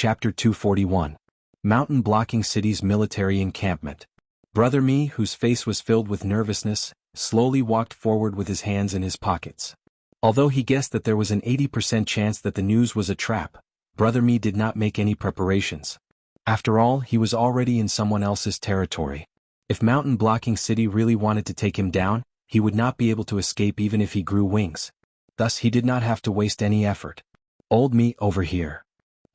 Chapter 241. Mountain Blocking City's Military Encampment. Brother Mi, whose face was filled with nervousness, slowly walked forward with his hands in his pockets. Although he guessed that there was an 80% chance that the news was a trap, Brother Mi did not make any preparations. After all, he was already in someone else's territory. If Mountain Blocking City really wanted to take him down, he would not be able to escape even if he grew wings. Thus he did not have to waste any effort. "Old Mi, over here."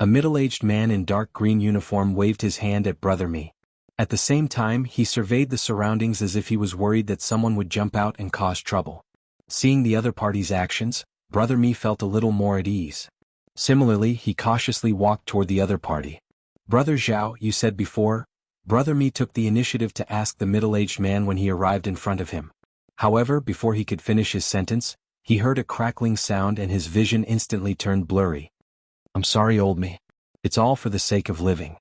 A middle-aged man in dark green uniform waved his hand at Brother Mi. At the same time, he surveyed the surroundings as if he was worried that someone would jump out and cause trouble. Seeing the other party's actions, Brother Mi felt a little more at ease. Similarly, he cautiously walked toward the other party. "Brother Zhao, you said before?" Brother Mi took the initiative to ask the middle-aged man when he arrived in front of him. However, before he could finish his sentence, he heard a crackling sound and his vision instantly turned blurry. "I'm sorry, old Mi. It's all for the sake of living."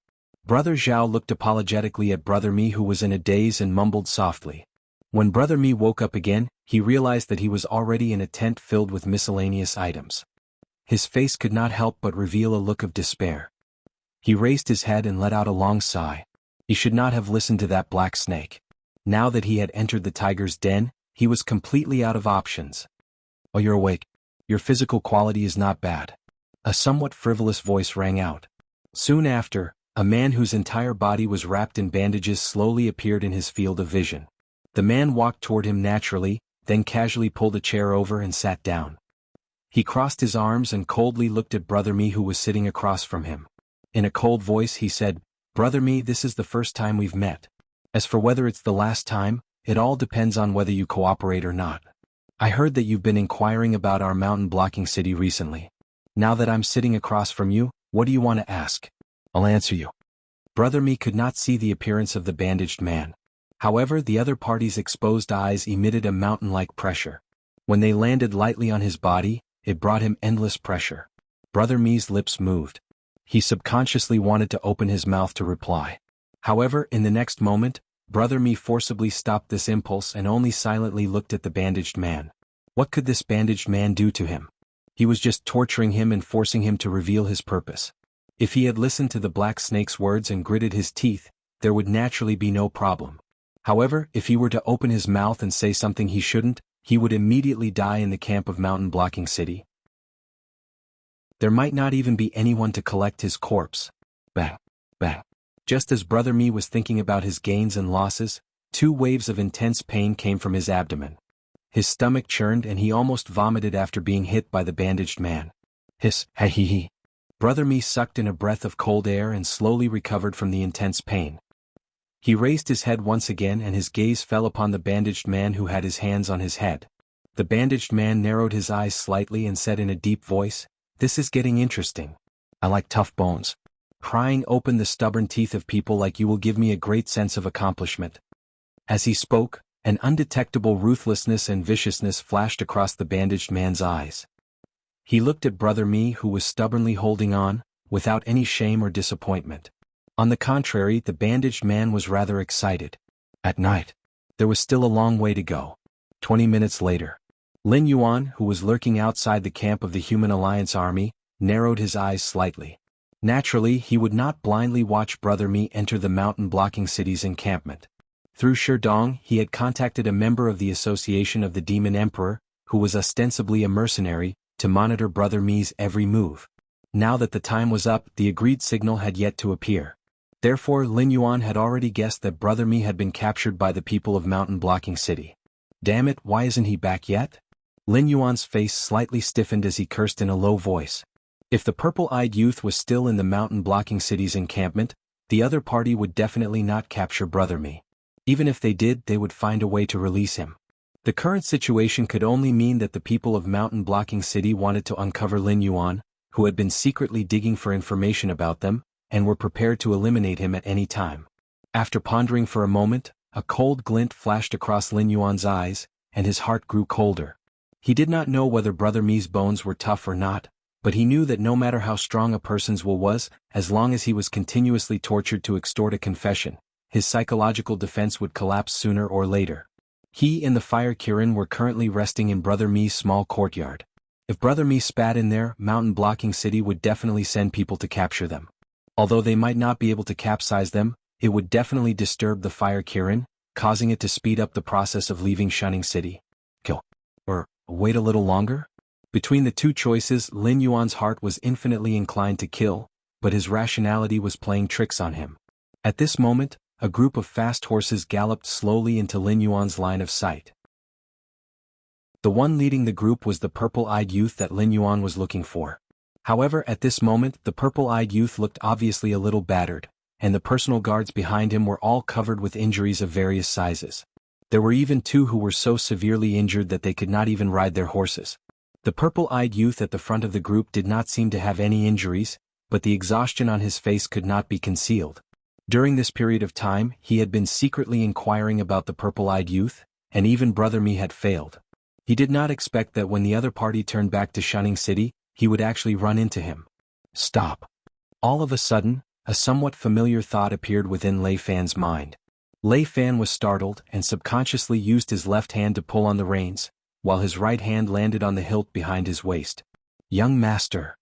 Brother Zhao looked apologetically at Brother Mi, who was in a daze, and mumbled softly. When Brother Mi woke up again, he realized that he was already in a tent filled with miscellaneous items. His face could not help but reveal a look of despair. He raised his head and let out a long sigh. He should not have listened to that black snake. Now that he had entered the tiger's den, he was completely out of options. "Oh, you're awake. Your physical quality is not bad." A somewhat frivolous voice rang out. Soon after, a man whose entire body was wrapped in bandages slowly appeared in his field of vision. The man walked toward him naturally, then casually pulled a chair over and sat down. He crossed his arms and coldly looked at Brother Mi, who was sitting across from him. In a cold voice he said, "Brother Mi, this is the first time we've met. As for whether it's the last time, it all depends on whether you cooperate or not. I heard that you've been inquiring about our mountain blocking city recently. Now that I'm sitting across from you, what do you want to ask? I'll answer you." Brother Mi could not see the appearance of the bandaged man. However, the other party's exposed eyes emitted a mountain-like pressure. When they landed lightly on his body, it brought him endless pressure. Brother Mi's lips moved. He subconsciously wanted to open his mouth to reply. However, in the next moment, Brother Mi forcibly stopped this impulse and only silently looked at the bandaged man. What could this bandaged man do to him? He was just torturing him and forcing him to reveal his purpose. If he had listened to the black snake's words and gritted his teeth, there would naturally be no problem. However, if he were to open his mouth and say something he shouldn't, he would immediately die in the camp of Mountain Blocking City. There might not even be anyone to collect his corpse. Bang, bang. Just as Brother Mi was thinking about his gains and losses, 2 waves of intense pain came from his abdomen. His stomach churned and he almost vomited after being hit by the bandaged man. Hiss, ha he he. Brother Mi sucked in a breath of cold air and slowly recovered from the intense pain. He raised his head once again and his gaze fell upon the bandaged man who had his hands on his head. The bandaged man narrowed his eyes slightly and said in a deep voice, "This is getting interesting. I like tough bones. Prying open the stubborn teeth of people like you will give me a great sense of accomplishment." As he spoke, an undetectable ruthlessness and viciousness flashed across the bandaged man's eyes. He looked at Brother Mi, who was stubbornly holding on, without any shame or disappointment. On the contrary, the bandaged man was rather excited. At night. There was still a long way to go. 20 minutes later. Lin Yuan, who was lurking outside the camp of the Human Alliance army, narrowed his eyes slightly. Naturally, he would not blindly watch Brother Mi enter the mountain blocking city's encampment. Through Sherdong, he had contacted a member of the Association of the Demon Emperor, who was ostensibly a mercenary, to monitor Brother Mi's every move. Now that the time was up, the agreed signal had yet to appear. Therefore, Lin Yuan had already guessed that Brother Mi had been captured by the people of Mountain Blocking City. Damn it, why isn't he back yet? Lin Yuan's face slightly stiffened as he cursed in a low voice. If the purple-eyed youth was still in the Mountain Blocking City's encampment, the other party would definitely not capture Brother Mi. Even if they did, they would find a way to release him. The current situation could only mean that the people of Mountain Blocking City wanted to uncover Lin Yuan, who had been secretly digging for information about them, and were prepared to eliminate him at any time. After pondering for a moment, a cold glint flashed across Lin Yuan's eyes, and his heart grew colder. He did not know whether Brother Mi's bones were tough or not, but he knew that no matter how strong a person's will was, as long as he was continuously tortured to extort a confession, his psychological defense would collapse sooner or later. He and the Fire Kirin were currently resting in Brother Mi's small courtyard. If Brother Mi spat in there, Mountain Blocking City would definitely send people to capture them. Although they might not be able to capsize them, it would definitely disturb the fire Kirin, causing it to speed up the process of leaving Shunning City. Kill. Or wait a little longer? Between the two choices, Lin Yuan's heart was infinitely inclined to kill, but his rationality was playing tricks on him. At this moment, a group of fast horses galloped slowly into Lin Yuan's line of sight. The one leading the group was the purple-eyed youth that Lin Yuan was looking for. However, at this moment, the purple-eyed youth looked obviously a little battered, and the personal guards behind him were all covered with injuries of various sizes. There were even two who were so severely injured that they could not even ride their horses. The purple-eyed youth at the front of the group did not seem to have any injuries, but the exhaustion on his face could not be concealed. During this period of time, he had been secretly inquiring about the purple-eyed youth, and even Brother Mi had failed. He did not expect that when the other party turned back to Shunning City, he would actually run into him. Stop. All of a sudden, a somewhat familiar thought appeared within Lei Fan's mind. Lei Fan was startled and subconsciously used his left hand to pull on the reins, while his right hand landed on the hilt behind his waist. Young master.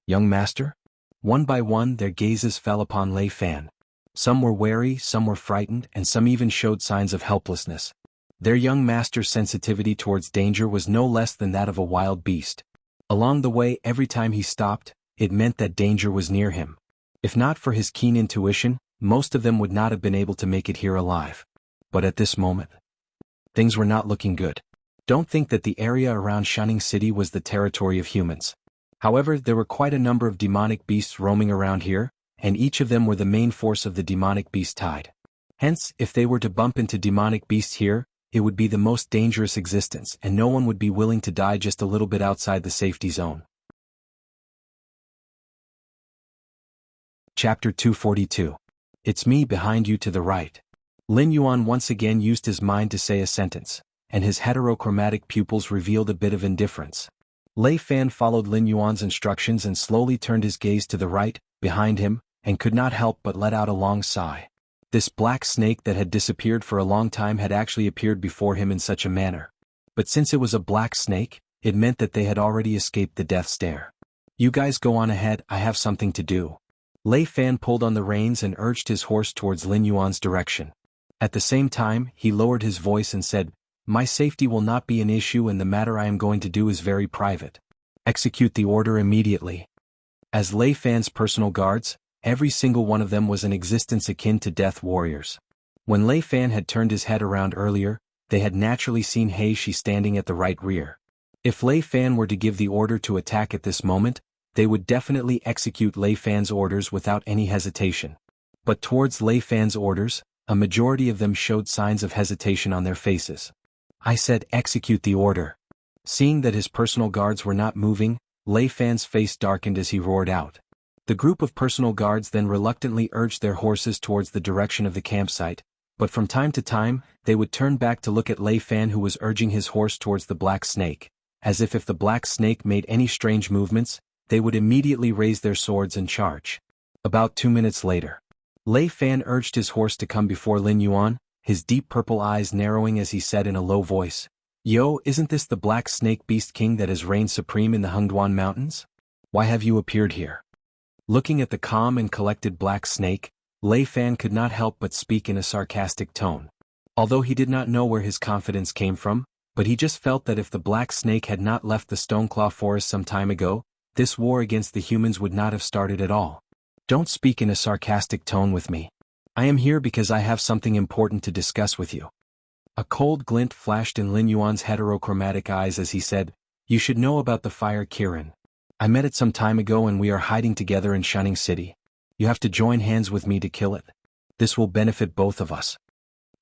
Young master? One by one their gazes fell upon Lei Fan. Some were wary, some were frightened, and some even showed signs of helplessness. Their young master's sensitivity towards danger was no less than that of a wild beast. Along the way, every time he stopped, it meant that danger was near him. If not for his keen intuition, most of them would not have been able to make it here alive. But at this moment, things were not looking good. Don't think that the area around Shunning City was the territory of humans. However, there were quite a number of demonic beasts roaming around here, and each of them were the main force of the demonic beast tide. Hence, if they were to bump into demonic beasts here, it would be the most dangerous existence, and no one would be willing to die just a little bit outside the safety zone. Chapter 242. It's me behind you to the right. Lin Yuan once again used his mind to say a sentence, and his heterochromatic pupils revealed a bit of indifference. Lei Fan followed Lin Yuan's instructions and slowly turned his gaze to the right, behind him, and could not help but let out a long sigh. This black snake that had disappeared for a long time had actually appeared before him in such a manner. But since it was a black snake, it meant that they had already escaped the death stare. You guys go on ahead, I have something to do. Lei Fan pulled on the reins and urged his horse towards Lin Yuan's direction. At the same time, he lowered his voice and said, My safety will not be an issue and the matter I am going to do is very private. Execute the order immediately. As Lei Fan's personal guards, every single one of them was an existence akin to death warriors. When Lei Fan had turned his head around earlier, they had naturally seen He Shi standing at the right rear. If Lei Fan were to give the order to attack at this moment, they would definitely execute Lei Fan's orders without any hesitation. But towards Lei Fan's orders, a majority of them showed signs of hesitation on their faces. I said execute the order. Seeing that his personal guards were not moving, Lei Fan's face darkened as he roared out. The group of personal guards then reluctantly urged their horses towards the direction of the campsite, but from time to time, they would turn back to look at Lei Fan who was urging his horse towards the black snake, as if the black snake made any strange movements, they would immediately raise their swords and charge. About 2 minutes later, Lei Fan urged his horse to come before Lin Yuan, his deep purple eyes narrowing as he said in a low voice, Yo, isn't this the black snake beast king that has reigned supreme in the Hengduan Mountains? Why have you appeared here? Looking at the calm and collected black snake, Lei Fan could not help but speak in a sarcastic tone. Although he did not know where his confidence came from, but he just felt that if the black snake had not left the Stoneclaw Forest some time ago, this war against the humans would not have started at all. Don't speak in a sarcastic tone with me. I am here because I have something important to discuss with you. A cold glint flashed in Lin Yuan's heterochromatic eyes as he said, You should know about the fire Kirin. I met it some time ago and we are hiding together in Shunning City. You have to join hands with me to kill it. This will benefit both of us.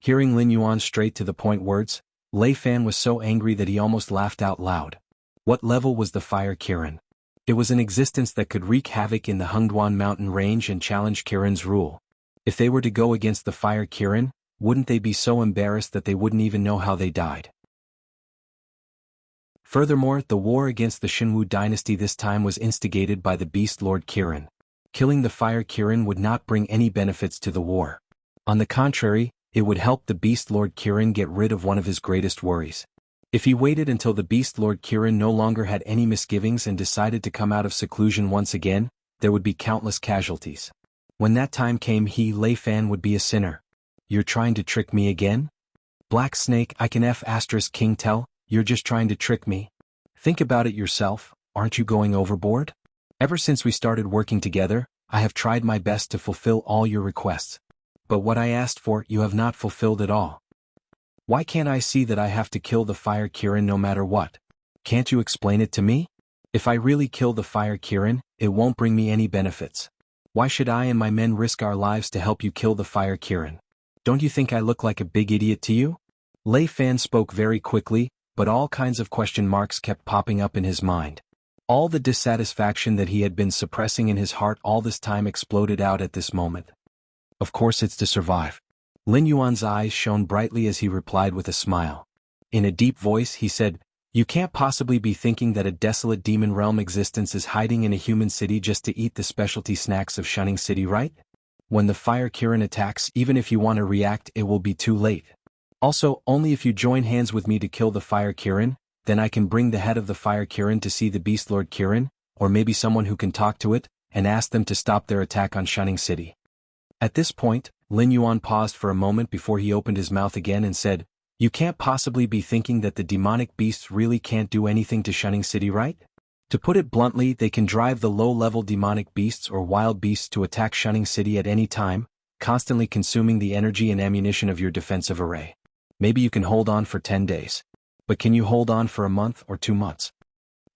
Hearing Lin Yuan's straight-to-the-point words, Lei Fan was so angry that he almost laughed out loud. What level was the fire Kirin? It was an existence that could wreak havoc in the Hengduan mountain range and challenge Kirin's rule. If they were to go against the fire Kirin, wouldn't they be so embarrassed that they wouldn't even know how they died? Furthermore, the war against the Xinwu dynasty this time was instigated by the Beast Lord Kirin. Killing the fire Kirin would not bring any benefits to the war. On the contrary, it would help the Beast Lord Kirin get rid of one of his greatest worries. If he waited until the Beast Lord Kirin no longer had any misgivings and decided to come out of seclusion once again, there would be countless casualties. When that time came Lei Fan would be a sinner. You're trying to trick me again? Black Snake, I can King tell, you're just trying to trick me. Think about it yourself, aren't you going overboard? Ever since we started working together, I have tried my best to fulfill all your requests. But what I asked for, you have not fulfilled at all. Why can't I see that I have to kill the Fire Kirin no matter what? Can't you explain it to me? If I really kill the Fire Kirin, it won't bring me any benefits. Why should I and my men risk our lives to help you kill the Fire Kirin? Don't you think I look like a big idiot to you? Lei Fan spoke very quickly, but all kinds of question marks kept popping up in his mind. All the dissatisfaction that he had been suppressing in his heart all this time exploded out at this moment. Of course it's to survive. Lin Yuan's eyes shone brightly as he replied with a smile. In a deep voice he said, you can't possibly be thinking that a desolate demon realm existence is hiding in a human city just to eat the specialty snacks of Shining City, right? When the Fire Kirin attacks, even if you want to react, it will be too late. Also, only if you join hands with me to kill the Fire Kirin, then I can bring the head of the Fire Kirin to see the Beast Lord Kirin, or maybe someone who can talk to it, and ask them to stop their attack on Shining City. At this point, Lin Yuan paused for a moment before he opened his mouth again and said, you can't possibly be thinking that the demonic beasts really can't do anything to Shining City, right? To put it bluntly, they can drive the low-level demonic beasts or wild beasts to attack Shining City at any time, constantly consuming the energy and ammunition of your defensive array. Maybe you can hold on for 10 days. But can you hold on for a month or 2 months?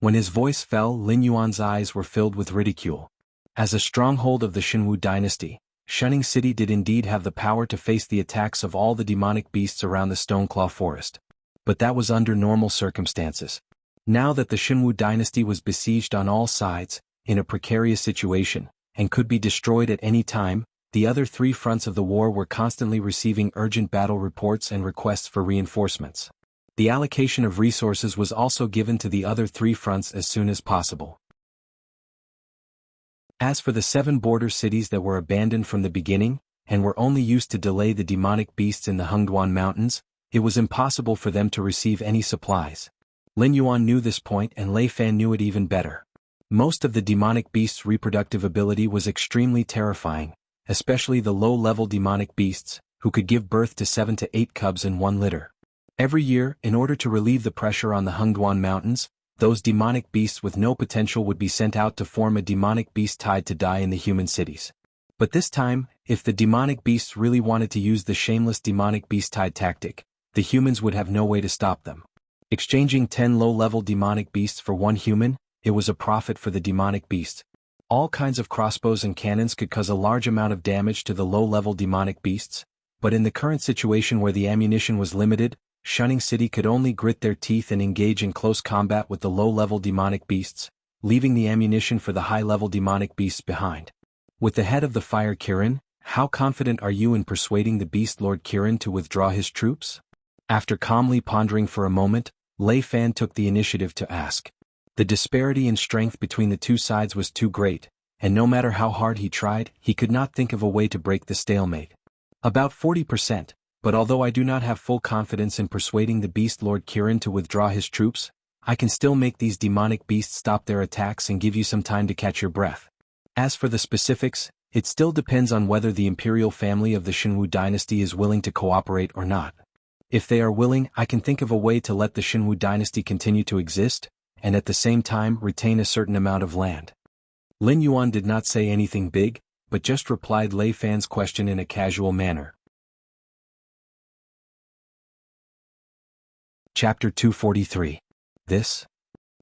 When his voice fell, Lin Yuan's eyes were filled with ridicule. As a stronghold of the Jianghu dynasty, Shining City did indeed have the power to face the attacks of all the demonic beasts around the Stoneclaw Forest. But that was under normal circumstances. Now that the Jianghu dynasty was besieged on all sides, in a precarious situation, and could be destroyed at any time, the other 3 fronts of the war were constantly receiving urgent battle reports and requests for reinforcements. The allocation of resources was also given to the other 3 fronts as soon as possible. As for the 7 border cities that were abandoned from the beginning, and were only used to delay the demonic beasts in the Hengduan Mountains, it was impossible for them to receive any supplies. Lin Yuan knew this point and Lei Fan knew it even better. Most of the demonic beasts' reproductive ability was extremely terrifying, especially the low-level demonic beasts, who could give birth to 7 to 8 cubs in one litter. Every year, in order to relieve the pressure on the Hengduan Mountains, those demonic beasts with no potential would be sent out to form a demonic beast tide to die in the human cities. But this time, if the demonic beasts really wanted to use the shameless demonic beast tide tactic, the humans would have no way to stop them. Exchanging 10 low-level demonic beasts for 1 human, it was a profit for the demonic beast. All kinds of crossbows and cannons could cause a large amount of damage to the low-level demonic beasts, but in the current situation where the ammunition was limited, Shining City could only grit their teeth and engage in close combat with the low-level demonic beasts, leaving the ammunition for the high-level demonic beasts behind. With the head of the Fire Kirin, how confident are you in persuading the Beast Lord Kirin to withdraw his troops? After calmly pondering for a moment, Lei Fan took the initiative to ask. The disparity in strength between the 2 sides was too great, and no matter how hard he tried, he could not think of a way to break the stalemate. About 40%. But although I do not have full confidence in persuading the Beast Lord Kirin to withdraw his troops, I can still make these demonic beasts stop their attacks and give you some time to catch your breath. As for the specifics, it still depends on whether the imperial family of the Jianghu dynasty is willing to cooperate or not. If they are willing, I can think of a way to let the Jianghu dynasty continue to exist, and at the same time retain a certain amount of land. Lin Yuan did not say anything big, but just replied Lei Fan's question in a casual manner. Chapter 243. This?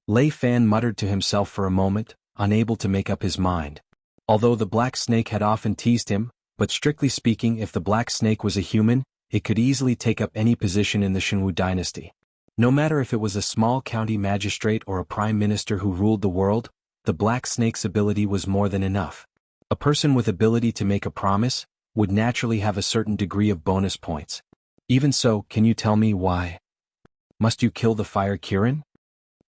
Lei Fan muttered to himself for a moment, unable to make up his mind. Although the Black Snake had often teased him, but strictly speaking, if the Black Snake was a human, it could easily take up any position in the Jianghu dynasty. No matter if it was a small county magistrate or a prime minister who ruled the world, the Black Snake's ability was more than enough. A person with ability to make a promise would naturally have a certain degree of bonus points. Even so, can you tell me why? Must you kill the Fire Kirin?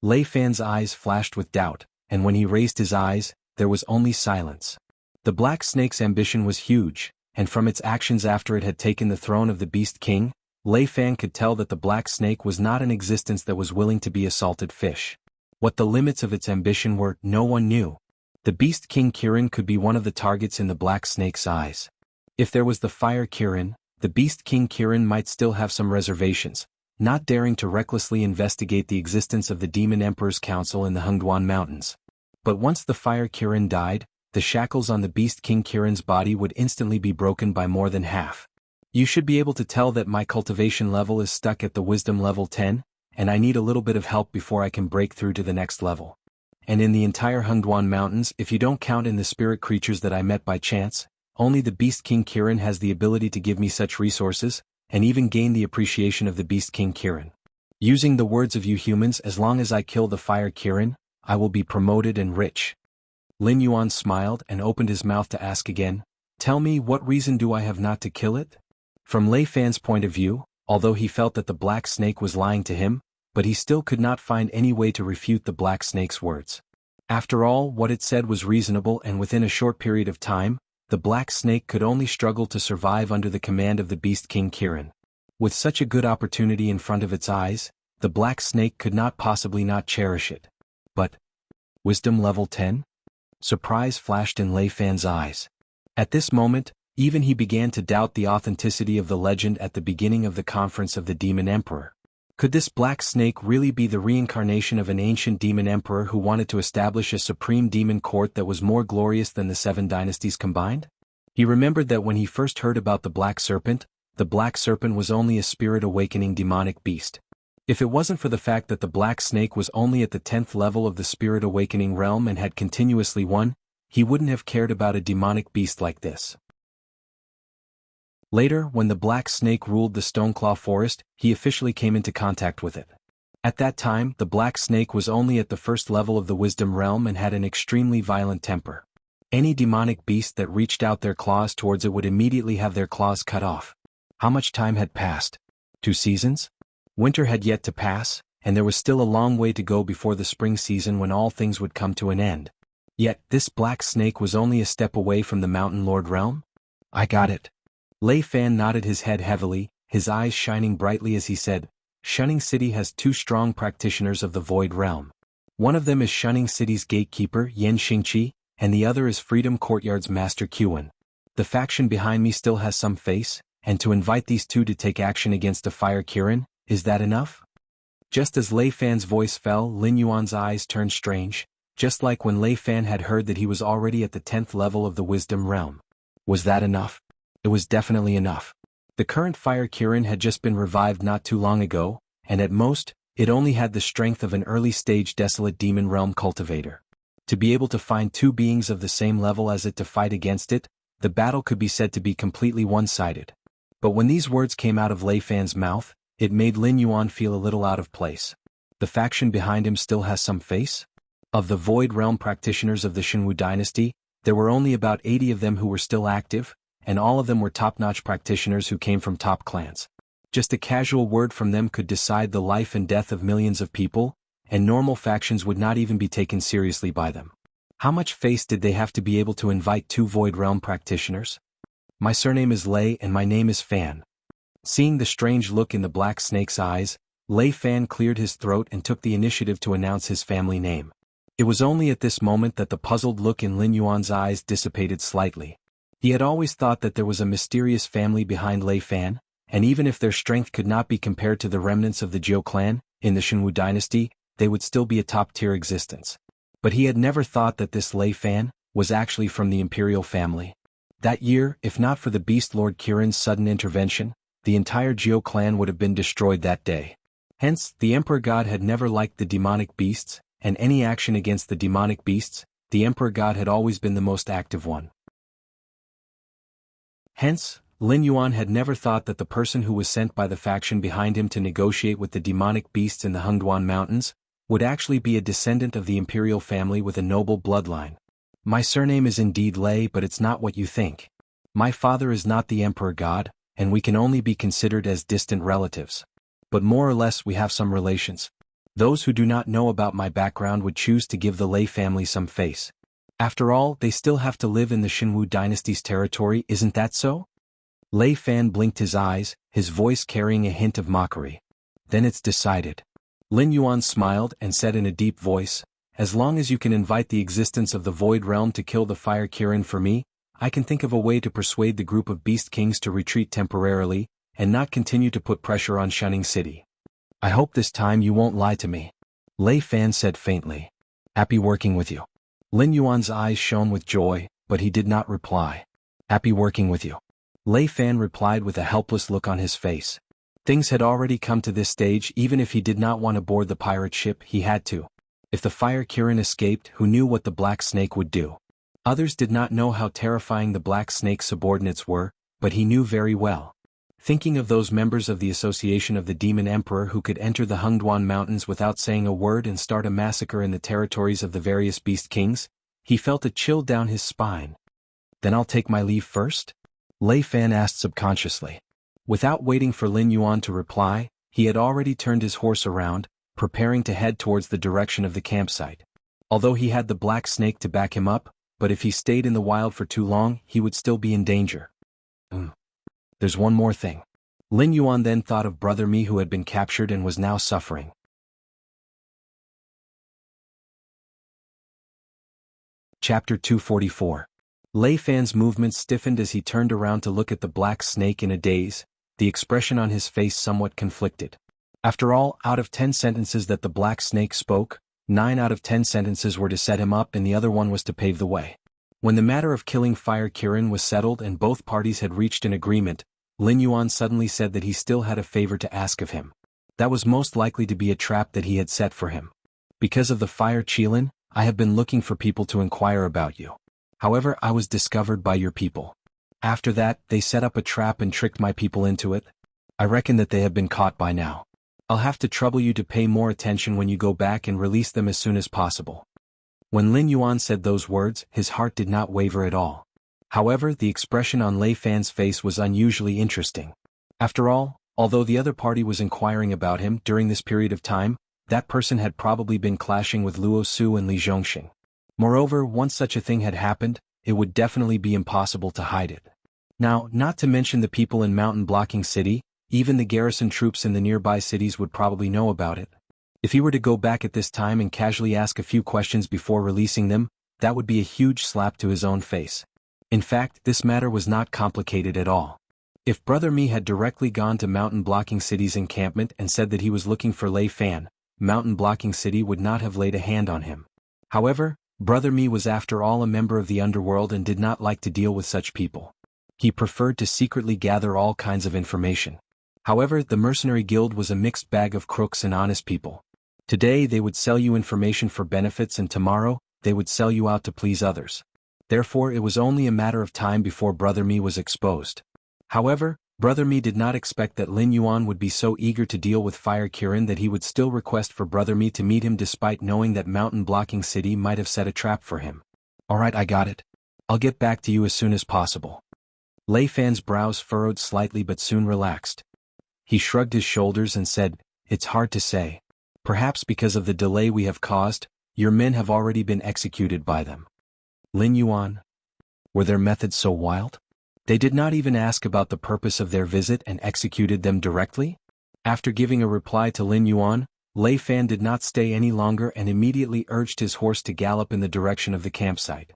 Lei Fan's eyes flashed with doubt, and when he raised his eyes, there was only silence. The Black Snake's ambition was huge, and from its actions after it had taken the throne of the Beast King, Lei Fan could tell that the Black Snake was not an existence that was willing to be a salted fish. What the limits of its ambition were, no one knew. The Beast King Kirin could be one of the targets in the Black Snake's eyes. If there was the Fire Kirin, the Beast King Kirin might still have some reservations, not daring to recklessly investigate the existence of the Demon Emperor's Council in the Hengduan Mountains. But once the Fire Kirin died, the shackles on the Beast King Kirin's body would instantly be broken by more than half. You should be able to tell that my cultivation level is stuck at the wisdom level 10, and I need a little bit of help before I can break through to the next level. And in the entire Hengduan Mountains, if you don't count in the spirit creatures that I met by chance, only the Beast King Kirin has the ability to give me such resources, and even gain the appreciation of the Beast King Kirin. Using the words of you humans, as long as I kill the Fire Kirin, I will be promoted and rich. Lin Yuan smiled and opened his mouth to ask again, tell me, what reason do I have not to kill it? From Lei Fan's point of view, although he felt that the Black Snake was lying to him, but he still could not find any way to refute the Black Snake's words. After all, what it said was reasonable, and within a short period of time, the Black Snake could only struggle to survive under the command of the Beast King Kirin. With such a good opportunity in front of its eyes, the Black Snake could not possibly not cherish it. But, wisdom level 10? Surprise flashed in Lei Fan's eyes. At this moment, even he began to doubt the authenticity of the legend at the beginning of the conference of the Demon Emperor. Could this Black Snake really be the reincarnation of an ancient demon emperor who wanted to establish a supreme demon court that was more glorious than the 7 dynasties combined? He remembered that when he first heard about the Black Serpent was only a spirit-awakening demonic beast. If it wasn't for the fact that the Black Snake was only at the 10th level of the spirit-awakening realm and had continuously won, he wouldn't have cared about a demonic beast like this. Later, when the Black Snake ruled the Stoneclaw Forest, he officially came into contact with it. At that time, the Black Snake was only at the 1st level of the Wisdom Realm and had an extremely violent temper. Any demonic beast that reached out their claws towards it would immediately have their claws cut off. How much time had passed? 2 seasons? Winter had yet to pass, and there was still a long way to go before the spring season when all things would come to an end. Yet, this Black Snake was only a step away from the Mountain Lord realm? I got it. Lei Fan nodded his head heavily, his eyes shining brightly as he said, Shunning City has 2 strong practitioners of the Void Realm. One of them is Shunning City's gatekeeper, Yen Xingqi, and the other is Freedom Courtyard's Master Qin. The faction behind me still has some face, and to invite these 2 to take action against the Fire Kirin, is that enough? Just as Lei Fan's voice fell, Lin Yuan's eyes turned strange, just like when Lei Fan had heard that he was already at the 10th level of the Wisdom Realm. Was that enough? It was definitely enough. The current Fire Kirin had just been revived not too long ago, and at most, it only had the strength of an early-stage desolate demon realm cultivator. To be able to find 2 beings of the same level as it to fight against it, the battle could be said to be completely one-sided. But when these words came out of Lei Fan's mouth, it made Lin Yuan feel a little out of place. The faction behind him still has some face? Of the Void Realm practitioners of the Jianghu dynasty, there were only about 80 of them who were still active, and all of them were top-notch practitioners who came from top clans. Just a casual word from them could decide the life and death of millions of people, and normal factions would not even be taken seriously by them. How much face did they have to be able to invite 2 Void Realm practitioners? My surname is Lei and my name is Fan. Seeing the strange look in the Black Snake's eyes, Lei Fan cleared his throat and took the initiative to announce his family name. It was only at this moment that the puzzled look in Lin Yuan's eyes dissipated slightly. He had always thought that there was a mysterious family behind Lei Fan, and even if their strength could not be compared to the remnants of the Jiao clan, in the Jianghu dynasty, they would still be a top-tier existence. But he had never thought that this Lei Fan was actually from the imperial family. That year, if not for the Beast Lord Kirin's sudden intervention, the entire Jiao clan would have been destroyed that day. Hence, the Emperor God had never liked the demonic beasts, and any action against the demonic beasts, the Emperor God had always been the most active one. Hence, Lin Yuan had never thought that the person who was sent by the faction behind him to negotiate with the demonic beasts in the Hengduan Mountains would actually be a descendant of the imperial family with a noble bloodline. My surname is indeed Lei, but it's not what you think. My father is not the Emperor God, and we can only be considered as distant relatives. But more or less we have some relations. Those who do not know about my background would choose to give the Lei family some face. After all, they still have to live in the Jianghu dynasty's territory, isn't that so? Lei Fan blinked his eyes, his voice carrying a hint of mockery. Then it's decided. Lin Yuan smiled and said in a deep voice, as long as you can invite the existence of the Void Realm to kill the Fire Kirin for me, I can think of a way to persuade the group of Beast Kings to retreat temporarily, and not continue to put pressure on Shunning City. I hope this time you won't lie to me. Lei Fan said faintly. Happy working with you. Lin Yuan's eyes shone with joy, but he did not reply. Happy working with you. Lei Fan replied with a helpless look on his face. Things had already come to this stage. Even if he did not want to board the pirate ship, he had to. If the Fire Kirin escaped, who knew what the Black Snake would do? Others did not know how terrifying the Black Snake's subordinates were, but he knew very well. Thinking of those members of the Association of the Demon Emperor who could enter the Hengduan Mountains without saying a word and start a massacre in the territories of the various Beast Kings, he felt a chill down his spine. Then I'll take my leave first? Lei Fan asked subconsciously. Without waiting for Lin Yuan to reply, he had already turned his horse around, preparing to head towards the direction of the campsite. Although he had the Black Snake to back him up, but if he stayed in the wild for too long, he would still be in danger. There's one more thing. Lin Yuan then thought of Brother Mi, who had been captured and was now suffering. Chapter 244. Lei Fan's movements stiffened as he turned around to look at the Black Snake in a daze, the expression on his face somewhat conflicted. After all, out of 10 sentences that the Black Snake spoke, 9 out of 10 sentences were to set him up and the other one was to pave the way. When the matter of killing Fire Kirin was settled and both parties had reached an agreement, Lin Yuan suddenly said that he still had a favor to ask of him. That was most likely to be a trap that he had set for him. Because of the Fire Qilin, I have been looking for people to inquire about you. However, I was discovered by your people. After that, they set up a trap and tricked my people into it. I reckon that they have been caught by now. I'll have to trouble you to pay more attention when you go back and release them as soon as possible. When Lin Yuan said those words, his heart did not waver at all. However, the expression on Lei Fan's face was unusually interesting. After all, although the other party was inquiring about him during this period of time, that person had probably been clashing with Luo Su and Li Zhongxing. Moreover, once such a thing had happened, it would definitely be impossible to hide it. Now, not to mention the people in Mountain Blocking City, even the garrison troops in the nearby cities would probably know about it. If he were to go back at this time and casually ask a few questions before releasing them, that would be a huge slap to his own face. In fact, this matter was not complicated at all. If Brother Mi had directly gone to Mountain Blocking City's encampment and said that he was looking for Lei Fan, Mountain Blocking City would not have laid a hand on him. However, Brother Mi was after all a member of the underworld and did not like to deal with such people. He preferred to secretly gather all kinds of information. However, the mercenary guild was a mixed bag of crooks and honest people. Today they would sell you information for benefits and tomorrow, they would sell you out to please others. Therefore it was only a matter of time before Brother Mi was exposed. However, Brother Mi did not expect that Lin Yuan would be so eager to deal with Fire Kirin that he would still request for Brother Mi to meet him despite knowing that Mountain Blocking City might have set a trap for him. Alright, I got it. I'll get back to you as soon as possible. Lei Fan's brows furrowed slightly but soon relaxed. He shrugged his shoulders and said, It's hard to say. Perhaps because of the delay we have caused, your men have already been executed by them. Lin Yuan? Were their methods so wild? They did not even ask about the purpose of their visit and executed them directly? After giving a reply to Lin Yuan, Lei Fan did not stay any longer and immediately urged his horse to gallop in the direction of the campsite.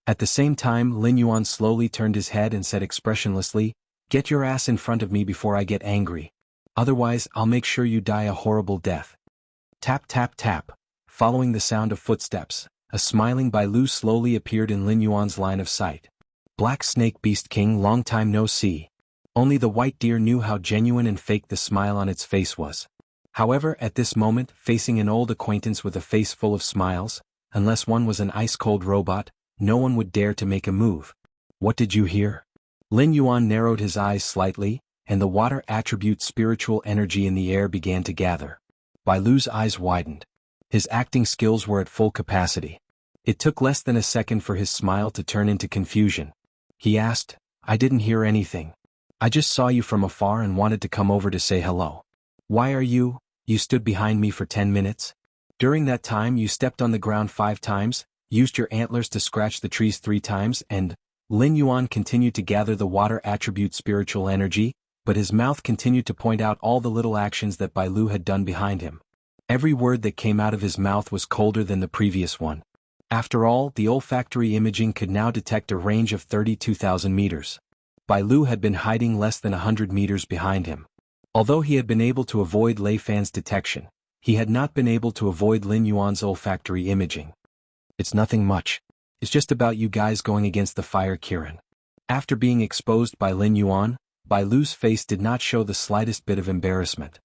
At the same time, Lin Yuan slowly turned his head and said expressionlessly, Get your ass in front of me before I get angry. Otherwise, I'll make sure you die a horrible death. Tap tap tap. Following the sound of footsteps, a smiling Bai Lu slowly appeared in Lin Yuan's line of sight. Black Snake Beast King, long time no see. Only the white deer knew how genuine and fake the smile on its face was. However, at this moment, facing an old acquaintance with a face full of smiles, unless one was an ice-cold robot, no one would dare to make a move. What did you hear? Lin Yuan narrowed his eyes slightly, and the water attribute spiritual energy in the air began to gather. Bai Lu's eyes widened. His acting skills were at full capacity. It took less than a second for his smile to turn into confusion. He asked, I didn't hear anything. I just saw you from afar and wanted to come over to say hello. Why are you stood behind me for 10 minutes? During that time you stepped on the ground 5 times, used your antlers to scratch the trees 3 times and, Lin Yuan continued to gather the water attribute spiritual energy, but his mouth continued to point out all the little actions that Bai Lu had done behind him. Every word that came out of his mouth was colder than the previous one. After all, the olfactory imaging could now detect a range of 32,000 meters. Bai Lu had been hiding less than 100 meters behind him. Although he had been able to avoid Lei Fan's detection, he had not been able to avoid Lin Yuan's olfactory imaging. It's nothing much. It's just about you guys going against the Fire Kirin. After being exposed by Lin Yuan, Bai Lu's face did not show the slightest bit of embarrassment.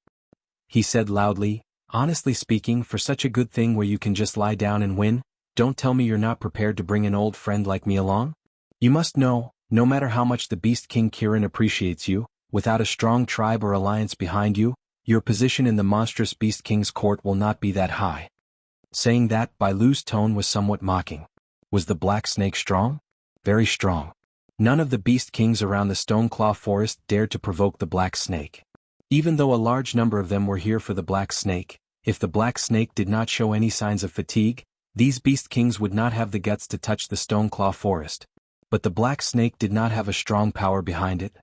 He said loudly, "Honestly speaking, for such a good thing where you can just lie down and win, don't tell me you're not prepared to bring an old friend like me along? You must know, no matter how much the Beast King Kirin appreciates you, without a strong tribe or alliance behind you, your position in the monstrous Beast King's court will not be that high." Saying that, Bai Lu's tone was somewhat mocking. Was the Black Snake strong? Very strong. None of the Beast Kings around the Stoneclaw Forest dared to provoke the Black Snake. Even though a large number of them were here for the Black Snake, if the Black Snake did not show any signs of fatigue, these Beast Kings would not have the guts to touch the Stoneclaw Forest. But the Black Snake did not have a strong power behind it.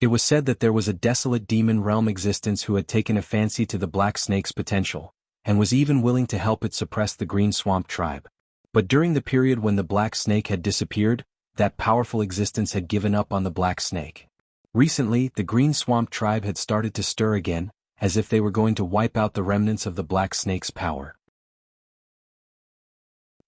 It was said that there was a desolate demon realm existence who had taken a fancy to the Black Snake's potential, and was even willing to help it suppress the Green Swamp tribe. But during the period when the Black Snake had disappeared, that powerful existence had given up on the Black Snake. Recently, the Green Swamp tribe had started to stir again, as if they were going to wipe out the remnants of the Black Snake's power.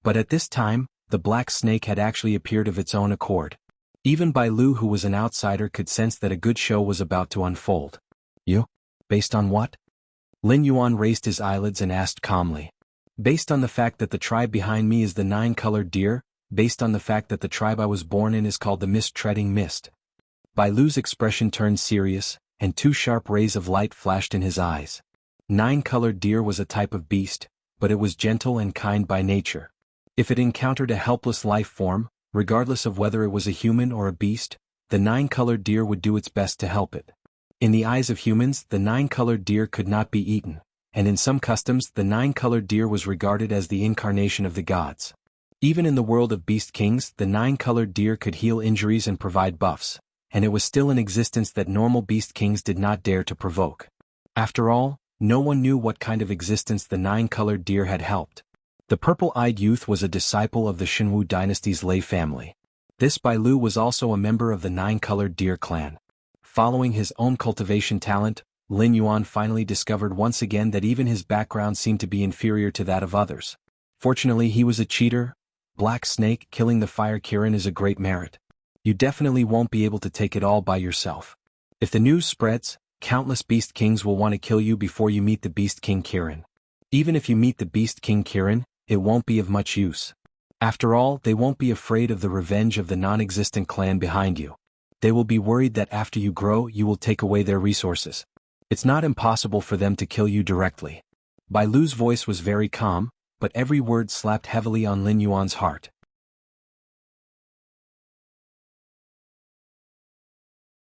But at this time, the Black Snake had actually appeared of its own accord. Even Bai Lu, who was an outsider, could sense that a good show was about to unfold. "You? Based on what?" Lin Yuan raised his eyelids and asked calmly. "Based on the fact that the tribe behind me is the Nine-Colored Deer, based on the fact that the tribe I was born in is called the Mist-Treading Mist." Bai Lu's expression turned serious, and two sharp rays of light flashed in his eyes. Nine-Colored Deer was a type of beast, but it was gentle and kind by nature. If it encountered a helpless life form, regardless of whether it was a human or a beast, the Nine-Colored Deer would do its best to help it. In the eyes of humans, the Nine-Colored Deer could not be eaten, and in some customs the Nine-Colored Deer was regarded as the incarnation of the gods. Even in the world of Beast Kings, the Nine-Colored Deer could heal injuries and provide buffs, and it was still an existence that normal Beast Kings did not dare to provoke. After all, no one knew what kind of existence the Nine-Colored Deer had helped. The purple-eyed youth was a disciple of the Shenwu dynasty's Lei family. This Bai Lu was also a member of the Nine-Colored Deer clan. Following his own cultivation talent, Lin Yuan finally discovered once again that even his background seemed to be inferior to that of others. Fortunately, he was a cheater. Black Snake, killing the Fire Kirin is a great merit. You definitely won't be able to take it all by yourself. If the news spreads, countless Beast Kings will want to kill you before you meet the Beast King Kirin. Even if you meet the Beast King Kirin, it won't be of much use. After all, they won't be afraid of the revenge of the non-existent clan behind you. They will be worried that after you grow you will take away their resources. It's not impossible for them to kill you directly. Bai Lu's voice was very calm, but every word slapped heavily on Lin Yuan's heart.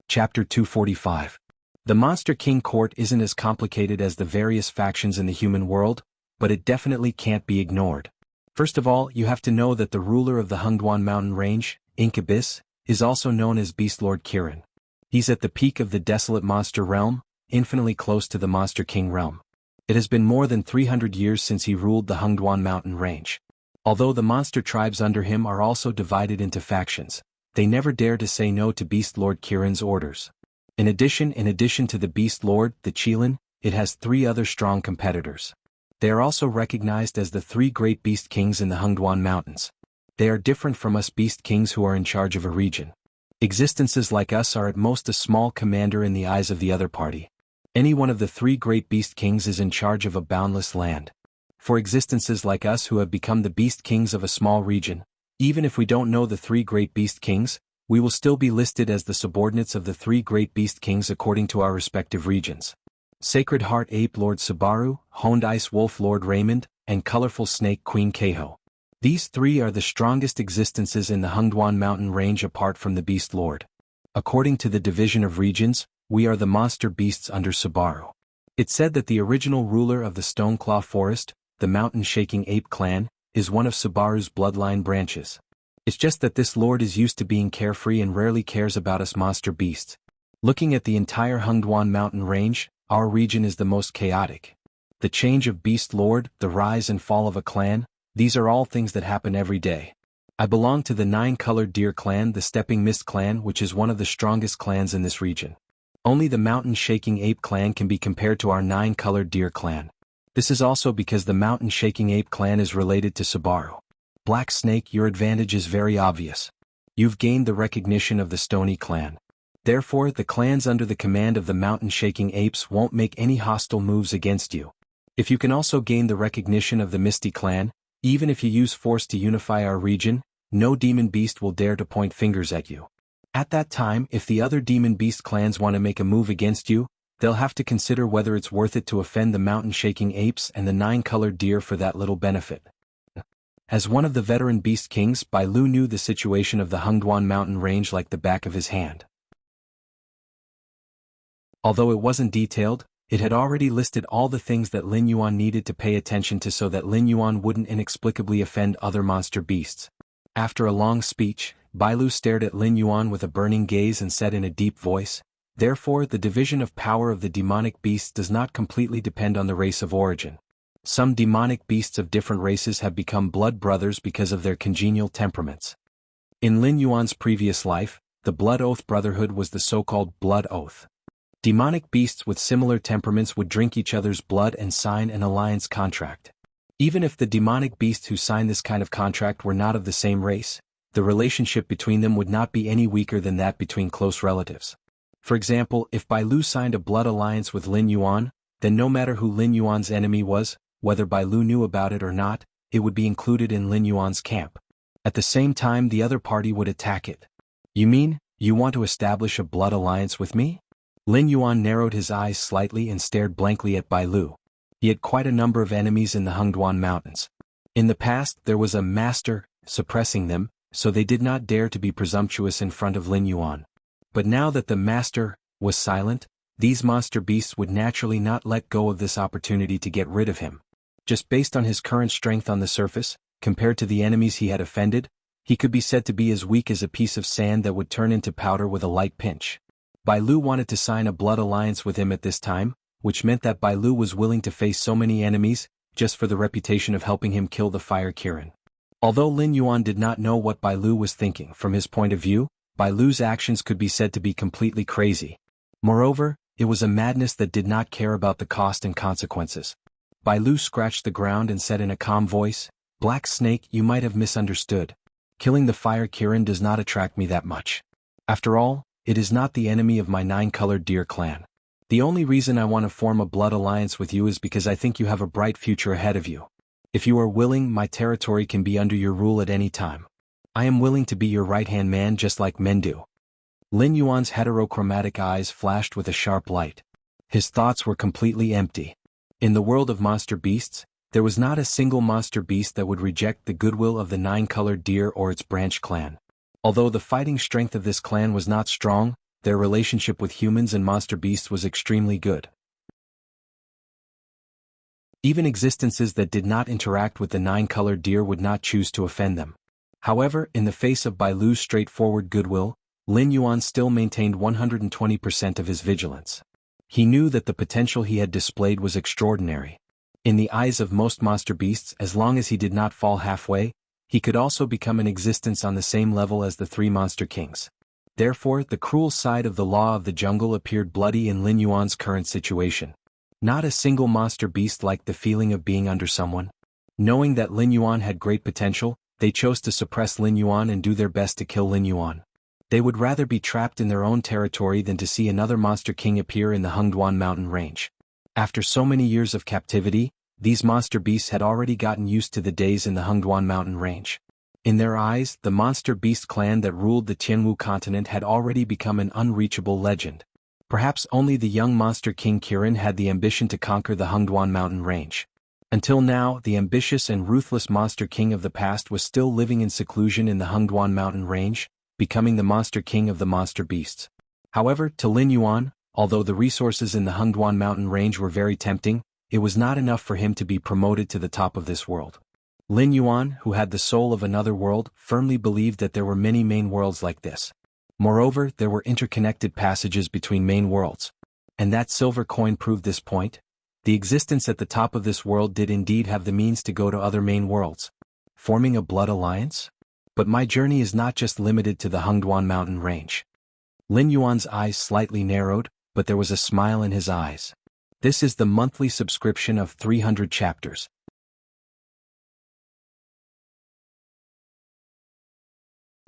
Chapter 245. The Monster King Court isn't as complicated as the various factions in the human world, but it definitely can't be ignored. First of all, you have to know that the ruler of the Hengduan mountain range, Incubus, is also known as Beast Lord Kirin. He's at the peak of the desolate monster realm, infinitely close to the Monster King realm. It has been more than 300 years since he ruled the Hengduan mountain range. Although the monster tribes under him are also divided into factions, they never dare to say no to Beast Lord Kirin's orders. In addition to the Beast Lord, the Qilin, it has 3 other strong competitors. They are also recognized as the 3 great Beast Kings in the Hengduan Mountains. They are different from us Beast Kings who are in charge of a region. Existences like us are at most a small commander in the eyes of the other party. Any one of the 3 great Beast Kings is in charge of a boundless land. For existences like us who have become the Beast Kings of a small region, even if we don't know the 3 great Beast Kings, we will still be listed as the subordinates of the 3 great Beast Kings according to our respective regions. Sacred Heart Ape Lord Subaru, Honed Ice Wolf Lord Raymond, and Colorful Snake Queen Keiho. These 3 are the strongest existences in the Hengduan mountain range apart from the Beast Lord. According to the division of regions, we are the monster beasts under Subaru. It's said that the original ruler of the Stoneclaw Forest, the mountain-shaking ape clan, is one of Subaru's bloodline branches. It's just that this lord is used to being carefree and rarely cares about us monster beasts. Looking at the entire Hengduan mountain range, our region is the most chaotic. The change of Beast Lord, the rise and fall of a clan, these are all things that happen every day. I belong to the Nine-Colored Deer clan, the Stepping Mist clan, which is one of the strongest clans in this region. Only the Mountain-Shaking Ape clan can be compared to our Nine-Colored Deer clan. This is also because the Mountain-Shaking Ape clan is related to Subaru. Black Snake, your advantage is very obvious. You've gained the recognition of the Stony clan. Therefore, the clans under the command of the Mountain-Shaking Apes won't make any hostile moves against you. If you can also gain the recognition of the Misty clan, even if you use force to unify our region, no demon beast will dare to point fingers at you. At that time, if the other demon beast clans want to make a move against you, they'll have to consider whether it's worth it to offend the Mountain-Shaking Apes and the Nine-Colored Deer for that little benefit. As one of the veteran beast kings, Bai Lu knew the situation of the Hengduan mountain range like the back of his hand. Although it wasn't detailed, it had already listed all the things that Lin Yuan needed to pay attention to so that Lin Yuan wouldn't inexplicably offend other monster beasts. After a long speech, Bai Lu stared at Lin Yuan with a burning gaze and said in a deep voice, "Therefore, the division of power of the demonic beasts does not completely depend on the race of origin. Some demonic beasts of different races have become blood brothers because of their congenial temperaments. In Lin Yuan's previous life, the Blood Oath Brotherhood was the so-called Blood Oath. Demonic beasts with similar temperaments would drink each other's blood and sign an alliance contract. Even if the demonic beasts who signed this kind of contract were not of the same race, the relationship between them would not be any weaker than that between close relatives. For example, if Bai Lu signed a blood alliance with Lin Yuan, then no matter who Lin Yuan's enemy was, whether Bai Lu knew about it or not, it would be included in Lin Yuan's camp. At the same time, the other party would attack it. You mean, you want to establish a blood alliance with me?" Lin Yuan narrowed his eyes slightly and stared blankly at Bai Lu. He had quite a number of enemies in the Hengduan Mountains. In the past, there was a master suppressing them, so they did not dare to be presumptuous in front of Lin Yuan. But now that the master was silent, these monster beasts would naturally not let go of this opportunity to get rid of him. Just based on his current strength on the surface, compared to the enemies he had offended, he could be said to be as weak as a piece of sand that would turn into powder with a light pinch. Bai Lu wanted to sign a blood alliance with him at this time, which meant that Bai Lu was willing to face so many enemies, just for the reputation of helping him kill the Fire Kirin. Although Lin Yuan did not know what Bai Lu was thinking from his point of view, Bai Lu's actions could be said to be completely crazy. Moreover, it was a madness that did not care about the cost and consequences. Bai Lu scratched the ground and said in a calm voice, "Black Snake, you might have misunderstood. Killing the Fire Kirin does not attract me that much. After all, it is not the enemy of my Nine-Colored Deer clan. The only reason I want to form a blood alliance with you is because I think you have a bright future ahead of you. If you are willing, my territory can be under your rule at any time. I am willing to be your right-hand man just like men do." Lin Yuan's heterochromatic eyes flashed with a sharp light. His thoughts were completely empty. In the world of monster beasts, there was not a single monster beast that would reject the goodwill of the Nine-Colored Deer or its branch clan. Although the fighting strength of this clan was not strong, their relationship with humans and monster beasts was extremely good. Even existences that did not interact with the Nine-Colored Deer would not choose to offend them. However, in the face of Bai Lu's straightforward goodwill, Lin Yuan still maintained 120% of his vigilance. He knew that the potential he had displayed was extraordinary. In the eyes of most monster beasts, as long as he did not fall halfway, he could also become an existence on the same level as the three monster kings. Therefore, the cruel side of the law of the jungle appeared bloody in Lin Yuan's current situation. Not a single monster beast liked the feeling of being under someone. Knowing that Lin Yuan had great potential, they chose to suppress Lin Yuan and do their best to kill Lin Yuan. They would rather be trapped in their own territory than to see another monster king appear in the Hengduan mountain range. After so many years of captivity, these monster beasts had already gotten used to the days in the Hengduan mountain range. In their eyes, the monster beast clan that ruled the Jianghu continent had already become an unreachable legend. Perhaps only the young monster king Kirin had the ambition to conquer the Hengduan mountain range. Until now, the ambitious and ruthless monster king of the past was still living in seclusion in the Hengduan mountain range, becoming the monster king of the monster beasts. However, to Lin Yuan, although the resources in the Hengduan mountain range were very tempting, it was not enough for him to be promoted to the top of this world. Lin Yuan, who had the soul of another world, firmly believed that there were many main worlds like this. Moreover, there were interconnected passages between main worlds. And that silver coin proved this point. The existence at the top of this world did indeed have the means to go to other main worlds. Forming a blood alliance? But my journey is not just limited to the Hengduan mountain range. Lin Yuan's eyes slightly narrowed, but there was a smile in his eyes. This is the monthly subscription of 300 chapters.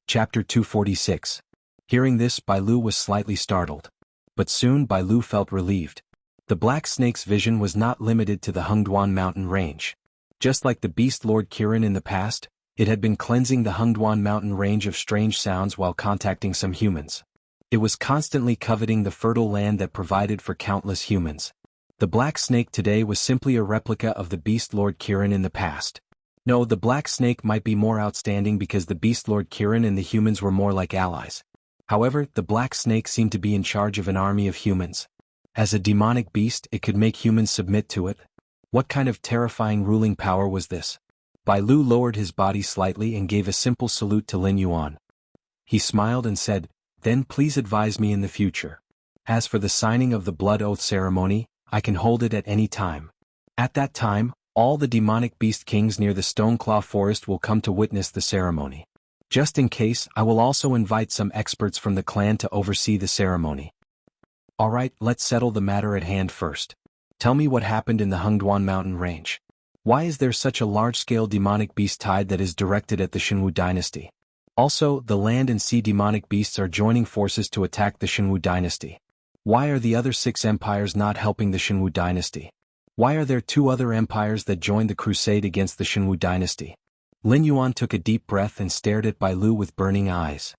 Chapter 246. Hearing this, Bai Lu was slightly startled. But soon Bai Lu felt relieved. The Black Snake's vision was not limited to the Hengduan mountain range. Just like the Beast Lord Kirin in the past, it had been cleansing the Hengduan mountain range of strange sounds while contacting some humans. It was constantly coveting the fertile land that provided for countless humans. The Black Snake today was simply a replica of the Beast Lord Kirin in the past. No, the Black Snake might be more outstanding because the Beast Lord Kirin and the humans were more like allies. However, the Black Snake seemed to be in charge of an army of humans. As a demonic beast, it could make humans submit to it. What kind of terrifying ruling power was this? Bai Lu lowered his body slightly and gave a simple salute to Lin Yuan. He smiled and said, "Then please advise me in the future. As for the signing of the blood oath ceremony, I can hold it at any time. At that time, all the demonic beast kings near the Stoneclaw Forest will come to witness the ceremony. Just in case, I will also invite some experts from the clan to oversee the ceremony." Alright, let's settle the matter at hand first. Tell me what happened in the Hengduan mountain range. Why is there such a large-scale demonic beast tide that is directed at the Xinwu dynasty? Also, the land and sea demonic beasts are joining forces to attack the Xinwu dynasty. Why are the other 6 empires not helping the Xinwu dynasty? Why are there 2 other empires that joined the crusade against the Xinwu dynasty? Lin Yuan took a deep breath and stared at Bai Lu with burning eyes.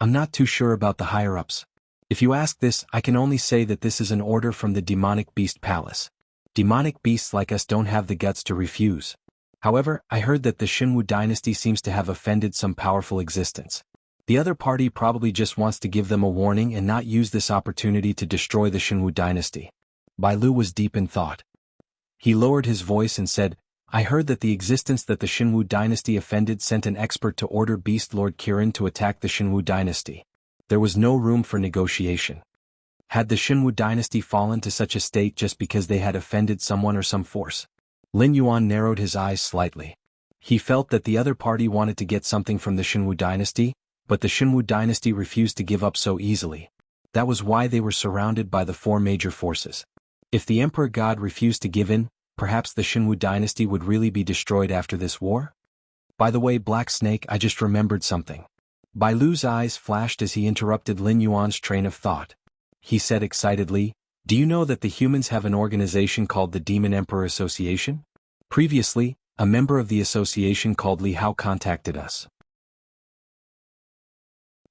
I'm not too sure about the higher-ups. If you ask this, I can only say that this is an order from the demonic beast palace. Demonic beasts like us don't have the guts to refuse. However, I heard that the Xinwu dynasty seems to have offended some powerful existence. The other party probably just wants to give them a warning and not use this opportunity to destroy the Xinwu dynasty. Bai Lu was deep in thought. He lowered his voice and said, I heard that the existence that the Xinwu dynasty offended sent an expert to order Beast Lord Kirin to attack the Xinwu dynasty. There was no room for negotiation. Had the Xinwu dynasty fallen to such a state just because they had offended someone or some force? Lin Yuan narrowed his eyes slightly. He felt that the other party wanted to get something from the Xinwu dynasty, but the Xinwu dynasty refused to give up so easily. That was why they were surrounded by the 4 major forces. If the Emperor God refused to give in, perhaps the Xinwu dynasty would really be destroyed after this war? By the way, Black Snake, I just remembered something. Bai Lu's eyes flashed as he interrupted Lin Yuan's train of thought. He said excitedly, Do you know that the humans have an organization called the Demon Emperor Association? Previously, a member of the association called Li Hao contacted us.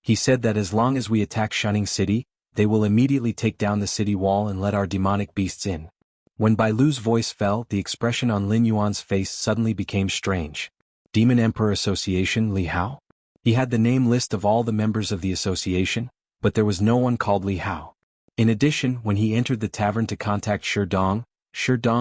He said that as long as we attack Shining City, they will immediately take down the city wall and let our demonic beasts in. When Bai Lu's voice fell, the expression on Lin Yuan's face suddenly became strange. Demon Emperor Association Li Hao? He had the name list of all the members of the association, but there was no one called Li Hao. In addition, when he entered the tavern to contact Sherdong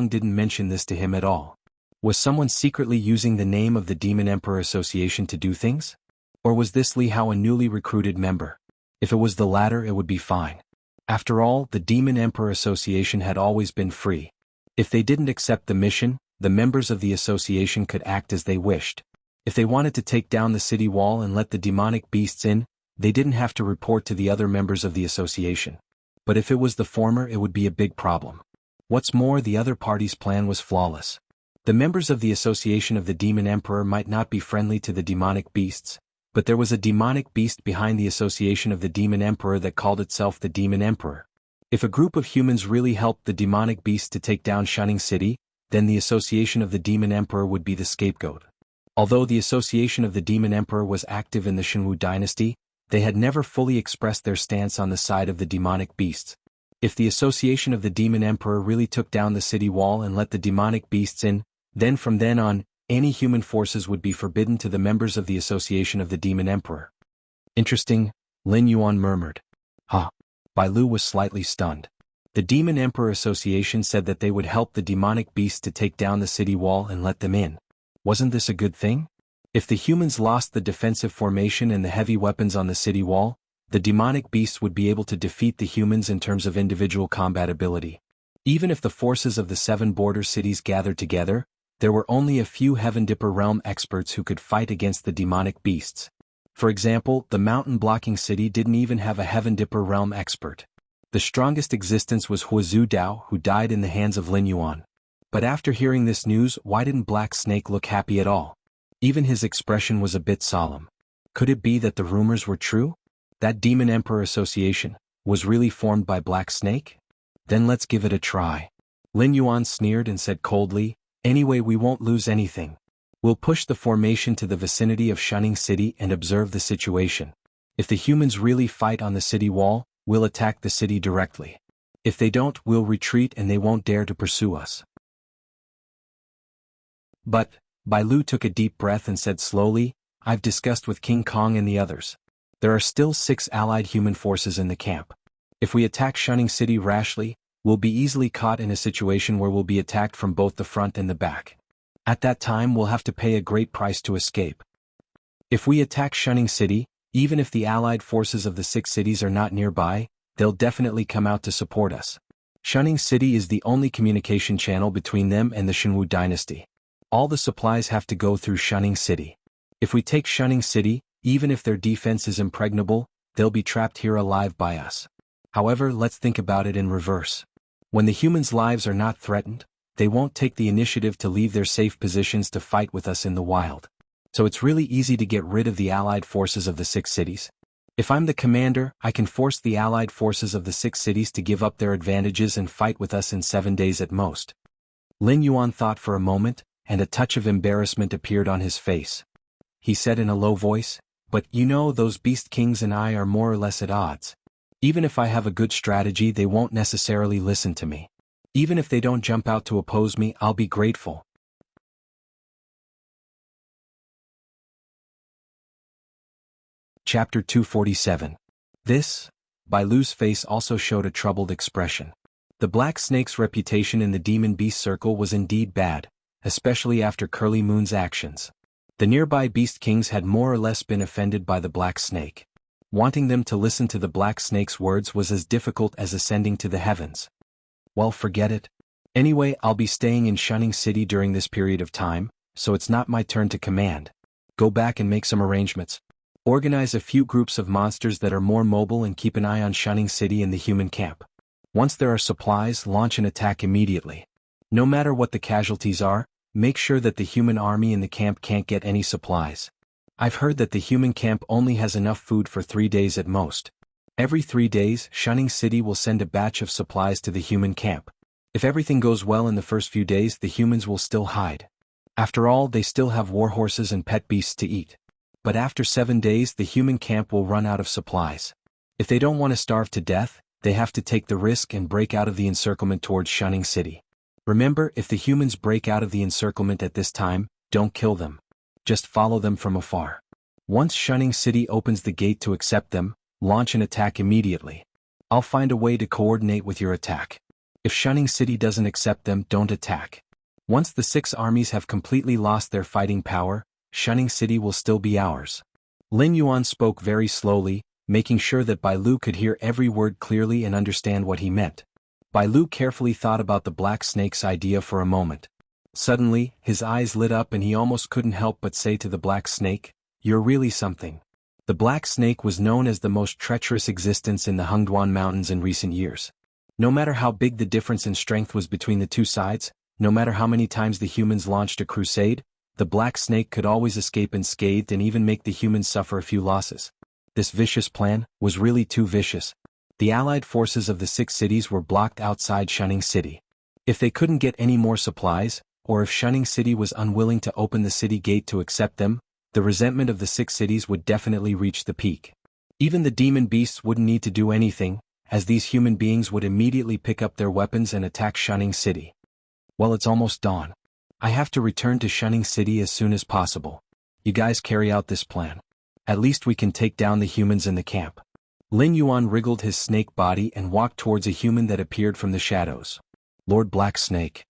didn't mention this to him at all. Was someone secretly using the name of the Demon Emperor Association to do things? Or was this Li Hao a newly recruited member? If it was the latter, it would be fine. After all, the Demon Emperor Association had always been free. If they didn't accept the mission, the members of the association could act as they wished. If they wanted to take down the city wall and let the demonic beasts in, they didn't have to report to the other members of the association. But if it was the former, it would be a big problem. What's more, the other party's plan was flawless. The members of the association of the Demon Emperor might not be friendly to the demonic beasts, but there was a demonic beast behind the association of the Demon Emperor that called itself the Demon Emperor. If a group of humans really helped the demonic beast to take down Shining City, then the association of the Demon Emperor would be the scapegoat. Although the association of the Demon Emperor was active in the Xinwu dynasty, they had never fully expressed their stance on the side of the demonic beasts. If the association of the Demon Emperor really took down the city wall and let the demonic beasts in, then from then on, any human forces would be forbidden to the members of the association of the Demon Emperor. Interesting, Lin Yuan murmured. Huh. Bai Lu was slightly stunned. The Demon Emperor Association said that they would help the demonic beasts to take down the city wall and let them in. Wasn't this a good thing? If the humans lost the defensive formation and the heavy weapons on the city wall, the demonic beasts would be able to defeat the humans in terms of individual combat ability. Even if the forces of the 7 border cities gathered together, there were only a few Heaven Dipper realm experts who could fight against the demonic beasts. For example, the mountain-blocking city didn't even have a Heaven Dipper realm expert. The strongest existence was Huazhu Dao, who died in the hands of Lin Yuan. But after hearing this news, why didn't Black Snake look happy at all? Even his expression was a bit solemn. Could it be that the rumors were true? That Demon Emperor Association was really formed by Black Snake? Then let's give it a try. Lin Yuan sneered and said coldly, anyway, we won't lose anything. We'll push the formation to the vicinity of Shunning City and observe the situation. If the humans really fight on the city wall, we'll attack the city directly. If they don't, we'll retreat and they won't dare to pursue us. But, Bai Lu took a deep breath and said slowly, I've discussed with King Kong and the others. There are still 6 allied human forces in the camp. If we attack Shunning City rashly, we'll be easily caught in a situation where we'll be attacked from both the front and the back. At that time we'll have to pay a great price to escape. If we attack Shunning City, even if the allied forces of the 6 cities are not nearby, they'll definitely come out to support us. Shunning City is the only communication channel between them and the Shenwu dynasty. All the supplies have to go through Shunning City. If we take Shunning City, even if their defense is impregnable, they'll be trapped here alive by us. However, let's think about it in reverse. When the humans' lives are not threatened, they won't take the initiative to leave their safe positions to fight with us in the wild. So it's really easy to get rid of the allied forces of the 6 cities. If I'm the commander, I can force the allied forces of the 6 cities to give up their advantages and fight with us in 7 days at most. Lin Yuan thought for a moment, and a touch of embarrassment appeared on his face. He said in a low voice, but you know, those beast kings and I are more or less at odds. Even if I have a good strategy, they won't necessarily listen to me. Even if they don't jump out to oppose me, I'll be grateful. Chapter 247. Bai Lu's face also showed a troubled expression. The Black Snake's reputation in the Demon Beast Circle was indeed bad, especially after Curly Moon's actions. The nearby Beast Kings had more or less been offended by the Black Snake. Wanting them to listen to the Black Snake's words was as difficult as ascending to the heavens. Well, forget it. Anyway, I'll be staying in Shunning City during this period of time, so it's not my turn to command. Go back and make some arrangements. Organize a few groups of monsters that are more mobile and keep an eye on Shunning City and the human camp. Once there are supplies, launch an attack immediately. No matter what the casualties are, make sure that the human army in the camp can't get any supplies. I've heard that the human camp only has enough food for 3 days at most. Every 3 days, Shunning City will send a batch of supplies to the human camp. If everything goes well in the first few days, the humans will still hide. After all, they still have warhorses and pet beasts to eat. But after 7 days, the human camp will run out of supplies. If they don't want to starve to death, they have to take the risk and break out of the encirclement towards Shunning City. Remember, if the humans break out of the encirclement at this time, don't kill them. Just follow them from afar. Once Shunning City opens the gate to accept them, launch an attack immediately. I'll find a way to coordinate with your attack. If Shunning City doesn't accept them, don't attack. Once the 6 armies have completely lost their fighting power, Shunning City will still be ours. Lin Yuan spoke very slowly, making sure that Bai Lu could hear every word clearly and understand what he meant. Bai Lu carefully thought about the Black Snake's idea for a moment. Suddenly, his eyes lit up and he almost couldn't help but say to the Black Snake, "You're really something." The Black Snake was known as the most treacherous existence in the Hengduan Mountains in recent years. No matter how big the difference in strength was between the two sides, no matter how many times the humans launched a crusade, the Black Snake could always escape unscathed and even make the humans suffer a few losses. This vicious plan was really too vicious. The allied forces of the 6 cities were blocked outside Shunning City. If they couldn't get any more supplies, or if Shunning City was unwilling to open the city gate to accept them, the resentment of the 6 cities would definitely reach the peak. Even the demon beasts wouldn't need to do anything, as these human beings would immediately pick up their weapons and attack Shunning City. Well, it's almost dawn. I have to return to Shunning City as soon as possible. You guys carry out this plan. At least we can take down the humans in the camp. Lin Yuan wriggled his snake body and walked towards a human that appeared from the shadows. Lord Black Snake.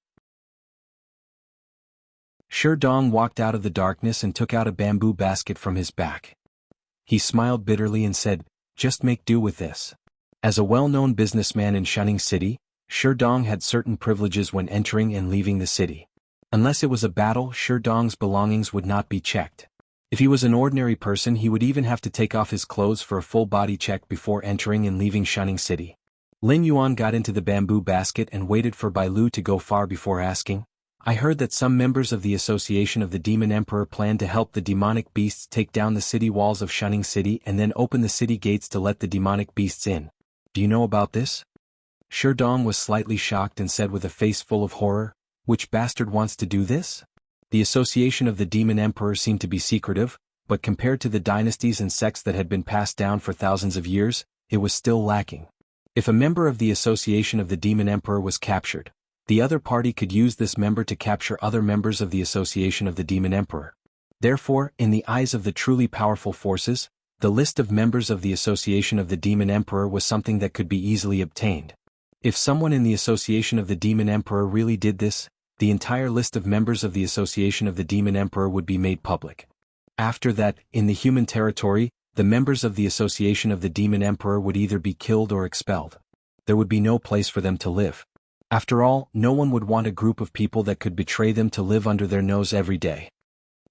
Shi Dong walked out of the darkness and took out a bamboo basket from his back. He smiled bitterly and said, "Just make do with this." As a well-known businessman in Shunning City, Sherdong had certain privileges when entering and leaving the city. Unless it was a battle, Sherdong's belongings would not be checked. If he was an ordinary person, he would even have to take off his clothes for a full body check before entering and leaving Shunning City. Lin Yuan got into the bamboo basket and waited for Bai Lu to go far before asking, "I heard that some members of the Association of the Demon Emperor plan to help the demonic beasts take down the city walls of Shunning City and then open the city gates to let the demonic beasts in. Do you know about this?" Sherdong was slightly shocked and said with a face full of horror, "Which bastard wants to do this?" The Association of the Demon Emperor seemed to be secretive, but compared to the dynasties and sects that had been passed down for thousands of years, it was still lacking. If a member of the Association of the Demon Emperor was captured, the other party could use this member to capture other members of the Association of the Demon Emperor. Therefore, in the eyes of the truly powerful forces, the list of members of the Association of the Demon Emperor was something that could be easily obtained. If someone in the Association of the Demon Emperor really did this, the entire list of members of the Association of the Demon Emperor would be made public. After that, in the human territory, the members of the Association of the Demon Emperor would either be killed or expelled. There would be no place for them to live. After all, no one would want a group of people that could betray them to live under their nose every day.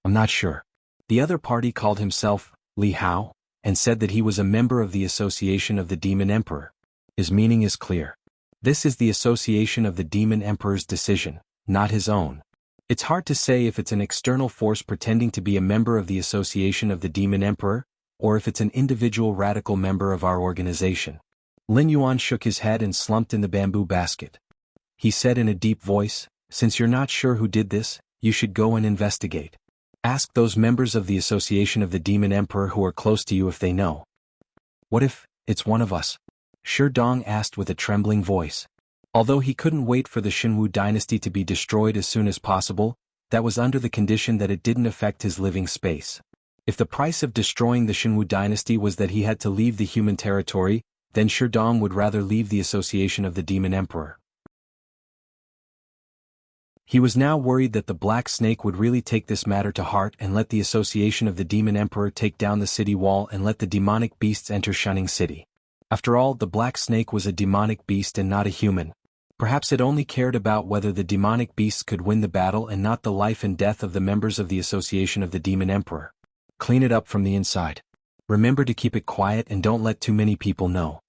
"I'm not sure." The other party called himself Li Hao, and said that he was a member of the Association of the Demon Emperor. His meaning is clear. This is the Association of the Demon Emperor's decision, not his own. It's hard to say if it's an external force pretending to be a member of the Association of the Demon Emperor, or if it's an individual radical member of our organization. Lin Yuan shook his head and slumped in the bamboo basket. He said in a deep voice, "Since you're not sure who did this, you should go and investigate. Ask those members of the Association of the Demon Emperor who are close to you if they know." "What if it's one of us?" Sherdong asked with a trembling voice. Although he couldn't wait for the Shinwu dynasty to be destroyed as soon as possible, that was under the condition that it didn't affect his living space. If the price of destroying the Shinwu dynasty was that he had to leave the human territory, then Sherdong would rather leave the Association of the Demon Emperor. He was now worried that the Black Snake would really take this matter to heart and let the Association of the Demon Emperor take down the city wall and let the demonic beasts enter Shunning City. After all, the Black Snake was a demonic beast and not a human. Perhaps it only cared about whether the demonic beasts could win the battle and not the life and death of the members of the Association of the Demon Emperor. Clean it up from the inside. Remember to keep it quiet and don't let too many people know.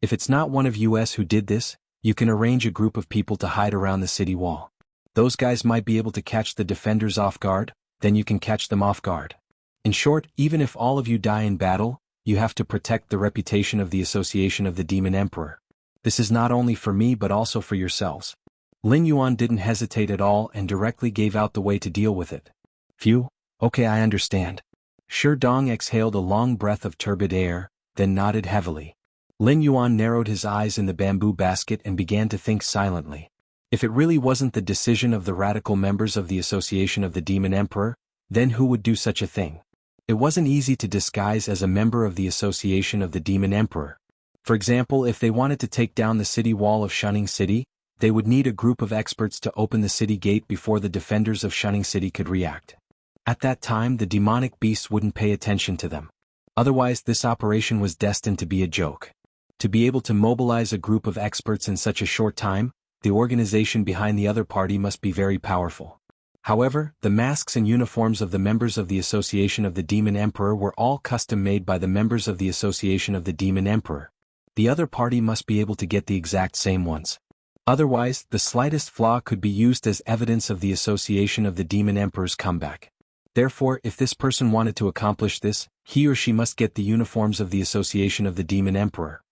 If it's not one of us who did this, you can arrange a group of people to hide around the city wall. Those guys might be able to catch the defenders off guard, then you can catch them off guard. In short, even if all of you die in battle, you have to protect the reputation of the Association of the Demon Emperor. This is not only for me but also for yourselves. Lin Yuan didn't hesitate at all and directly gave out the way to deal with it. Phew, okay, I understand. Sherdong exhaled a long breath of turbid air, then nodded heavily. Lin Yuan narrowed his eyes in the bamboo basket and began to think silently. If it really wasn't the decision of the radical members of the Association of the Demon Emperor, then who would do such a thing? It wasn't easy to disguise as a member of the Association of the Demon Emperor. For example, if they wanted to take down the city wall of Shunning City, they would need a group of experts to open the city gate before the defenders of Shunning City could react. At that time, the demonic beasts wouldn't pay attention to them. Otherwise, this operation was destined to be a joke. To be able to mobilize a group of experts in such a short time, the organization behind the other party must be very powerful. However, the masks and uniforms of the members of the Association of the Demon Emperor were all custom-made by the members of the Association of the Demon Emperor. The other party must be able to get the exact same ones. Otherwise, the slightest flaw could be used as evidence of the Association of the Demon Emperor's comeback. Therefore, if this person wanted to accomplish this, he or she must get the uniforms of the Association of the Demon Emperor.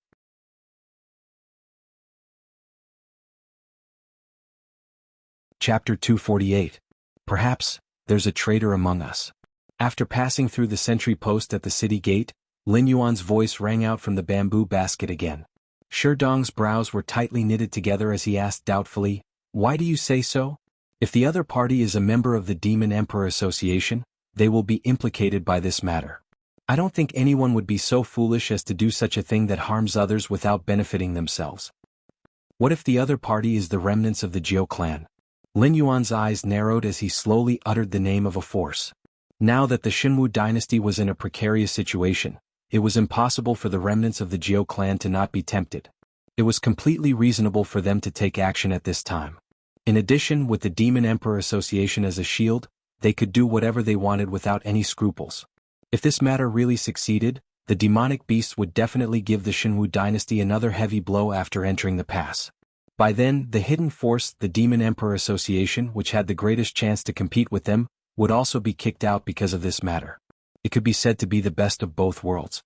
Chapter 248. Perhaps, there's a traitor among us. After passing through the sentry post at the city gate, Lin Yuan's voice rang out from the bamboo basket again. Sherdong's brows were tightly knitted together as he asked doubtfully, "Why do you say so? If the other party is a member of the Demon Emperor Association, they will be implicated by this matter. I don't think anyone would be so foolish as to do such a thing that harms others without benefiting themselves. What if the other party is the remnants of the Jiao clan?" Lin Yuan's eyes narrowed as he slowly uttered the name of a force. Now that the Shinwu dynasty was in a precarious situation, it was impossible for the remnants of the Jiao clan to not be tempted. It was completely reasonable for them to take action at this time. In addition, with the Demon Emperor Association as a shield, they could do whatever they wanted without any scruples. If this matter really succeeded, the demonic beasts would definitely give the Jianghu dynasty another heavy blow after entering the pass. By then, the hidden force, the Demon Emperor Association, which had the greatest chance to compete with them, would also be kicked out because of this matter. It could be said to be the best of both worlds.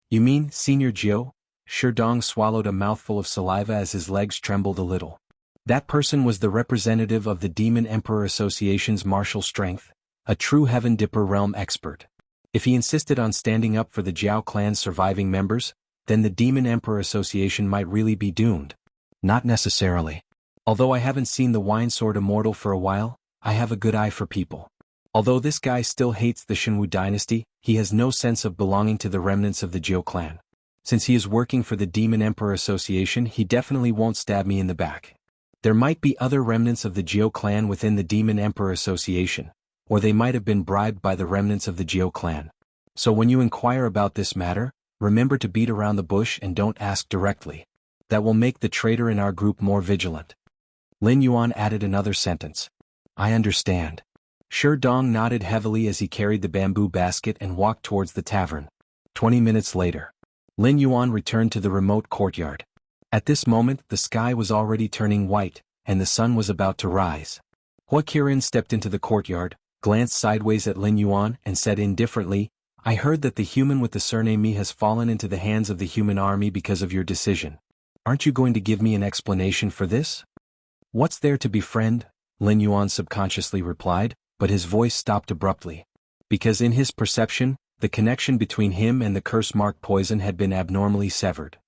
You mean, Senior Jiao? Sherdong swallowed a mouthful of saliva as his legs trembled a little. That person was the representative of the Demon Emperor Association's martial strength, a true Heaven Dipper realm expert. If he insisted on standing up for the Jiao clan's surviving members, then the Demon Emperor Association might really be doomed. Not necessarily. Although I haven't seen the Wine Sword Immortal for a while, I have a good eye for people. Although this guy still hates the Jianghu dynasty, he has no sense of belonging to the remnants of the Jiao clan. Since he is working for the Demon Emperor Association, he definitely won't stab me in the back. There might be other remnants of the Jiao clan within the Demon Emperor Association, or they might have been bribed by the remnants of the Jiao clan. So when you inquire about this matter, remember to beat around the bush and don't ask directly. That will make the traitor in our group more vigilant. Lin Yuan added another sentence. I understand. Sherdong nodded heavily as he carried the bamboo basket and walked towards the tavern. 20 minutes later, Lin Yuan returned to the remote courtyard. At this moment, the sky was already turning white, and the sun was about to rise. Hua Qiren stepped into the courtyard, glanced sideways at Lin Yuan, and said indifferently, I heard that the human with the surname Mi has fallen into the hands of the human army because of your decision. Aren't you going to give me an explanation for this? What's there to befriend? Lin Yuan subconsciously replied, but his voice stopped abruptly. Because in his perception, the connection between him and the curse-marked poison had been abnormally severed.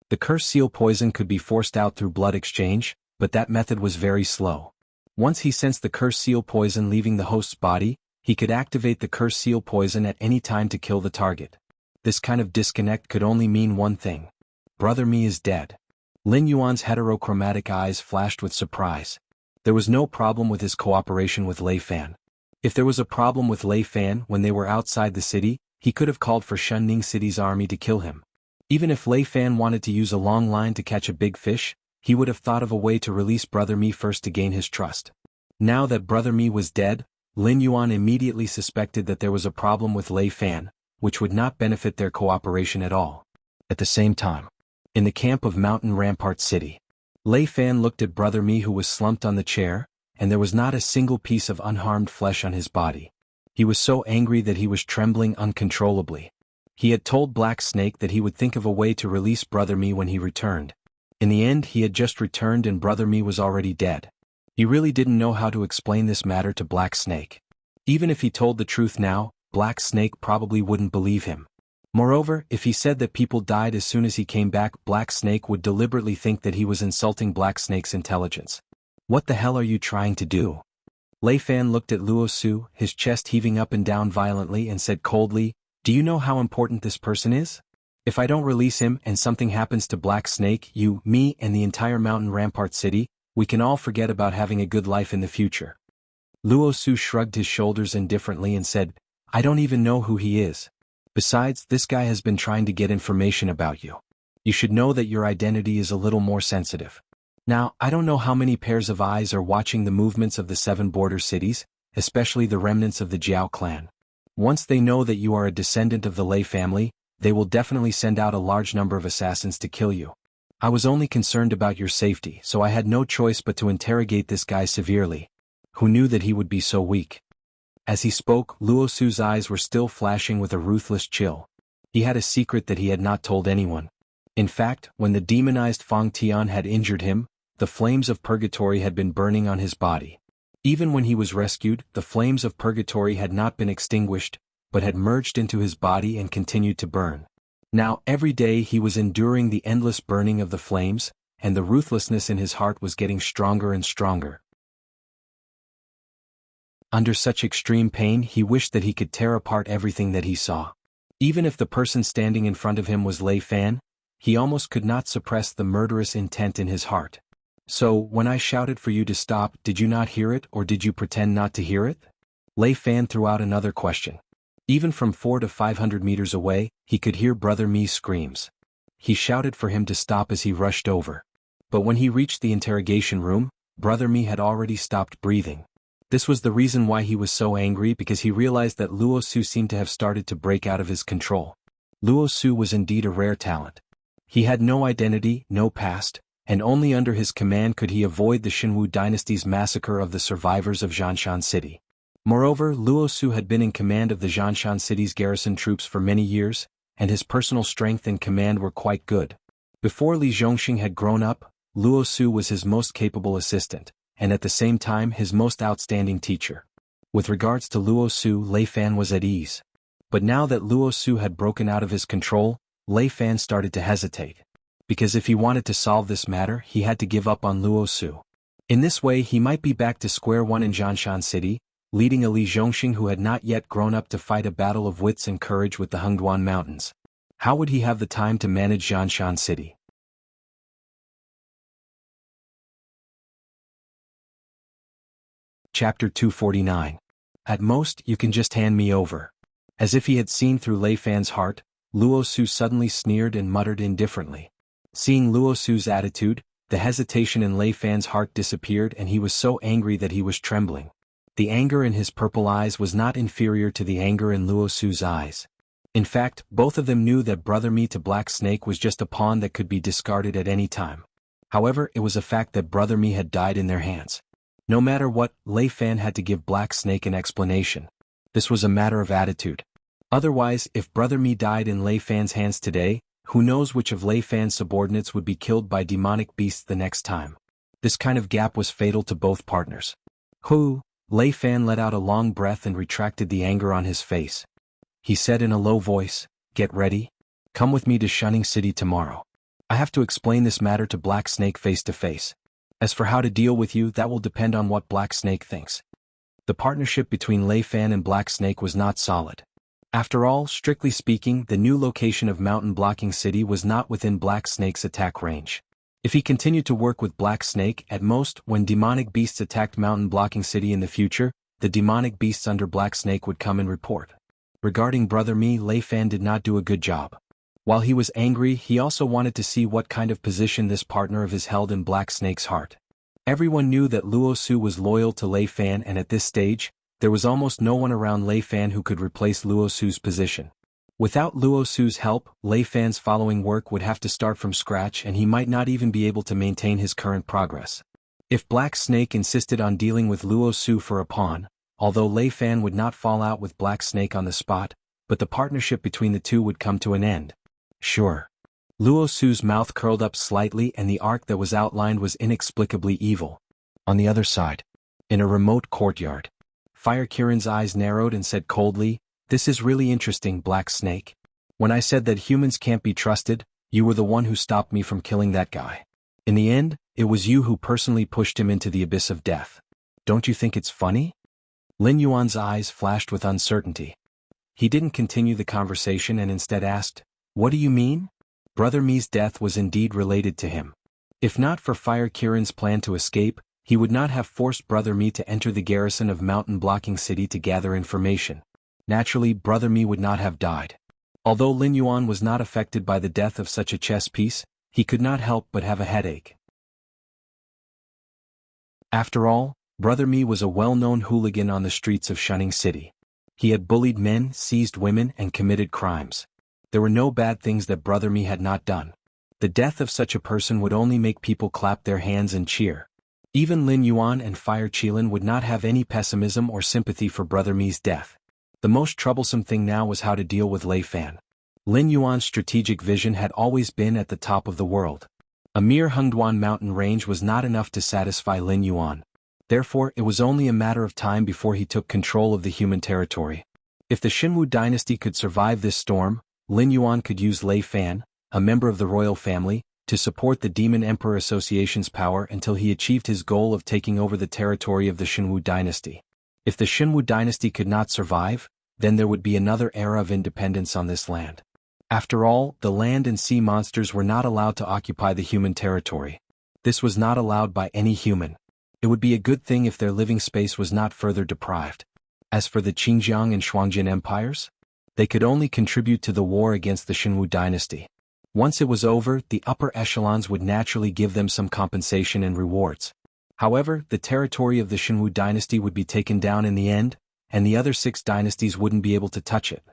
The curse seal poison could be forced out through blood exchange, but that method was very slow. Once he sensed the curse seal poison leaving the host's body, he could activate the curse seal poison at any time to kill the target. This kind of disconnect could only mean one thing. Brother Mi is dead. Lin Yuan's heterochromatic eyes flashed with surprise. There was no problem with his cooperation with Lei Fan. If there was a problem with Lei Fan when they were outside the city, he could have called for Shunning City's army to kill him. Even if Lei Fan wanted to use a long line to catch a big fish, he would have thought of a way to release Brother Mi first to gain his trust. Now that Brother Mi was dead, Lin Yuan immediately suspected that there was a problem with Lei Fan, which would not benefit their cooperation at all. At the same time, in the camp of Mountain Rampart City, Lei Fan looked at Brother Mi who was slumped on the chair, and there was not a single piece of unharmed flesh on his body. He was so angry that he was trembling uncontrollably. He had told Black Snake that he would think of a way to release Brother Mi when he returned. In the end, he had just returned and Brother Mi was already dead. He really didn't know how to explain this matter to Black Snake. Even if he told the truth now, Black Snake probably wouldn't believe him. Moreover, if he said that people died as soon as he came back, Black Snake would deliberately think that he was insulting Black Snake's intelligence. What the hell are you trying to do? Lei Fan looked at Luo Su, his chest heaving up and down violently, and said coldly, do you know how important this person is? If I don't release him and something happens to Black Snake, you, me, and the entire Mountain Rampart City, we can all forget about having a good life in the future. Luo Su shrugged his shoulders indifferently and said, I don't even know who he is. Besides, this guy has been trying to get information about you. You should know that your identity is a little more sensitive. Now, I don't know how many pairs of eyes are watching the movements of the 7 border cities, especially the remnants of the Jiao clan. Once they know that you are a descendant of the Lei family, they will definitely send out a large number of assassins to kill you. I was only concerned about your safety, so I had no choice but to interrogate this guy severely. Who knew that he would be so weak? As he spoke, Luo Su's eyes were still flashing with a ruthless chill. He had a secret that he had not told anyone. In fact, when the demonized Fang Tian had injured him, the flames of purgatory had been burning on his body. Even when he was rescued, the flames of purgatory had not been extinguished, but had merged into his body and continued to burn. Now every day he was enduring the endless burning of the flames, and the ruthlessness in his heart was getting stronger and stronger. Under such extreme pain, he wished that he could tear apart everything that he saw. Even if the person standing in front of him was Lei Fan, he almost could not suppress the murderous intent in his heart. So, when I shouted for you to stop, did you not hear it, or did you pretend not to hear it? Lei Fan threw out another question. Even from 400 to 500 meters away, he could hear Brother Mi's screams. he shouted for him to stop as he rushed over. But when he reached the interrogation room, Brother Mi had already stopped breathing. This was the reason why he was so angry, because he realized that Luo Su seemed to have started to break out of his control. Luo Su was indeed a rare talent. He had no identity, no past, and only under his command could he avoid the Xinwu dynasty's massacre of the survivors of Zhanshan City. Moreover, Luo Su had been in command of the Zhanshan City's garrison troops for many years, and his personal strength and command were quite good. Before Li Zhongxing had grown up, Luo Su was his most capable assistant, and at the same time his most outstanding teacher. With regards to Luo Su, Lei Fan was at ease. But now that Luo Su had broken out of his control, Lei Fan started to hesitate. Because if he wanted to solve this matter, he had to give up on Luo Su. In this way he might be back to square one in Zhanshan City, leading a Li Zhongxing who had not yet grown up to fight a battle of wits and courage with the Hengduan Mountains. How would he have the time to manage Zhanshan City? Chapter 249. At most, you can just hand me over. As if he had seen through Lei Fan's heart, Luo Su suddenly sneered and muttered indifferently. Seeing Luo Su's attitude, the hesitation in Lei Fan's heart disappeared and he was so angry that he was trembling. The anger in his purple eyes was not inferior to the anger in Luo Su's eyes. In fact, both of them knew that Brother Mi to Black Snake was just a pawn that could be discarded at any time. However, it was a fact that Brother Mi had died in their hands. No matter what, Lei Fan had to give Black Snake an explanation. This was a matter of attitude. Otherwise, if Brother Mi died in Lei Fan's hands today, who knows which of Lei Fan's subordinates would be killed by demonic beasts the next time. This kind of gap was fatal to both partners. Lei Fan let out a long breath and retracted the anger on his face. He said in a low voice, "Get ready. Come with me to Shunning City tomorrow. I have to explain this matter to Black Snake face to face. As for how to deal with you, that will depend on what Black Snake thinks." The partnership between Lei Fan and Black Snake was not solid. After all, strictly speaking, the new location of Mountain Blocking City was not within Black Snake's attack range. If he continued to work with Black Snake, at most, when demonic beasts attacked Mountain Blocking City in the future, the demonic beasts under Black Snake would come and report. Regarding Brother Mi, Lei Fan did not do a good job. While he was angry, he also wanted to see what kind of position this partner of his held in Black Snake's heart. Everyone knew that Luo Su was loyal to Lei Fan, and at this stage, there was almost no one around Lei Fan who could replace Luo Su's position. Without Luo Su's help, Lei Fan's following work would have to start from scratch and he might not even be able to maintain his current progress. If Black Snake insisted on dealing with Luo Su for a pawn, although Lei Fan would not fall out with Black Snake on the spot, but the partnership between the two would come to an end. Sure. Luo Su's mouth curled up slightly and the arc that was outlined was inexplicably evil. On the other side, in a remote courtyard, Fire Kirin's eyes narrowed and said coldly, "This is really interesting, Black Snake. When I said that humans can't be trusted, you were the one who stopped me from killing that guy. In the end, it was you who personally pushed him into the abyss of death. Don't you think it's funny?" Lin Yuan's eyes flashed with uncertainty. He didn't continue the conversation and instead asked, "What do you mean?" Brother Mi's death was indeed related to him. If not for Fire Kirin's plan to escape, he would not have forced Brother Mi to enter the garrison of Mountain Blocking City to gather information. Naturally, Brother Mi would not have died. Although Lin Yuan was not affected by the death of such a chess piece, he could not help but have a headache. After all, Brother Mi was a well-known hooligan on the streets of Shunning City. He had bullied men, seized women, and committed crimes. There were no bad things that Brother Mi had not done. The death of such a person would only make people clap their hands and cheer. Even Lin Yuan and Fire Qilin would not have any pessimism or sympathy for Brother Mi's death. The most troublesome thing now was how to deal with Lei Fan. Lin Yuan's strategic vision had always been at the top of the world. A mere Hengduan mountain range was not enough to satisfy Lin Yuan. Therefore, it was only a matter of time before he took control of the human territory. If the Xinwu dynasty could survive this storm, Lin Yuan could use Lei Fan, a member of the royal family, to support the Demon Emperor Association's power until he achieved his goal of taking over the territory of the Xinwu dynasty. If the Xinwu dynasty could not survive, then there would be another era of independence on this land. After all, the land and sea monsters were not allowed to occupy the human territory. This was not allowed by any human. It would be a good thing if their living space was not further deprived. As for the Qingjiang and Shuangjin empires, they could only contribute to the war against the Xinwu dynasty. Once it was over, the upper echelons would naturally give them some compensation and rewards. However, the territory of the Jianghu dynasty would be taken down in the end, and the other 6 dynasties wouldn't be able to touch it.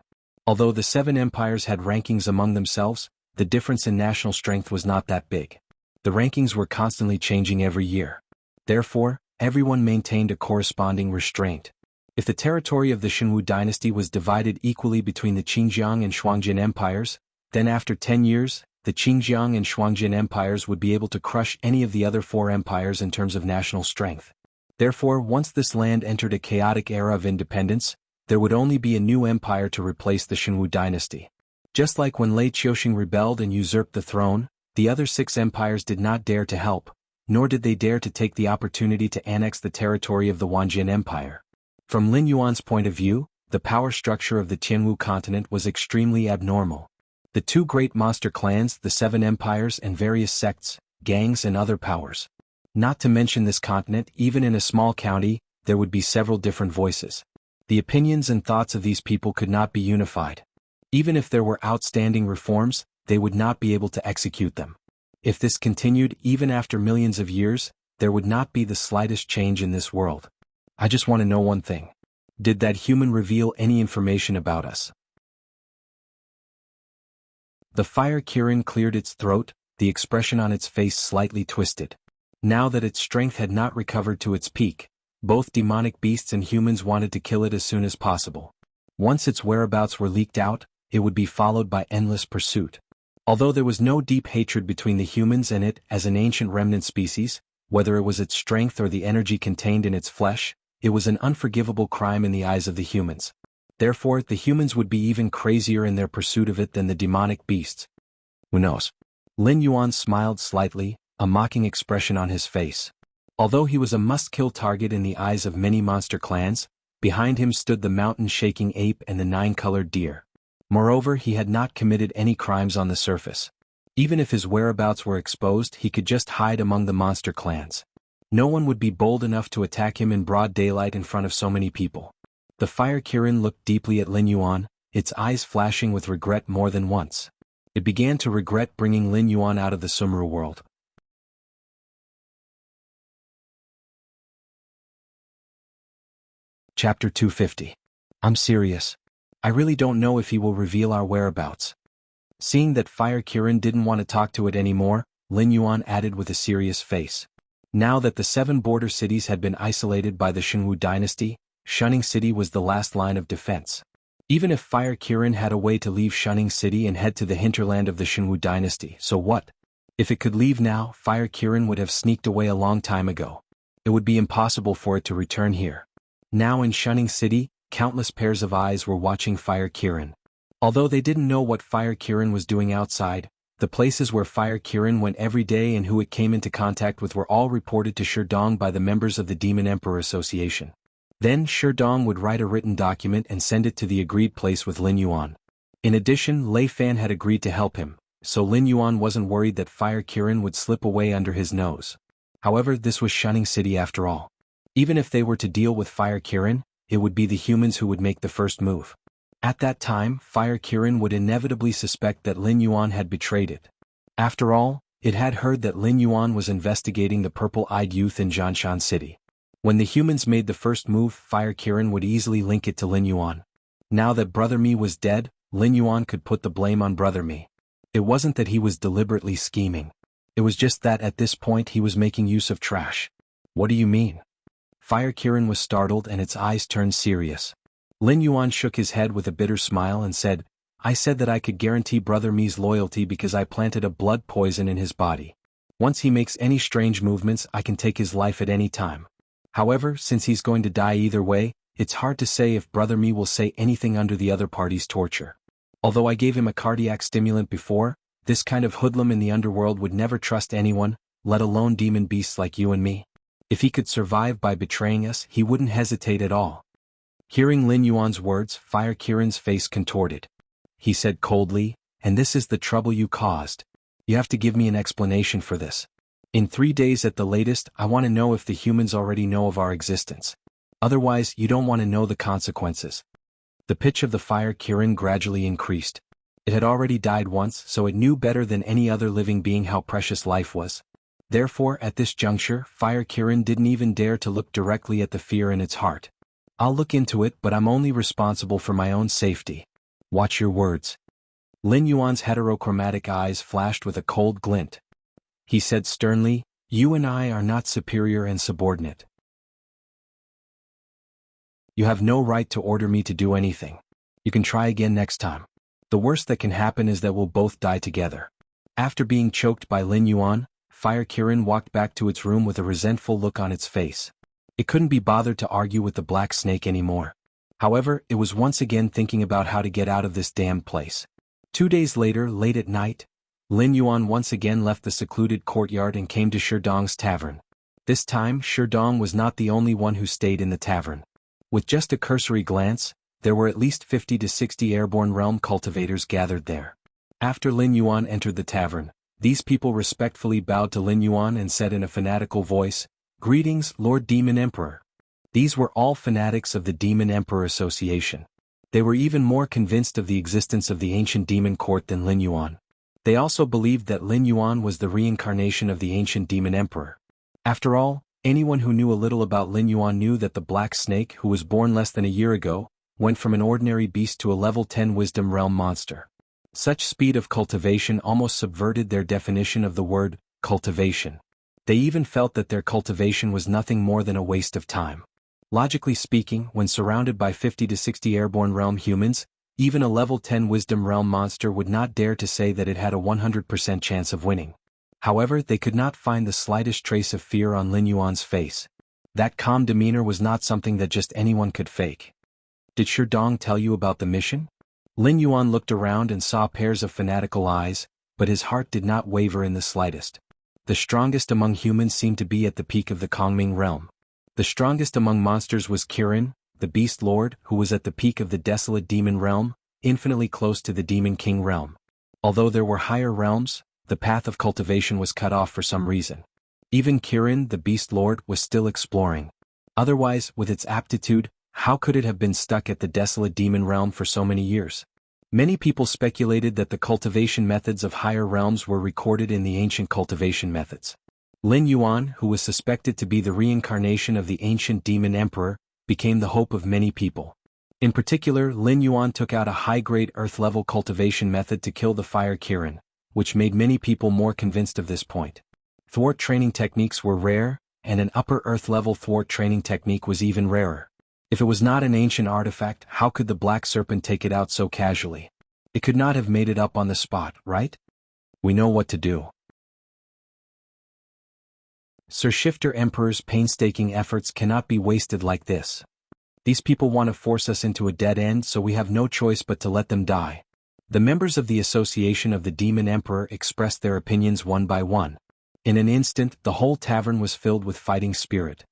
Although the 7 empires had rankings among themselves, the difference in national strength was not that big. The rankings were constantly changing every year. Therefore, everyone maintained a corresponding restraint. If the territory of the Jianghu dynasty was divided equally between the Qingjiang and Shuangjin empires, then after 10 years, the Qingjiang and Shuangjin empires would be able to crush any of the other 4 empires in terms of national strength. Therefore, once this land entered a chaotic era of independence, there would only be a new empire to replace the Jianghu dynasty. Just like when Lei Qiuxing rebelled and usurped the throne, the other 6 empires did not dare to help, nor did they dare to take the opportunity to annex the territory of the Wanjin Empire. From Lin Yuan's point of view, the power structure of the Tianwu continent was extremely abnormal. The 2 great monster clans, the 7 empires and various sects, gangs and other powers. Not to mention this continent, even in a small county, there would be several different voices. The opinions and thoughts of these people could not be unified. Even if there were outstanding reforms, they would not be able to execute them. If this continued even after millions of years, there would not be the slightest change in this world. I just want to know one thing. Did that human reveal any information about us? The fire Kirin cleared its throat, the expression on its face slightly twisted. Now that its strength had not recovered to its peak, both demonic beasts and humans wanted to kill it as soon as possible. Once its whereabouts were leaked out, it would be followed by endless pursuit. Although there was no deep hatred between the humans and it as an ancient remnant species, whether it was its strength or the energy contained in its flesh, it was an unforgivable crime in the eyes of the humans. Therefore, the humans would be even crazier in their pursuit of it than the demonic beasts. Who knows? Lin Yuan smiled slightly, a mocking expression on his face. Although he was a must-kill target in the eyes of many monster clans, behind him stood the mountain-shaking ape and the 9-colored deer. Moreover, he had not committed any crimes on the surface. Even if his whereabouts were exposed, he could just hide among the monster clans. No one would be bold enough to attack him in broad daylight in front of so many people. The fire Kirin looked deeply at Lin Yuan, its eyes flashing with regret more than once. It began to regret bringing Lin Yuan out of the Sumru world. Chapter 250. I'm serious. I really don't know if he will reveal our whereabouts. Seeing that Fire Kirin didn't want to talk to it anymore, Lin Yuan added with a serious face. Now that the 7 border cities had been isolated by the Jianghu dynasty, Shunning City was the last line of defense. Even if Fire Kirin had a way to leave Shunning City and head to the hinterland of the Jianghu dynasty, so what? If it could leave now, Fire Kirin would have sneaked away a long time ago. It would be impossible for it to return here. Now in Shunning City, countless pairs of eyes were watching Fire Kirin. Although they didn't know what Fire Kirin was doing outside, the places where Fire Kirin went every day and who it came into contact with were all reported to Sherdong by the members of the Demon Emperor Association. Then Sherdong would write a written document and send it to the agreed place with Lin Yuan. In addition, Lei Fan had agreed to help him, so Lin Yuan wasn't worried that Fire Kirin would slip away under his nose. However, this was Shunning City after all. Even if they were to deal with Fire Kirin, it would be the humans who would make the first move. At that time, Fire Kirin would inevitably suspect that Lin Yuan had betrayed it. After all, it had heard that Lin Yuan was investigating the purple-eyed youth in Jianshan City. When the humans made the first move, Fire Kirin would easily link it to Lin Yuan. Now that Brother Mi was dead, Lin Yuan could put the blame on Brother Mi. It wasn't that he was deliberately scheming. It was just that at this point he was making use of trash. What do you mean? Fire Kirin was startled and its eyes turned serious. Lin Yuan shook his head with a bitter smile and said, I said that I could guarantee Brother Mi's loyalty because I planted a blood poison in his body. Once he makes any strange movements, I can take his life at any time. However, since he's going to die either way, it's hard to say if Brother Mi will say anything under the other party's torture. Although I gave him a cardiac stimulant before, this kind of hoodlum in the underworld would never trust anyone, let alone demon beasts like you and me. If he could survive by betraying us, he wouldn't hesitate at all. Hearing Lin Yuan's words, Fire Kirin's face contorted. He said coldly, and this is the trouble you caused. You have to give me an explanation for this. In 3 days at the latest, I want to know if the humans already know of our existence. Otherwise, you don't want to know the consequences. The pitch of the Fire Kirin gradually increased. It had already died once, so it knew better than any other living being how precious life was. Therefore, at this juncture, Fire Kirin didn't even dare to look directly at the fear in its heart. I'll look into it, but I'm only responsible for my own safety. Watch your words. Lin Yuan's heterochromatic eyes flashed with a cold glint. He said sternly, "You and I are not superior and subordinate. You have no right to order me to do anything. You can try again next time. The worst that can happen is that we'll both die together." After being choked by Lin Yuan, Fire Kirin walked back to its room with a resentful look on its face. It couldn't be bothered to argue with the black snake anymore. However, it was once again thinking about how to get out of this damned place. 2 days later, late at night, Lin Yuan once again left the secluded courtyard and came to Sherdong's tavern. This time, Sherdong was not the only one who stayed in the tavern. With just a cursory glance, there were at least 50 to 60 airborne realm cultivators gathered there. After Lin Yuan entered the tavern, these people respectfully bowed to Lin Yuan and said in a fanatical voice, "Greetings, Lord Demon Emperor." These were all fanatics of the Demon Emperor Association. They were even more convinced of the existence of the ancient demon court than Lin Yuan. They also believed that Lin Yuan was the reincarnation of the ancient demon emperor. After all, anyone who knew a little about Lin Yuan knew that the black snake, who was born less than a year ago, went from an ordinary beast to a level 10 wisdom realm monster. Such speed of cultivation almost subverted their definition of the word cultivation. They even felt that their cultivation was nothing more than a waste of time. Logically speaking, when surrounded by 50 to 60 airborne realm humans, even a level 10 wisdom realm monster would not dare to say that it had a 100% chance of winning. However, they could not find the slightest trace of fear on Lin Yuan's face. That calm demeanor was not something that just anyone could fake. "Did Sherdong tell you about the mission?" Lin Yuan looked around and saw pairs of fanatical eyes, but his heart did not waver in the slightest. The strongest among humans seemed to be at the peak of the Kongming realm. The strongest among monsters was Kirin, the Beast Lord, who was at the peak of the desolate demon realm, infinitely close to the Demon King realm. Although there were higher realms, the path of cultivation was cut off for some reason. Even Kirin, the Beast Lord, was still exploring. Otherwise, with its aptitude, how could it have been stuck at the desolate demon realm for so many years? Many people speculated that the cultivation methods of higher realms were recorded in the ancient cultivation methods. Lin Yuan, who was suspected to be the reincarnation of the ancient demon emperor, became the hope of many people. In particular, Lin Yuan took out a high-grade earth-level cultivation method to kill the Fire Kirin, which made many people more convinced of this point. Thwart training techniques were rare, and an upper earth-level thwart training technique was even rarer. If it was not an ancient artifact, how could the Black Serpent take it out so casually? It could not have made it up on the spot, right? We know what to do. Sir Shifter Emperor's painstaking efforts cannot be wasted like this. These people want to force us into a dead end, so we have no choice but to let them die. The members of the Association of the Demon Emperor expressed their opinions one by one. In an instant, the whole tavern was filled with fighting spirit.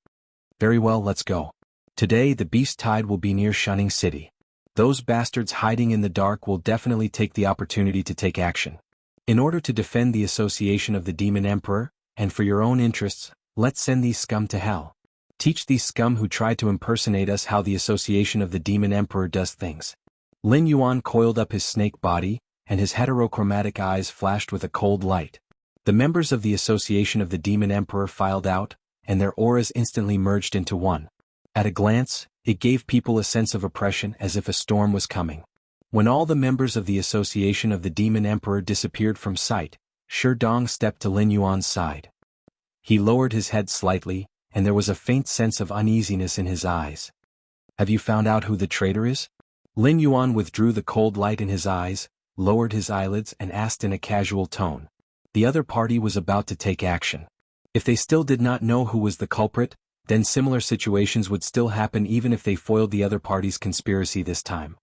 Very well, let's go. Today the beast tide will be near Shunning City. Those bastards hiding in the dark will definitely take the opportunity to take action. In order to defend the Association of the Demon Emperor, and for your own interests, let's send these scum to hell. Teach these scum who try to impersonate us how the Association of the Demon Emperor does things. Lin Yuan coiled up his snake body, and his heterochromatic eyes flashed with a cold light. The members of the Association of the Demon Emperor filed out, and their auras instantly merged into one. At a glance, it gave people a sense of oppression as if a storm was coming. When all the members of the Association of the Demon Emperor disappeared from sight, Sherdong stepped to Lin Yuan's side. He lowered his head slightly, and there was a faint sense of uneasiness in his eyes. Have you found out who the traitor is? Lin Yuan withdrew the cold light in his eyes, lowered his eyelids and asked in a casual tone. The other party was about to take action. If they still did not know who was the culprit, then similar situations would still happen even if they foiled the other party's conspiracy this time.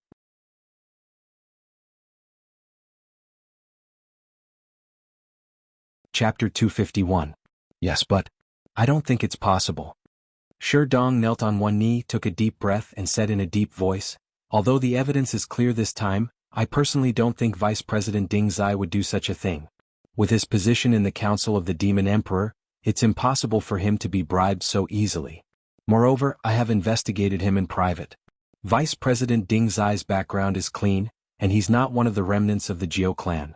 Chapter 251. Yes, but I don't think it's possible. Sherdong knelt on one knee, took a deep breath and said in a deep voice, although the evidence is clear this time, I personally don't think Vice President Ding Zai would do such a thing. With his position in the Council of the Demon Emperor, it's impossible for him to be bribed so easily. Moreover, I have investigated him in private. Vice President Ding Zai's background is clean, and he's not one of the remnants of the Jiao clan.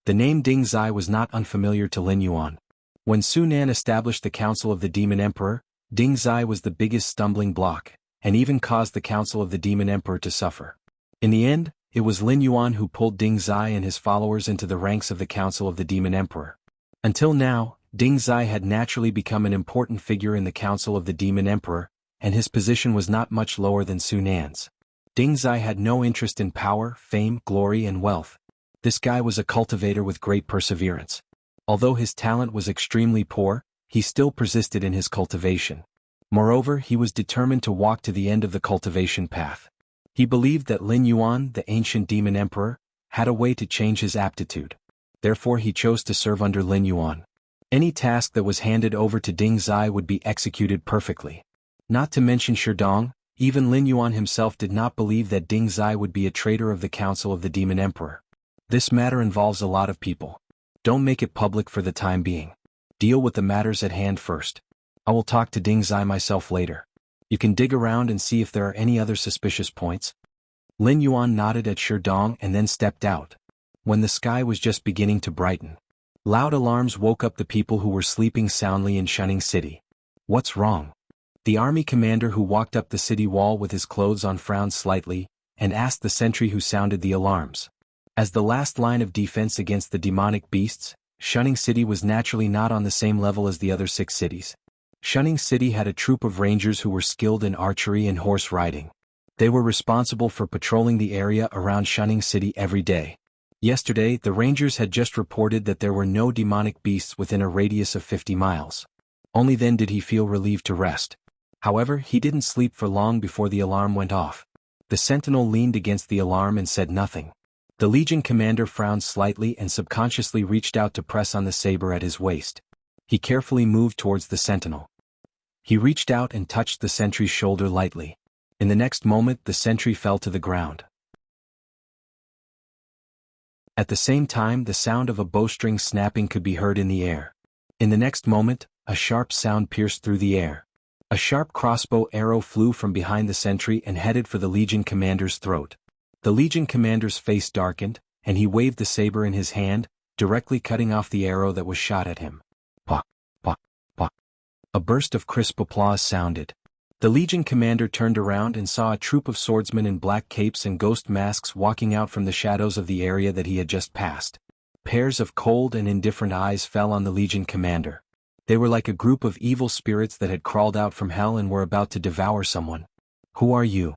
The name Ding Zai was not unfamiliar to Lin Yuan. When Su Nan established the Council of the Demon Emperor, Ding Zai was the biggest stumbling block, and even caused the Council of the Demon Emperor to suffer. In the end, it was Lin Yuan who pulled Ding Zai and his followers into the ranks of the Council of the Demon Emperor. Until now, Ding Zai had naturally become an important figure in the Council of the Demon Emperor, and his position was not much lower than Su Nan's. Ding Zai had no interest in power, fame, glory and wealth. This guy was a cultivator with great perseverance. Although his talent was extremely poor, he still persisted in his cultivation. Moreover, he was determined to walk to the end of the cultivation path. He believed that Lin Yuan, the ancient demon emperor, had a way to change his aptitude. Therefore he chose to serve under Lin Yuan. Any task that was handed over to Ding Zai would be executed perfectly. Not to mention Sherdong, even Lin Yuan himself did not believe that Ding Zai would be a traitor of the Council of the Demon Emperor. This matter involves a lot of people. Don't make it public for the time being. Deal with the matters at hand first. I will talk to Ding Zai myself later. You can dig around and see if there are any other suspicious points. Lin Yuan nodded at Sherdong and then stepped out. When the sky was just beginning to brighten, loud alarms woke up the people who were sleeping soundly in Shunning City. What's wrong? The army commander who walked up the city wall with his clothes on frowned slightly, and asked the sentry who sounded the alarms. As the last line of defense against the demonic beasts, Shunning City was naturally not on the same level as the other 6 cities. Shunning City had a troop of rangers who were skilled in archery and horse riding. They were responsible for patrolling the area around Shunning City every day. Yesterday, the rangers had just reported that there were no demonic beasts within a radius of 50 miles. Only then did he feel relieved to rest. However, he didn't sleep for long before the alarm went off. The sentinel leaned against the alarm and said nothing. The Legion commander frowned slightly and subconsciously reached out to press on the saber at his waist. He carefully moved towards the sentinel. He reached out and touched the sentry's shoulder lightly. In the next moment, the sentry fell to the ground. At the same time, the sound of a bowstring snapping could be heard in the air. In the next moment, a sharp sound pierced through the air. A sharp crossbow arrow flew from behind the sentry and headed for the Legion commander's throat. The Legion commander's face darkened, and he waved the saber in his hand, directly cutting off the arrow that was shot at him. Pah, pah, pah. A burst of crisp applause sounded. The Legion commander turned around and saw a troop of swordsmen in black capes and ghost masks walking out from the shadows of the area that he had just passed. Pairs of cold and indifferent eyes fell on the Legion commander. They were like a group of evil spirits that had crawled out from hell and were about to devour someone. Who are you?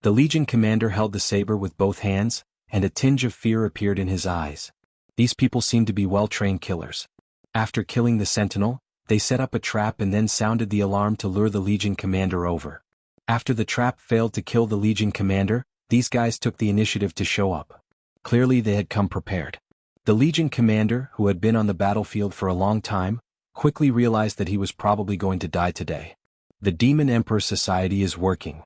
The Legion commander held the saber with both hands, and a tinge of fear appeared in his eyes. These people seemed to be well-trained killers. After killing the sentinel, they set up a trap and then sounded the alarm to lure the Legion commander over. After the trap failed to kill the Legion commander, these guys took the initiative to show up. Clearly they had come prepared. The Legion commander, who had been on the battlefield for a long time, quickly realized that he was probably going to die today. The Demon Emperor Society is working.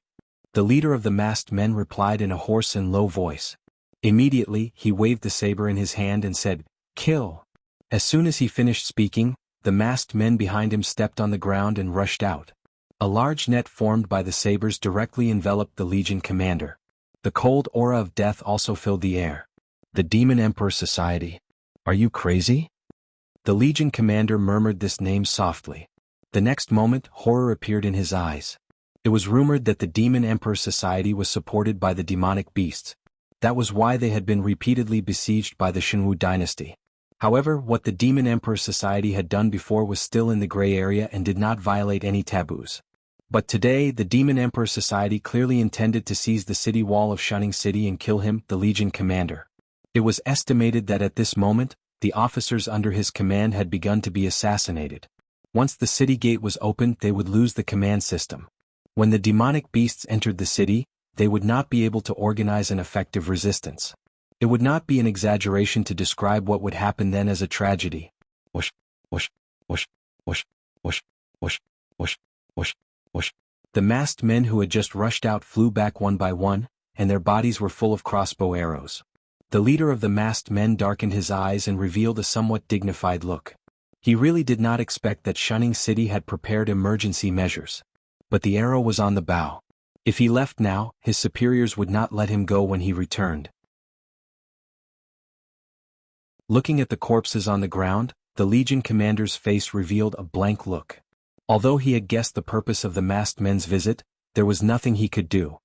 The leader of the masked men replied in a hoarse and low voice. Immediately, he waved the saber in his hand and said, "Kill." As soon as he finished speaking, the masked men behind him stepped on the ground and rushed out. A large net formed by the sabers directly enveloped the Legion commander. The cold aura of death also filled the air. The Demon Emperor Society. Are you crazy? The Legion commander murmured this name softly. The next moment, horror appeared in his eyes. It was rumored that the Demon Emperor Society was supported by the demonic beasts. That was why they had been repeatedly besieged by the Shenwu dynasty. However, what the Demon Emperor Society had done before was still in the gray area and did not violate any taboos. But today, the Demon Emperor Society clearly intended to seize the city wall of Shunning City and kill him, the Legion commander. It was estimated that at this moment, the officers under his command had begun to be assassinated. Once the city gate was opened, they would lose the command system. When the demonic beasts entered the city, they would not be able to organize an effective resistance. It would not be an exaggeration to describe what would happen then as a tragedy. Whoosh, whoosh, whoosh, whoosh, whoosh, whoosh, whoosh, whoosh, whoosh. The masked men who had just rushed out flew back one by one, and their bodies were full of crossbow arrows. The leader of the masked men darkened his eyes and revealed a somewhat dignified look. He really did not expect that Shunning City had prepared emergency measures. But the arrow was on the bow. If he left now, his superiors would not let him go when he returned. Looking at the corpses on the ground, the Legion commander's face revealed a blank look. Although he had guessed the purpose of the masked men's visit, there was nothing he could do.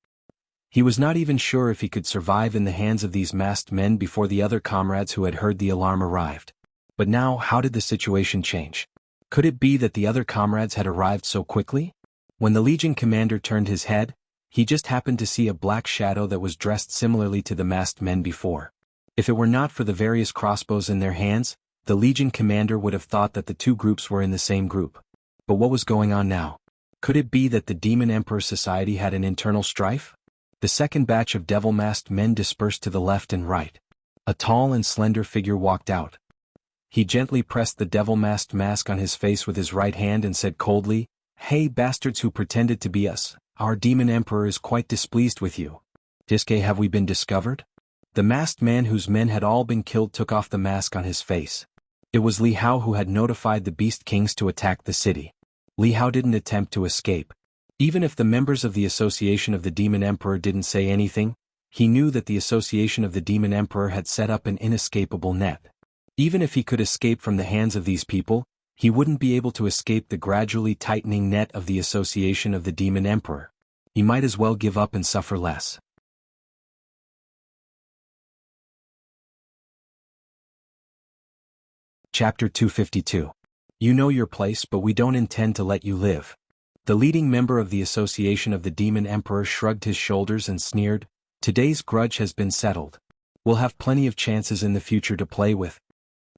He was not even sure if he could survive in the hands of these masked men before the other comrades who had heard the alarm arrived. But now, how did the situation change? Could it be that the other comrades had arrived so quickly? When the Legion commander turned his head, he just happened to see a black shadow that was dressed similarly to the masked men before. If it were not for the various crossbows in their hands, the Legion commander would have thought that the two groups were in the same group. But what was going on now? Could it be that the Demon Emperor Society had an internal strife? The second batch of devil-masked men dispersed to the left and right. A tall and slender figure walked out. He gently pressed the devil-masked mask on his face with his right hand and said coldly, "Hey bastards who pretended to be us, our Demon Emperor is quite displeased with you. Diske, have we been discovered?" The masked man whose men had all been killed took off the mask on his face. It was Li Hao who had notified the Beast Kings to attack the city. Li Hao didn't attempt to escape. Even if the members of the Association of the Demon Emperor didn't say anything, he knew that the Association of the Demon Emperor had set up an inescapable net. Even if he could escape from the hands of these people, he wouldn't be able to escape the gradually tightening net of the Association of the Demon Emperor. He might as well give up and suffer less. Chapter 252. You know your place, but we don't intend to let you live. The leading member of the Association of the Demon Emperor shrugged his shoulders and sneered, "Today's grudge has been settled. We'll have plenty of chances in the future to play with."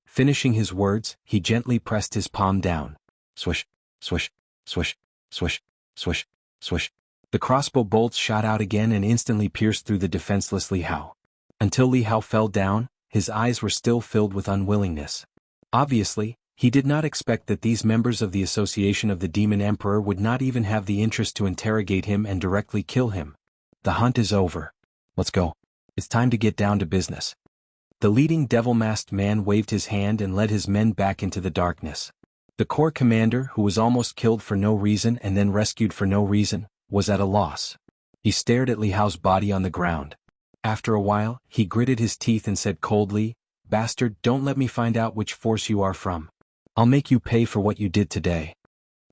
Finishing his words, he gently pressed his palm down. Swish, swish, swish, swish, swish, swish. The crossbow bolts shot out again and instantly pierced through the defenseless Li Hao. Until Li Hao fell down, his eyes were still filled with unwillingness. Obviously, he did not expect that these members of the Association of the Demon Emperor would not even have the interest to interrogate him and directly kill him. The hunt is over. Let's go. It's time to get down to business. The leading devil-masked man waved his hand and led his men back into the darkness. The corps commander, who was almost killed for no reason and then rescued for no reason, was at a loss. He stared at Li Hao's body on the ground. After a while, he gritted his teeth and said coldly, "Bastard, don't let me find out which force you are from. I'll make you pay for what you did today."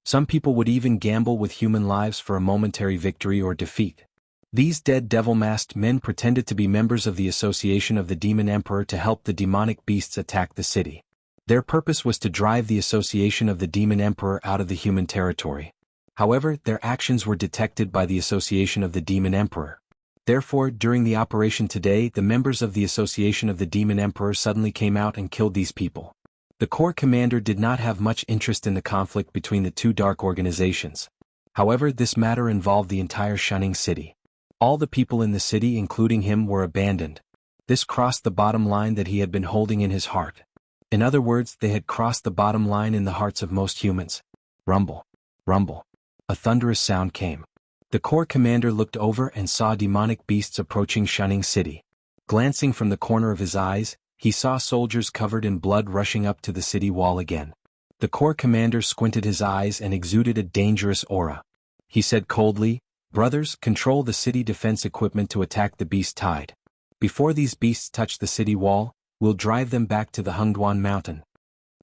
Some people would even gamble with human lives for a momentary victory or defeat. These dead devil-masked men pretended to be members of the Association of the Demon Emperor to help the demonic beasts attack the city. Their purpose was to drive the Association of the Demon Emperor out of the human territory. However, their actions were detected by the Association of the Demon Emperor. Therefore, during the operation today, the members of the Association of the Demon Emperor suddenly came out and killed these people. The corps commander did not have much interest in the conflict between the two dark organizations. However, this matter involved the entire Shunning City. All the people in the city, including him, were abandoned. This crossed the bottom line that he had been holding in his heart. In other words, they had crossed the bottom line in the hearts of most humans. Rumble. Rumble. A thunderous sound came. The corps commander looked over and saw demonic beasts approaching Shunning City. Glancing from the corner of his eyes, he saw soldiers covered in blood rushing up to the city wall again. The corps commander squinted his eyes and exuded a dangerous aura. He said coldly, "Brothers, control the city defense equipment to attack the beast tide. Before these beasts touch the city wall, we'll drive them back to the Hengduan mountain."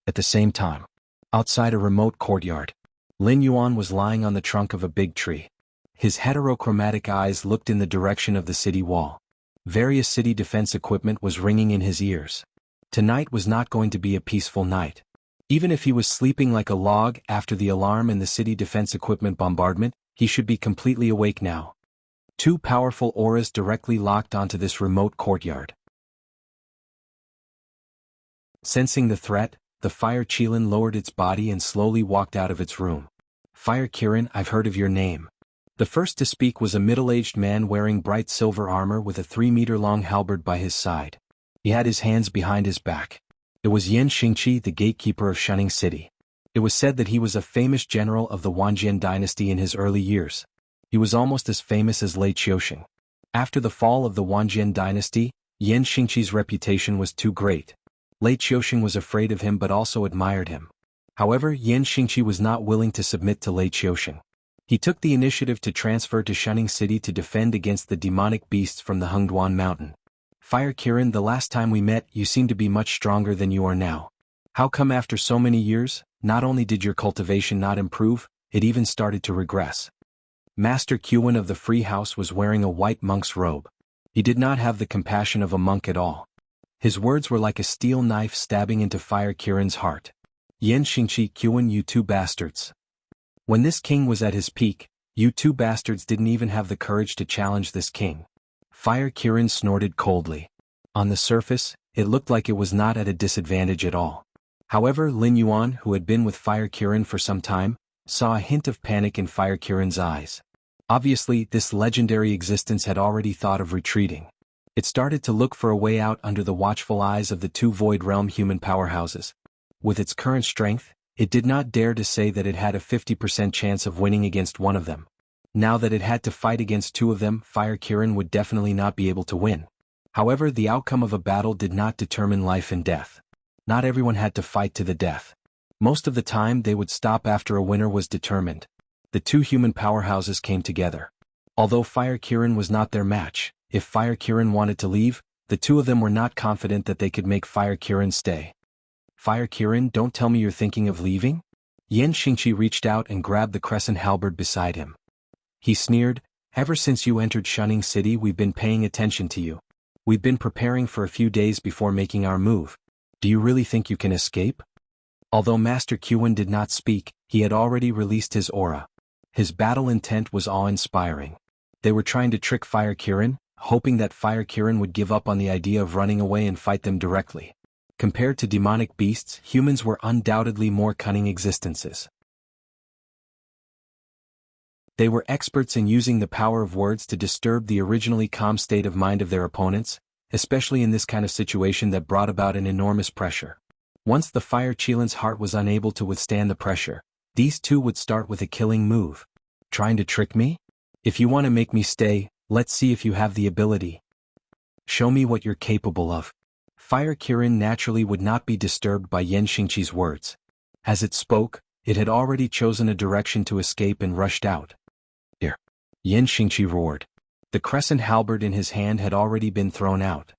At the same time, outside a remote courtyard, Lin Yuan was lying on the trunk of a big tree. His heterochromatic eyes looked in the direction of the city wall. Various city defense equipment was ringing in his ears. Tonight was not going to be a peaceful night. Even if he was sleeping like a log after the alarm and the city defense equipment bombardment, he should be completely awake now. Two powerful auras directly locked onto this remote courtyard. Sensing the threat, the Fire Qilin lowered its body and slowly walked out of its room. "Fire Kirin, I've heard of your name." The first to speak was a middle-aged man wearing bright silver armor with a 3-meter-long halberd by his side. He had his hands behind his back. It was Yan Xingqi, the gatekeeper of Shunning City. It was said that he was a famous general of the Wanjian dynasty in his early years. He was almost as famous as Lei Qiusheng. After the fall of the Wanjian dynasty, Yan Xingqi's reputation was too great. Lei Qiusheng was afraid of him but also admired him. However, Yan Xingqi was not willing to submit to Lei Qiusheng. He took the initiative to transfer to Shunning City to defend against the demonic beasts from the Hengduan mountain. Fire Kirin, the last time we met, you seemed to be much stronger than you are now. How come after so many years, not only did your cultivation not improve, it even started to regress? Master Qin of the Free House was wearing a white monk's robe. He did not have the compassion of a monk at all. His words were like a steel knife stabbing into Fire Kirin's heart. Yan Xingqi Qin, you two bastards. When this king was at his peak, you two bastards didn't even have the courage to challenge this king. Fire Kirin snorted coldly. On the surface, it looked like it was not at a disadvantage at all. However, Lin Yuan, who had been with Fire Kirin for some time, saw a hint of panic in Fire Kirin's eyes. Obviously, this legendary existence had already thought of retreating. It started to look for a way out under the watchful eyes of the two Void Realm human powerhouses. With its current strength, it did not dare to say that it had a 50% chance of winning against one of them. Now that it had to fight against two of them, Fire Kirin would definitely not be able to win. However, the outcome of a battle did not determine life and death. Not everyone had to fight to the death. Most of the time they would stop after a winner was determined. The two human powerhouses came together. Although Fire Kirin was not their match, if Fire Kirin wanted to leave, the two of them were not confident that they could make Fire Kirin stay. Fire Kirin, don't tell me you're thinking of leaving? Yan Xingqi reached out and grabbed the crescent halberd beside him. He sneered, ever since you entered Shunning City we've been paying attention to you. We've been preparing for a few days before making our move. Do you really think you can escape? Although Master Qin did not speak, he had already released his aura. His battle intent was awe-inspiring. They were trying to trick Fire Kirin, hoping that Fire Kirin would give up on the idea of running away and fight them directly. Compared to demonic beasts, humans were undoubtedly more cunning existences. They were experts in using the power of words to disturb the originally calm state of mind of their opponents, especially in this kind of situation that brought about an enormous pressure. Once the Fire Qilin's heart was unable to withstand the pressure, these two would start with a killing move. Trying to trick me? If you want to make me stay, let's see if you have the ability. Show me what you're capable of. Fire Kirin naturally would not be disturbed by Yan Xingqi's words. As it spoke, it had already chosen a direction to escape and rushed out. Here! Yan Xingqi roared. The crescent halberd in his hand had already been thrown out.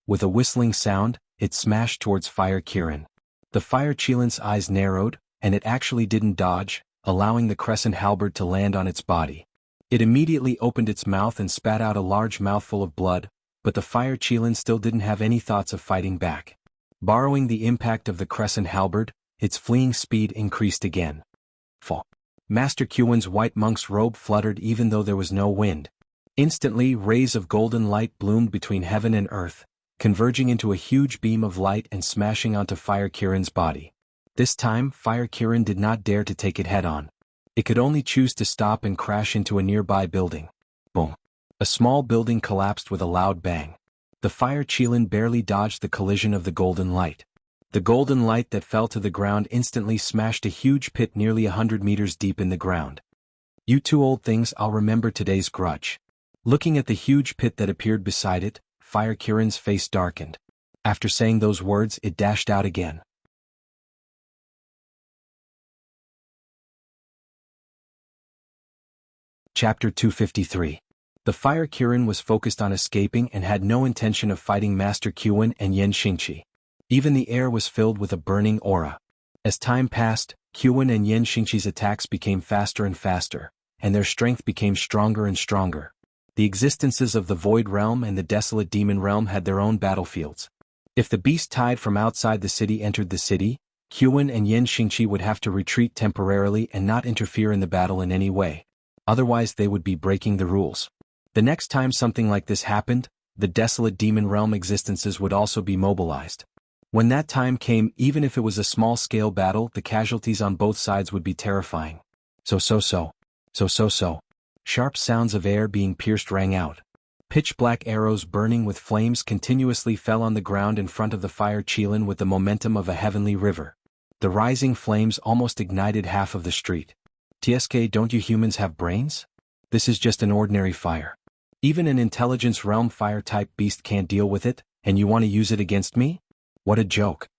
With a whistling sound, it smashed towards Fire Kirin. The Fire Qilin's eyes narrowed, and it actually didn't dodge, allowing the crescent halberd to land on its body. It immediately opened its mouth and spat out a large mouthful of blood, but the Fire Qilin still didn't have any thoughts of fighting back. Borrowing the impact of the crescent halberd, its fleeing speed increased again. Fall. Master Qin's white monk's robe fluttered even though there was no wind. Instantly, rays of golden light bloomed between heaven and earth, converging into a huge beam of light and smashing onto Fire Kirin's body. This time, Fire Kirin did not dare to take it head-on. It could only choose to stop and crash into a nearby building. Boom. A small building collapsed with a loud bang. The Fire Qilin barely dodged the collision of the golden light. The golden light that fell to the ground instantly smashed a huge pit nearly 100 meters deep in the ground. You two old things, I'll remember today's grudge. Looking at the huge pit that appeared beside it, Fire Kirin's face darkened. After saying those words, it dashed out again. Chapter 253. The Fire Kirin was focused on escaping and had no intention of fighting Master Qin and Yan Xingqi. Even the air was filled with a burning aura. As time passed, Qin and Yan Xingqi's attacks became faster and faster, and their strength became stronger and stronger. The existences of the Void Realm and the Desolate Demon Realm had their own battlefields. If the beast tide from outside the city entered the city, Qin and Yan Xingqi would have to retreat temporarily and not interfere in the battle in any way. Otherwise they would be breaking the rules. The next time something like this happened, the Desolate Demon Realm existences would also be mobilized. When that time came, even if it was a small-scale battle, the casualties on both sides would be terrifying. So. Sharp sounds of air being pierced rang out. Pitch-black arrows burning with flames continuously fell on the ground in front of the Fire Qilin with the momentum of a heavenly river. The rising flames almost ignited half of the street. TSK, don't you humans have brains? This is just an ordinary fire. Even an intelligence realm fire-type beast can't deal with it, and you want to use it against me? What a joke.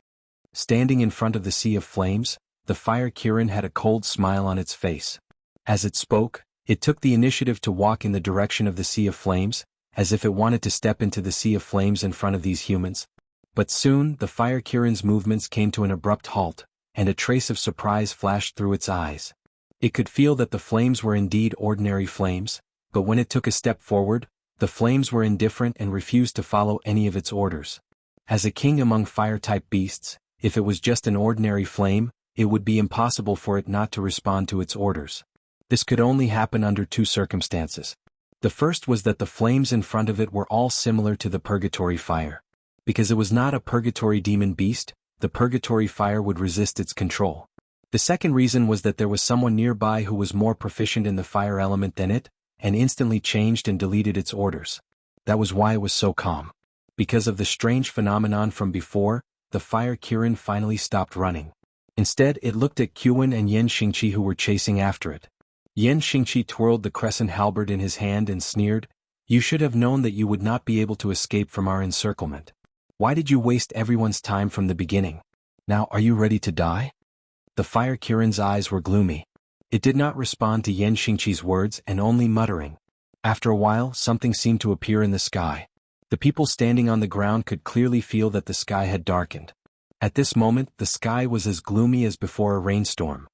Standing in front of the sea of flames, the Fire Kirin had a cold smile on its face. As it spoke, it took the initiative to walk in the direction of the sea of flames, as if it wanted to step into the sea of flames in front of these humans. But soon, the fire Kirin's movements came to an abrupt halt, and a trace of surprise flashed through its eyes. It could feel that the flames were indeed ordinary flames, but when it took a step forward, the flames were indifferent and refused to follow any of its orders. As a king among fire-type beasts, if it was just an ordinary flame, it would be impossible for it not to respond to its orders. This could only happen under two circumstances. The first was that the flames in front of it were all similar to the purgatory fire. Because it was not a purgatory demon beast, the purgatory fire would resist its control. The second reason was that there was someone nearby who was more proficient in the fire element than it, and instantly changed and deleted its orders. That was why it was so calm. Because of the strange phenomenon from before, the fire Kirin finally stopped running. Instead, it looked at Qin and Yan Xingqi who were chasing after it. Yan Xingqi twirled the crescent halberd in his hand and sneered, "You should have known that you would not be able to escape from our encirclement. Why did you waste everyone's time from the beginning? Now are you ready to die?" The fire Kirin's eyes were gloomy. It did not respond to Yan Xingqi's words and only muttering. After a while, something seemed to appear in the sky. The people standing on the ground could clearly feel that the sky had darkened. At this moment, the sky was as gloomy as before a rainstorm.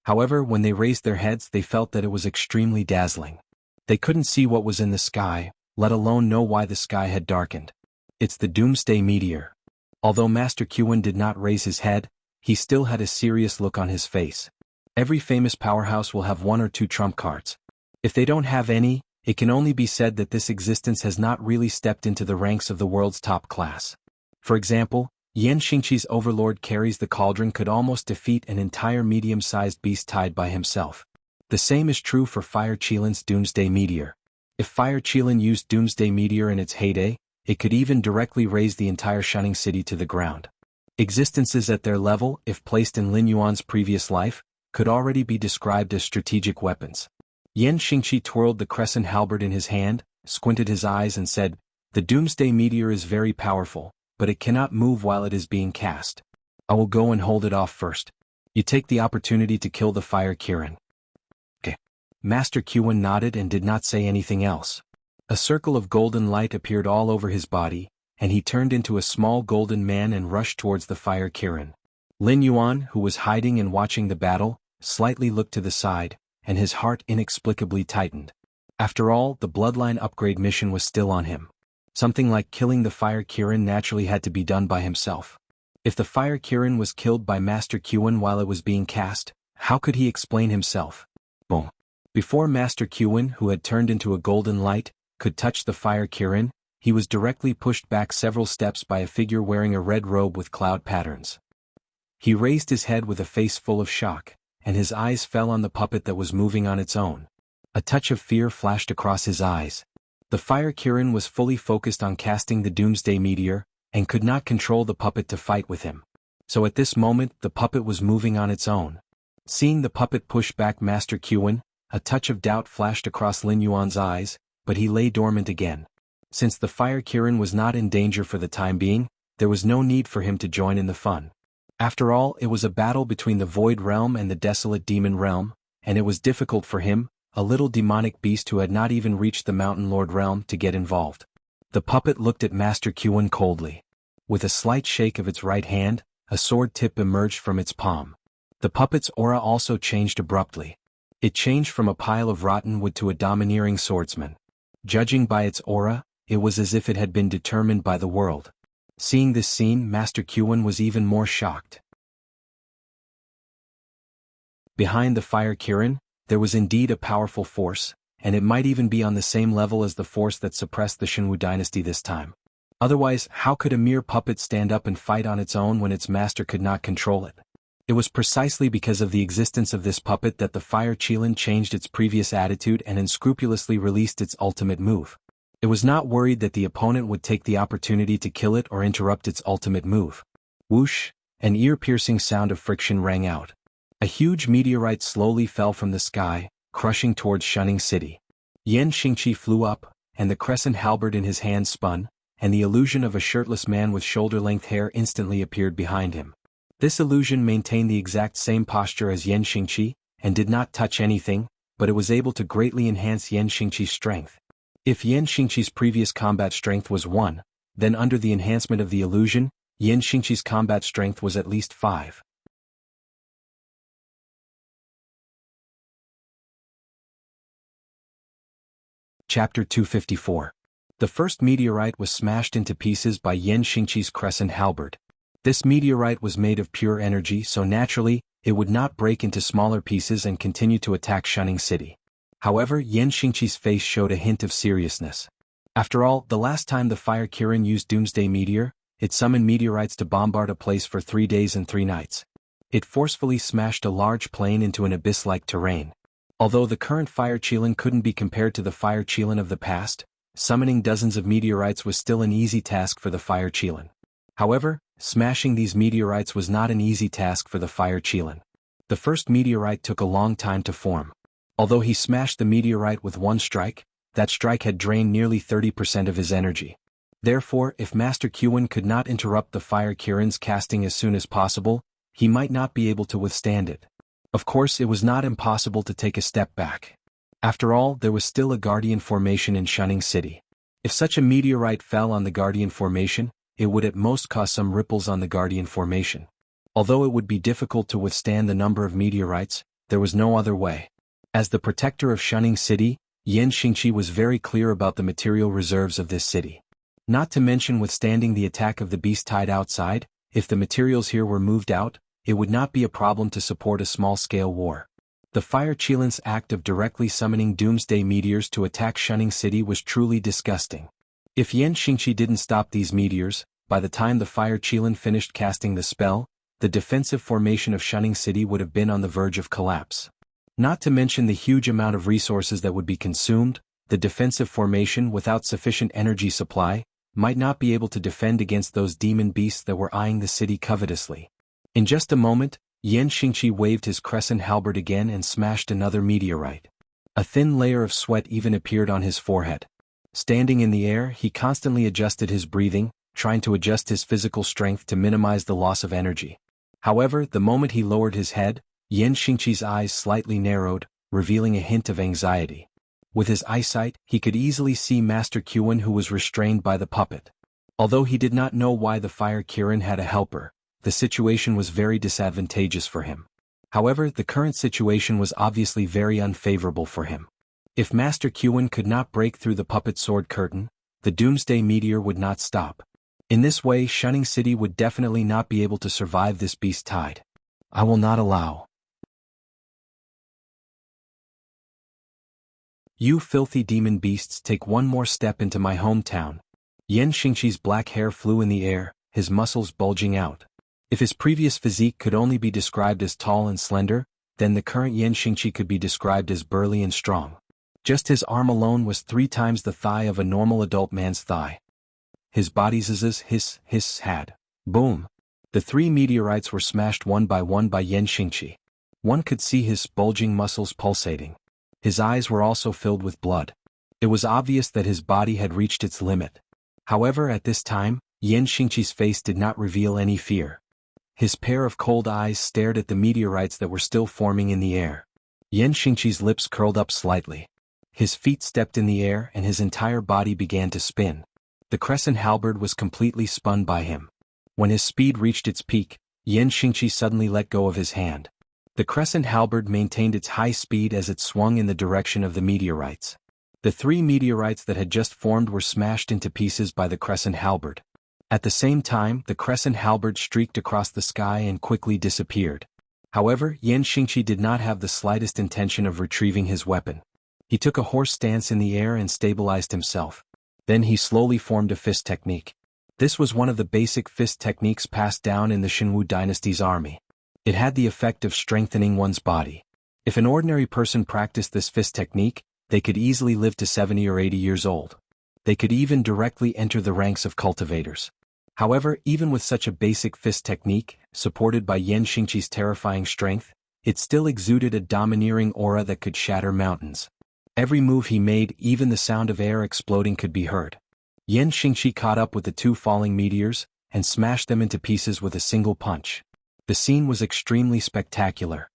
However, when they raised their heads, they felt that it was extremely dazzling. They couldn't see what was in the sky, let alone know why the sky had darkened. It's the doomsday meteor. Although Master Qin did not raise his head, he still had a serious look on his face. Every famous powerhouse will have one or two trump cards. If they don't have any, it can only be said that this existence has not really stepped into the ranks of the world's top class. For example, Yan Xingqi's overlord carries the cauldron could almost defeat an entire medium-sized beast tied by himself. The same is true for Fire Qilin's Doomsday Meteor. If Fire Qilin used Doomsday Meteor in its heyday, it could even directly raise the entire Shunning City to the ground. Existences at their level, if placed in Lin Yuan's previous life, could already be described as strategic weapons. Yan Xingqi twirled the crescent halberd in his hand, squinted his eyes and said, "The Doomsday Meteor is very powerful, but it cannot move while it is being cast. I will go and hold it off first. You take the opportunity to kill the fire Kirin." Okay. Master Qin nodded and did not say anything else. A circle of golden light appeared all over his body, and he turned into a small golden man and rushed towards the fire Kirin. Lin Yuan, who was hiding and watching the battle, slightly looked to the side, and his heart inexplicably tightened. After all, the bloodline upgrade mission was still on him. Something like killing the fire Kirin naturally had to be done by himself. If the fire Kirin was killed by Master Qin while it was being cast, how could he explain himself? Boom. Before Master Qin, who had turned into a golden light, could touch the fire Kirin, he was directly pushed back several steps by a figure wearing a red robe with cloud patterns. He raised his head with a face full of shock, and his eyes fell on the puppet that was moving on its own. A touch of fear flashed across his eyes. The fire Kirin was fully focused on casting the Doomsday Meteor, and could not control the puppet to fight with him. So at this moment, the puppet was moving on its own. Seeing the puppet push back Master Qin, a touch of doubt flashed across Lin Yuan's eyes, but he lay dormant again. Since the fire Kirin was not in danger for the time being, there was no need for him to join in the fun. After all, it was a battle between the Void Realm and the Desolate Demon Realm, and it was difficult for him, a little demonic beast who had not even reached the Mountain Lord realm, to get involved. The puppet looked at Master Qin coldly. With a slight shake of its right hand, a sword tip emerged from its palm. The puppet's aura also changed abruptly. It changed from a pile of rotten wood to a domineering swordsman. Judging by its aura, it was as if it had been determined by the world. Seeing this scene, Master Qin was even more shocked. Behind the fire Kirin, there was indeed a powerful force, and it might even be on the same level as the force that suppressed the Shenwu dynasty this time. Otherwise, how could a mere puppet stand up and fight on its own when its master could not control it? It was precisely because of the existence of this puppet that the fire Qilin changed its previous attitude and unscrupulously released its ultimate move. It was not worried that the opponent would take the opportunity to kill it or interrupt its ultimate move. Whoosh! An ear-piercing sound of friction rang out. A huge meteorite slowly fell from the sky, crushing towards Shunning City. Yan Xingqi flew up, and the crescent halberd in his hand spun, and the illusion of a shirtless man with shoulder-length hair instantly appeared behind him. This illusion maintained the exact same posture as Yan Xingqi, and did not touch anything, but it was able to greatly enhance Yan Xingqi's strength. If Yan Xingqi's previous combat strength was 1, then under the enhancement of the illusion, Yan Xingqi's combat strength was at least 5. Chapter 254. The first meteorite was smashed into pieces by Yan Xingqi's crescent halberd. This meteorite was made of pure energy, so naturally, it would not break into smaller pieces and continue to attack Shunning City. However, Yan Xingqi's face showed a hint of seriousness. After all, the last time the Fire Kirin used Doomsday Meteor, it summoned meteorites to bombard a place for 3 days and 3 nights. It forcefully smashed a large plain into an abyss-like terrain. Although the current Fire Qilin couldn't be compared to the Fire Qilin of the past, summoning dozens of meteorites was still an easy task for the Fire Qilin. However, smashing these meteorites was not an easy task for the Fire Qilin. The first meteorite took a long time to form. Although he smashed the meteorite with 1 strike, that strike had drained nearly 30% of his energy. Therefore, if Master Qin could not interrupt the Fire Kirin's casting as soon as possible, he might not be able to withstand it. Of course, it was not impossible to take a step back. After all, there was still a Guardian Formation in Shunning City. If such a meteorite fell on the Guardian Formation, it would at most cause some ripples on the Guardian Formation. Although it would be difficult to withstand the number of meteorites, there was no other way. As the protector of Shunning City, Yan Xingqi was very clear about the material reserves of this city. Not to mention withstanding the attack of the beast tied outside, if the materials here were moved out, it would not be a problem to support a small-scale war. The Fire Qilin's act of directly summoning doomsday meteors to attack Shunning City was truly disgusting. If Yan Xingqi didn't stop these meteors, by the time the Fire Qilin finished casting the spell, the defensive formation of Shunning City would have been on the verge of collapse. Not to mention the huge amount of resources that would be consumed, the defensive formation without sufficient energy supply might not be able to defend against those demon beasts that were eyeing the city covetously. In just a moment, Yan Xingqi waved his crescent halberd again and smashed another meteorite. A thin layer of sweat even appeared on his forehead. Standing in the air, he constantly adjusted his breathing, trying to adjust his physical strength to minimize the loss of energy. However, the moment he lowered his head, Yan Xingqi's eyes slightly narrowed, revealing a hint of anxiety. With his eyesight, he could easily see Master Qin, who was restrained by the puppet. Although he did not know why the Fire Kirin had a helper, the situation was very disadvantageous for him. However, the current situation was obviously very unfavorable for him. If Master Qin could not break through the puppet sword curtain, the Doomsday Meteor would not stop. In this way, Shunning City would definitely not be able to survive this beast tide. I will not allow. You filthy demon beasts, take one more step into my hometown. Yan Xingqi's black hair flew in the air, his muscles bulging out. If his previous physique could only be described as tall and slender, then the current Yan Xingqi could be described as burly and strong. Just his arm alone was 3 times the thigh of a normal adult man's thigh. His body's hiss had. Boom. The 3 meteorites were smashed one by Yan Xingqi. One could see his bulging muscles pulsating. His eyes were also filled with blood. It was obvious that his body had reached its limit. However, at this time, Yan Xingqi's face did not reveal any fear. His pair of cold eyes stared at the meteorites that were still forming in the air. Yan Xingqi's lips curled up slightly. His feet stepped in the air and his entire body began to spin. The crescent halberd was completely spun by him. When his speed reached its peak, Yan Xingqi suddenly let go of his hand. The crescent halberd maintained its high speed as it swung in the direction of the meteorites. The 3 meteorites that had just formed were smashed into pieces by the crescent halberd. At the same time, the crescent halberd streaked across the sky and quickly disappeared. However, Yan Xingqi did not have the slightest intention of retrieving his weapon. He took a horse stance in the air and stabilized himself. Then he slowly formed a fist technique. This was one of the basic fist techniques passed down in the Jianghu dynasty's army. It had the effect of strengthening one's body. If an ordinary person practiced this fist technique, they could easily live to 70 or 80 years old. They could even directly enter the ranks of cultivators. However, even with such a basic fist technique, supported by Yan Xingqi's terrifying strength, it still exuded a domineering aura that could shatter mountains. Every move he made, even the sound of air exploding could be heard. Yan Xingqi caught up with the 2 falling meteors, and smashed them into pieces with a single punch. The scene was extremely spectacular.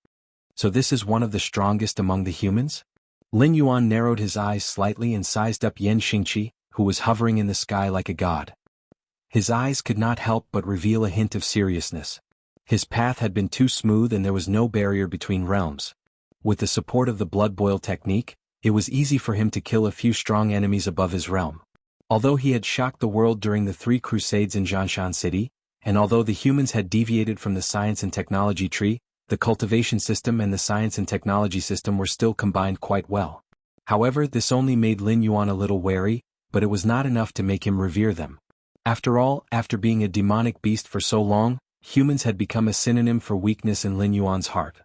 So this is one of the strongest among the humans? Lin Yuan narrowed his eyes slightly and sized up Yan Xingqi, who was hovering in the sky like a god. His eyes could not help but reveal a hint of seriousness. His path had been too smooth and there was no barrier between realms. With the support of the blood boil technique, it was easy for him to kill a few strong enemies above his realm. Although he had shocked the world during the 3 Crusades in Jianghu City, and although the humans had deviated from the science and technology tree, the cultivation system and the science and technology system were still combined quite well. However, this only made Lin Yuan a little wary, but it was not enough to make him revere them. After all, after being a demonic beast for so long, humans had become a synonym for weakness in Lin Yuan's heart.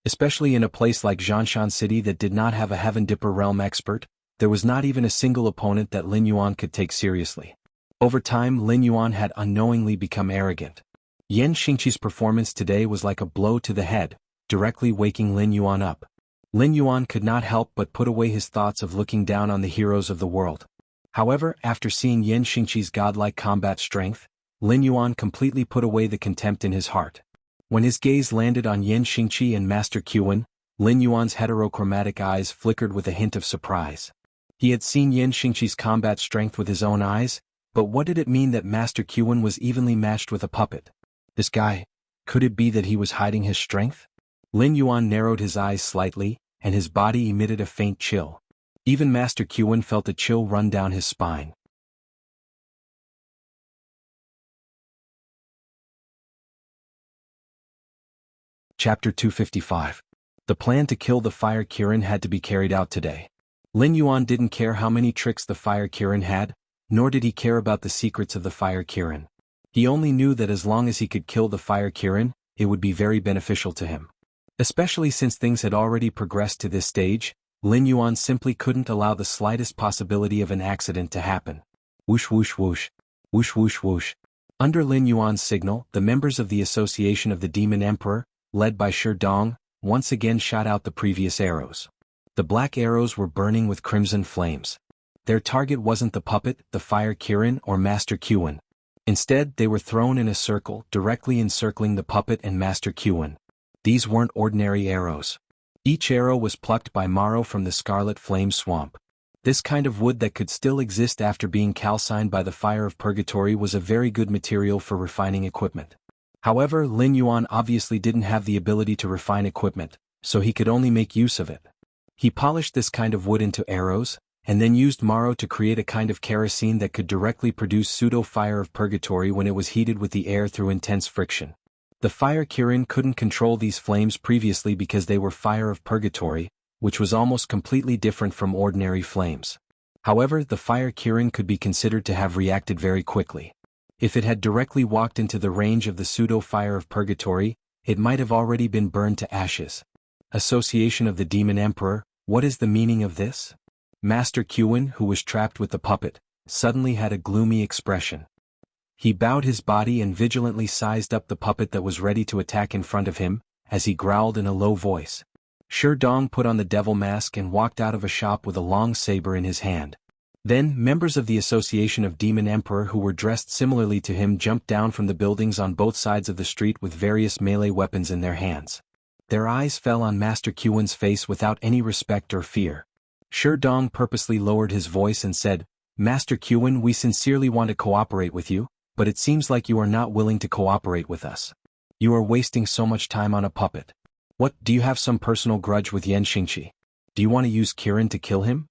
Especially in a place like Jianghu City that did not have a Heaven Dipper realm expert, there was not even a single opponent that Lin Yuan could take seriously. Over time, Lin Yuan had unknowingly become arrogant. Yan Xingqi's performance today was like a blow to the head, directly waking Lin Yuan up. Lin Yuan could not help but put away his thoughts of looking down on the heroes of the world. However, after seeing Yan Xingqi's godlike combat strength, Lin Yuan completely put away the contempt in his heart. When his gaze landed on Yan Xingqi and Master Qin, Lin Yuan's heterochromatic eyes flickered with a hint of surprise. He had seen Yan Xingqi's combat strength with his own eyes, but what did it mean that Master Qin was evenly matched with a puppet? This guy, could it be that he was hiding his strength? Lin Yuan narrowed his eyes slightly, and his body emitted a faint chill. Even Master Qin felt a chill run down his spine. Chapter 255. The plan to kill the Fire Kirin had to be carried out today. Lin Yuan didn't care how many tricks the Fire Kirin had, nor did he care about the secrets of the Fire Kirin. He only knew that as long as he could kill the Fire Kirin, it would be very beneficial to him. Especially since things had already progressed to this stage, Lin Yuan simply couldn't allow the slightest possibility of an accident to happen. Whoosh whoosh whoosh. Whoosh whoosh whoosh. Under Lin Yuan's signal, the members of the Association of the Demon Emperor, led by Shi Dong, once again shot out the previous arrows. The black arrows were burning with crimson flames. Their target wasn't the puppet, the Fire Kirin, or Master Qin. Instead, they were thrown in a circle, directly encircling the puppet and Master Qin. These weren't ordinary arrows. Each arrow was plucked by Maro from the Scarlet Flame Swamp. This kind of wood that could still exist after being calcined by the fire of purgatory was a very good material for refining equipment. However, Lin Yuan obviously didn't have the ability to refine equipment, so he could only make use of it. He polished this kind of wood into arrows, and then used Maro to create a kind of kerosene that could directly produce pseudo-fire of purgatory when it was heated with the air through intense friction. The Fire Kirin couldn't control these flames previously because they were fire of purgatory, which was almost completely different from ordinary flames. However, the Fire Kirin could be considered to have reacted very quickly. If it had directly walked into the range of the pseudo-fire of purgatory, it might have already been burned to ashes. Association of the Demon Emperor, what is the meaning of this? Master Qin, who was trapped with the puppet, suddenly had a gloomy expression. He bowed his body and vigilantly sized up the puppet that was ready to attack in front of him, as he growled in a low voice. Shi Dong put on the devil mask and walked out of a shop with a long saber in his hand. Then, members of the Association of Demon Emperor who were dressed similarly to him jumped down from the buildings on both sides of the street with various melee weapons in their hands. Their eyes fell on Master Qin's face without any respect or fear. Shi Dong purposely lowered his voice and said, "Master Qin, we sincerely want to cooperate with you, but it seems like you are not willing to cooperate with us. You are wasting so much time on a puppet. What, do you have some personal grudge with Yan Xingqi? Do you want to use Kirin to kill him?"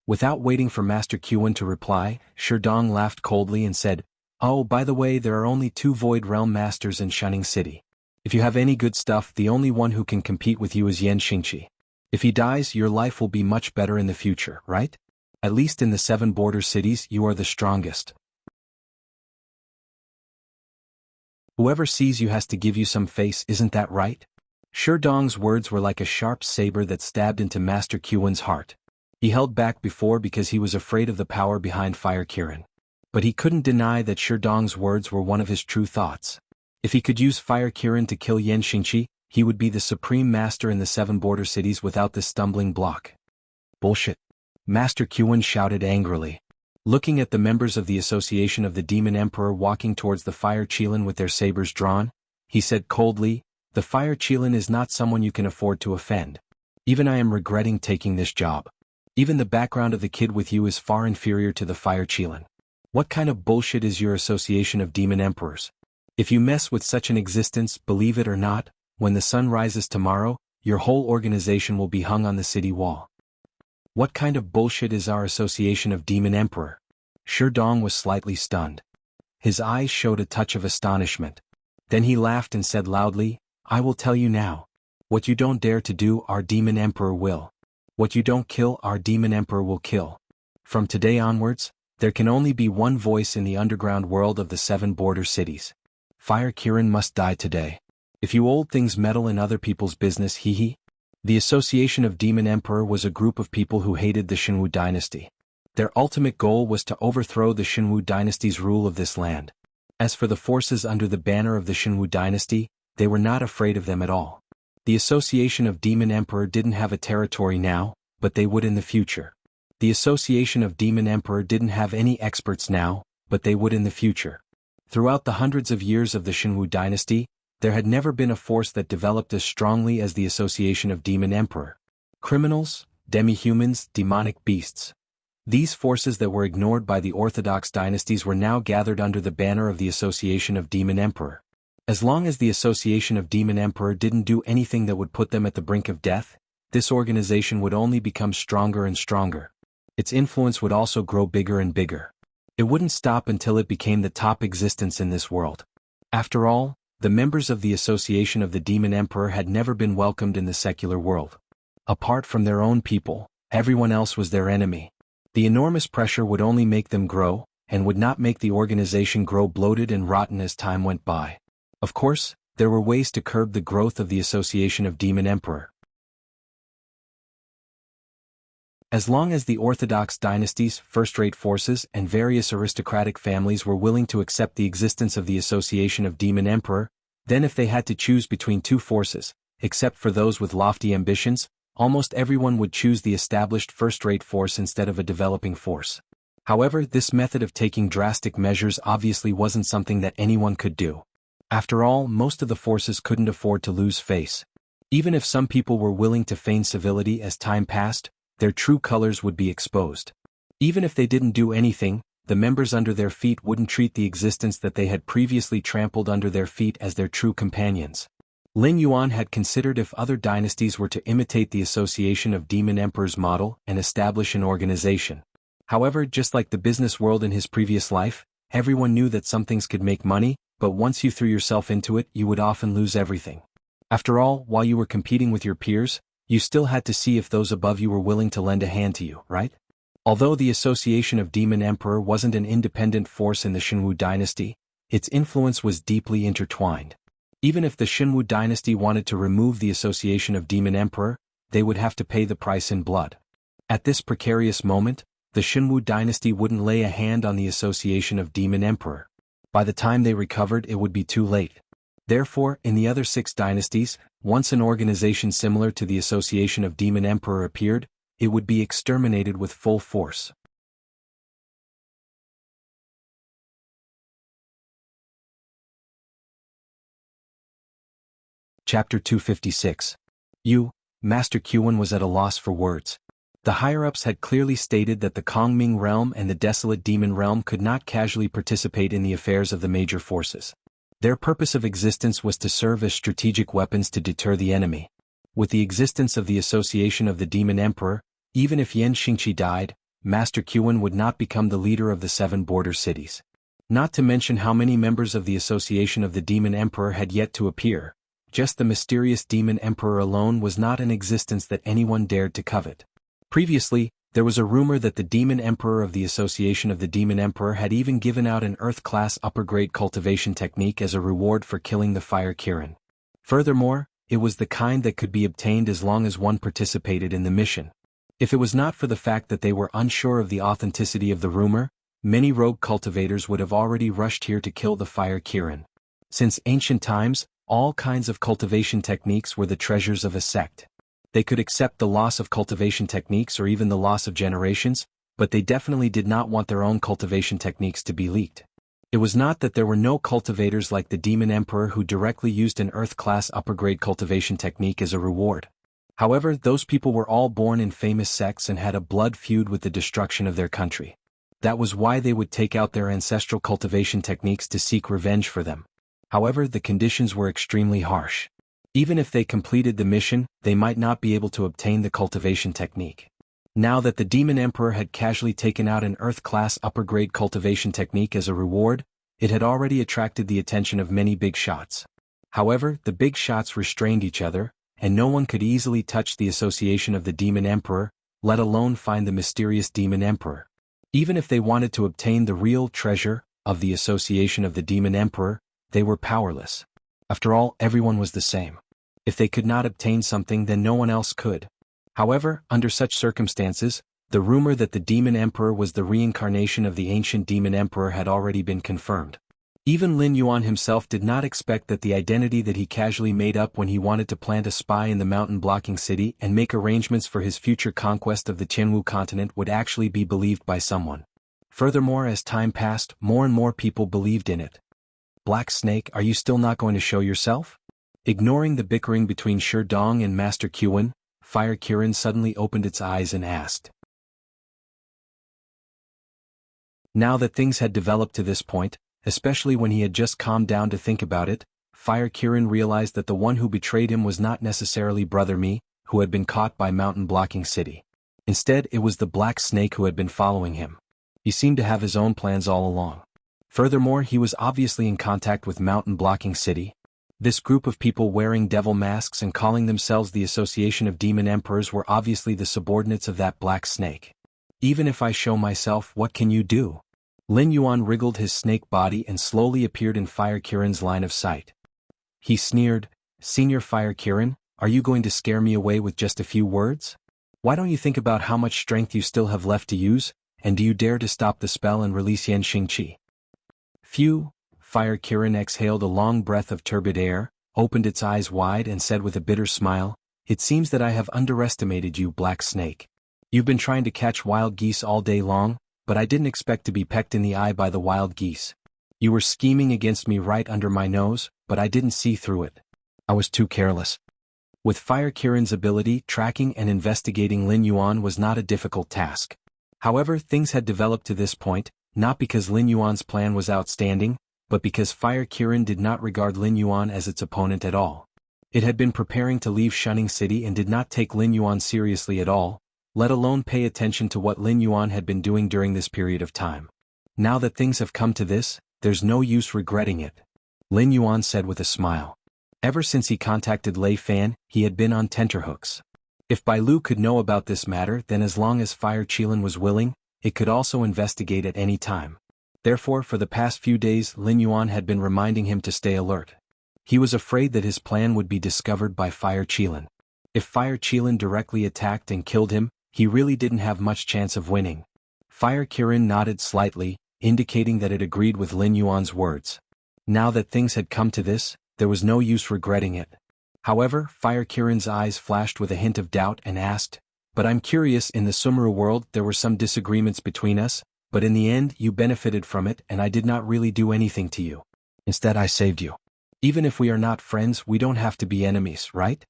Without waiting for Master Qin to reply, Shi Dong laughed coldly and said, "Oh, by the way, there are only 2 Void Realm Masters in Shining City. If you have any good stuff, the only one who can compete with you is Yan Xingqi. If he dies, your life will be much better in the future, right? At least in the 7 border cities, you are the strongest. Whoever sees you has to give you some face, isn't that right?" Shi Dong's words were like a sharp saber that stabbed into Master Qin's heart. He held back before because he was afraid of the power behind Fire Kirin. But he couldn't deny that Shi Dong's words were one of his true thoughts. If he could use Fire Kirin to kill Yan Xingqi, he would be the supreme master in the 7 border cities without this stumbling block. Bullshit. Master Qin shouted angrily. Looking at the members of the Association of the Demon Emperor walking towards the Fire Qilin with their sabers drawn, he said coldly, The Fire Qilin is not someone you can afford to offend. Even I am regretting taking this job. Even the background of the kid with you is far inferior to the Fire Qilin. What kind of bullshit is your association of demon emperors? If you mess with such an existence, believe it or not, when the sun rises tomorrow, your whole organization will be hung on the city wall. What kind of bullshit is our association of demon emperor? Sherdong was slightly stunned. His eyes showed a touch of astonishment. Then he laughed and said loudly, I will tell you now. What you don't dare to do, our demon emperor will. What you don't kill, our demon emperor will kill. From today onwards, there can only be one voice in the underground world of the 7 border cities. Fire Qilin must die today. If you old things meddle in other people's business, hee. The Association of Demon Emperor was a group of people who hated the Xinwu dynasty. Their ultimate goal was to overthrow the Xinwu dynasty's rule of this land. As for the forces under the banner of the Xinwu dynasty, they were not afraid of them at all. The Association of Demon Emperor didn't have a territory now, but they would in the future. The Association of Demon Emperor didn't have any experts now, but they would in the future. Throughout the hundreds of years of the Xinwu dynasty, there had never been a force that developed as strongly as the Association of Demon Emperor. Criminals, demi-humans, demonic beasts. These forces that were ignored by the orthodox dynasties were now gathered under the banner of the Association of Demon Emperor. As long as the Association of Demon Emperor didn't do anything that would put them at the brink of death, this organization would only become stronger and stronger. Its influence would also grow bigger and bigger. It wouldn't stop until it became the top existence in this world. After all, the members of the Association of the Demon Emperor had never been welcomed in the secular world. Apart from their own people, everyone else was their enemy. The enormous pressure would only make them grow, and would not make the organization grow bloated and rotten as time went by. Of course, there were ways to curb the growth of the Association of Demon Emperor. As long as the orthodox dynasties, first-rate forces, and various aristocratic families were willing to accept the existence of the Association of Demon Emperor, then if they had to choose between 2 forces, except for those with lofty ambitions, almost everyone would choose the established first-rate force instead of a developing force. However, this method of taking drastic measures obviously wasn't something that anyone could do. After all, most of the forces couldn't afford to lose face. Even if some people were willing to feign civility as time passed, their true colors would be exposed. Even if they didn't do anything, the members under their feet wouldn't treat the existence that they had previously trampled under their feet as their true companions. Ling Yuan had considered if other dynasties were to imitate the Association of Demon Emperor's model and establish an organization. However, just like the business world in his previous life, everyone knew that some things could make money, but once you threw yourself into it, you would often lose everything. After all, while you were competing with your peers, you still had to see if those above you were willing to lend a hand to you, right? Although the Association of Demon Emperor wasn't an independent force in the Xinwu dynasty, its influence was deeply intertwined. Even if the Xinwu dynasty wanted to remove the Association of Demon Emperor, they would have to pay the price in blood. At this precarious moment, the Xinwu dynasty wouldn't lay a hand on the Association of Demon Emperor. By the time they recovered, it would be too late. Therefore, in the other 6 dynasties, once an organization similar to the Association of Demon Emperor appeared, it would be exterminated with full force. Chapter 256. Master Qin was at a loss for words. The higher-ups had clearly stated that the Kongming realm and the Desolate Demon realm could not casually participate in the affairs of the major forces. Their purpose of existence was to serve as strategic weapons to deter the enemy. With the existence of the Association of the Demon Emperor, even if Yan Xingqi died, Master Qin would not become the leader of the 7 border cities. Not to mention how many members of the Association of the Demon Emperor had yet to appear. Just the mysterious Demon Emperor alone was not an existence that anyone dared to covet. Previously, there was a rumor that the Demon Emperor of the Association of the Demon Emperor had even given out an Earth-class upper-grade cultivation technique as a reward for killing the Fire Qilin. Furthermore, it was the kind that could be obtained as long as one participated in the mission. If it was not for the fact that they were unsure of the authenticity of the rumor, many rogue cultivators would have already rushed here to kill the Fire Qilin. Since ancient times, all kinds of cultivation techniques were the treasures of a sect. They could accept the loss of cultivation techniques or even the loss of generations, but they definitely did not want their own cultivation techniques to be leaked. It was not that there were no cultivators like the Demon Emperor who directly used an Earth-class upper-grade cultivation technique as a reward. However, those people were all born in famous sects and had a blood feud with the destruction of their country. That was why they would take out their ancestral cultivation techniques to seek revenge for them. However, the conditions were extremely harsh. Even if they completed the mission, they might not be able to obtain the cultivation technique. Now that the Demon Emperor had casually taken out an Earth-class upper-grade cultivation technique as a reward, it had already attracted the attention of many big shots. However, the big shots restrained each other, and no one could easily touch the association of the Demon Emperor, let alone find the mysterious Demon Emperor. Even if they wanted to obtain the real treasure of the association of the Demon Emperor, they were powerless. After all, everyone was the same. If they could not obtain something, then no one else could. However, under such circumstances, the rumor that the Demon Emperor was the reincarnation of the ancient Demon Emperor had already been confirmed. Even Lin Yuan himself did not expect that the identity that he casually made up when he wanted to plant a spy in the mountain-blocking city and make arrangements for his future conquest of the Jianghu continent would actually be believed by someone. Furthermore, as time passed, more and more people believed in it. Black Snake, are you still not going to show yourself? Ignoring the bickering between Shi Dong and Master Qin, Fire Kirin suddenly opened its eyes and asked. Now that things had developed to this point, especially when he had just calmed down to think about it, Fire Kirin realized that the one who betrayed him was not necessarily Brother Mi, who had been caught by mountain-blocking city. Instead, it was the Black Snake who had been following him. He seemed to have his own plans all along. Furthermore, he was obviously in contact with mountain-blocking city. This group of people wearing devil masks and calling themselves the Association of Demon Emperors were obviously the subordinates of that Black Snake. Even if I show myself, what can you do? Lin Yuan wriggled his snake body and slowly appeared in Fire Kirin's line of sight. He sneered, Senior Fire Kirin, are you going to scare me away with just a few words? Why don't you think about how much strength you still have left to use, and do you dare to stop the spell and release Yan Xingqi? Phew! Fire Kirin exhaled a long breath of turbid air, opened its eyes wide and said with a bitter smile, It seems that I have underestimated you, Black Snake. You've been trying to catch wild geese all day long, but I didn't expect to be pecked in the eye by the wild geese. You were scheming against me right under my nose, but I didn't see through it. I was too careless. With Fire Kirin's ability, tracking and investigating Lin Yuan was not a difficult task. However, things had developed to this point, not because Lin Yuan's plan was outstanding, but because Fire Kirin did not regard Lin Yuan as its opponent at all. It had been preparing to leave Shunning City and did not take Lin Yuan seriously at all, let alone pay attention to what Lin Yuan had been doing during this period of time. Now that things have come to this, there's no use regretting it. Lin Yuan said with a smile. Ever since he contacted Lei Fan, he had been on tenterhooks. If Bai Lu could know about this matter, then as long as Fire Qilin was willing, it could also investigate at any time. Therefore, for the past few days, Lin Yuan had been reminding him to stay alert. He was afraid that his plan would be discovered by Fire Qilin. If Fire Qilin directly attacked and killed him, he really didn't have much chance of winning. Fire Kirin nodded slightly, indicating that it agreed with Lin Yuan's words. Now that things had come to this, there was no use regretting it. However, Fire Kirin's eyes flashed with a hint of doubt and asked, But I'm curious, in the Sumeru world there were some disagreements between us, but in the end you benefited from it and I did not really do anything to you. Instead I saved you. Even if we are not friends, we don't have to be enemies, right?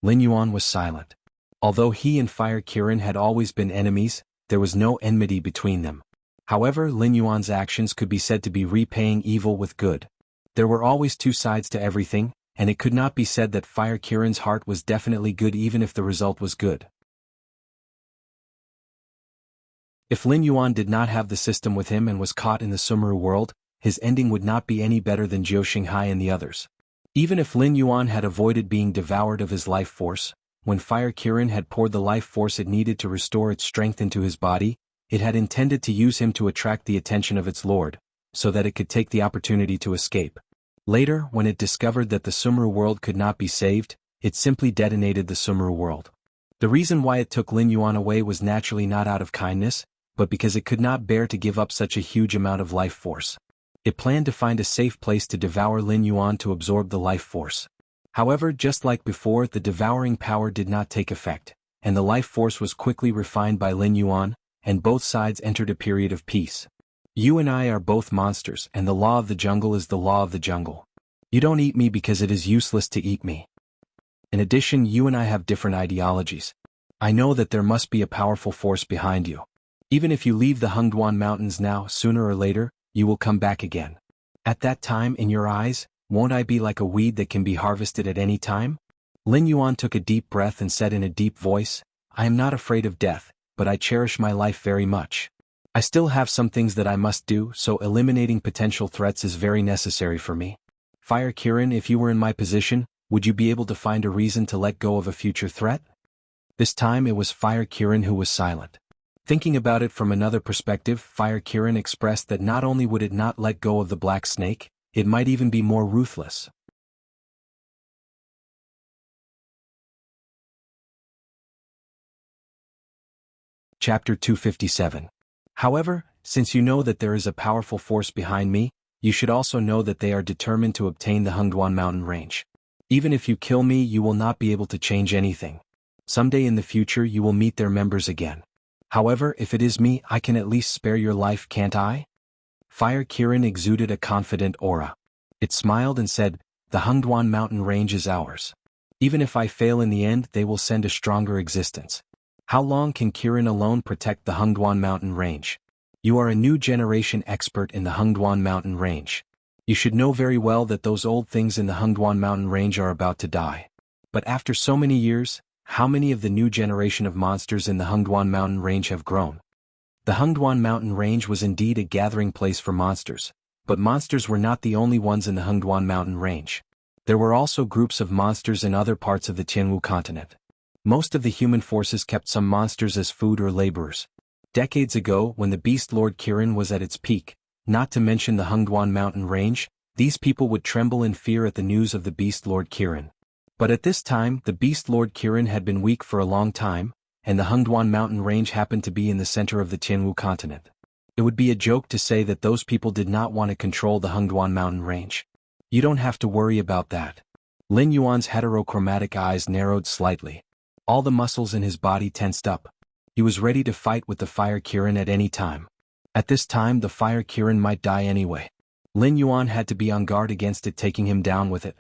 Lin Yuan was silent. Although he and Fire Kirin had always been enemies, there was no enmity between them. However, Lin Yuan's actions could be said to be repaying evil with good. There were always two sides to everything, and it could not be said that Fire Kirin's heart was definitely good even if the result was good. If Lin Yuan did not have the system with him and was caught in the Sumeru world, his ending would not be any better than Jiao Xinghai and the others. Even if Lin Yuan had avoided being devoured of his life force, when Fire Kirin had poured the life force it needed to restore its strength into his body, it had intended to use him to attract the attention of its lord, so that it could take the opportunity to escape. Later, when it discovered that the Sumeru world could not be saved, it simply detonated the Sumeru world. The reason why it took Lin Yuan away was naturally not out of kindness, but because it could not bear to give up such a huge amount of life force. It planned to find a safe place to devour Lin Yuan to absorb the life force. However, just like before, the devouring power did not take effect, and the life force was quickly refined by Lin Yuan, and both sides entered a period of peace. You and I are both monsters, and the law of the jungle is the law of the jungle. You don't eat me because it is useless to eat me. In addition, you and I have different ideologies. I know that there must be a powerful force behind you. Even if you leave the Hengduan Mountains now, sooner or later, you will come back again. At that time, in your eyes, won't I be like a weed that can be harvested at any time? Lin Yuan took a deep breath and said in a deep voice, I am not afraid of death, but I cherish my life very much. I still have some things that I must do, so eliminating potential threats is very necessary for me. Fire Kirin, if you were in my position, would you be able to find a reason to let go of a future threat? This time it was Fire Kirin who was silent. Thinking about it from another perspective, Fire Kirin expressed that not only would it not let go of the black snake, it might even be more ruthless. Chapter 257. However, since you know that there is a powerful force behind me, you should also know that they are determined to obtain the Hengduan mountain range. Even if you kill me, you will not be able to change anything. Someday in the future you will meet their members again. However, if it is me, I can at least spare your life, can't I? Fire Kirin exuded a confident aura. It smiled and said, the Hengduan mountain range is ours. Even if I fail in the end, they will send a stronger existence. How long can Kirin alone protect the Hengduan mountain range? You are a new generation expert in the Hengduan mountain range. You should know very well that those old things in the Hengduan mountain range are about to die. But after so many years, how many of the new generation of monsters in the Hengduan mountain range have grown? The Hengduan mountain range was indeed a gathering place for monsters, but monsters were not the only ones in the Hengduan mountain range. There were also groups of monsters in other parts of the Jianghu continent. Most of the human forces kept some monsters as food or laborers. Decades ago, when the Beast Lord Kirin was at its peak, not to mention the Hengduan mountain range, these people would tremble in fear at the news of the Beast Lord Kirin. But at this time, the Beast Lord Kirin had been weak for a long time, and the Hengduan mountain range happened to be in the center of the Jianghu continent. It would be a joke to say that those people did not want to control the Hengduan mountain range. You don't have to worry about that. Lin Yuan's heterochromatic eyes narrowed slightly. All the muscles in his body tensed up. He was ready to fight with the Fire Kirin at any time. At this time, the Fire Kirin might die anyway. Lin Yuan had to be on guard against it taking him down with it.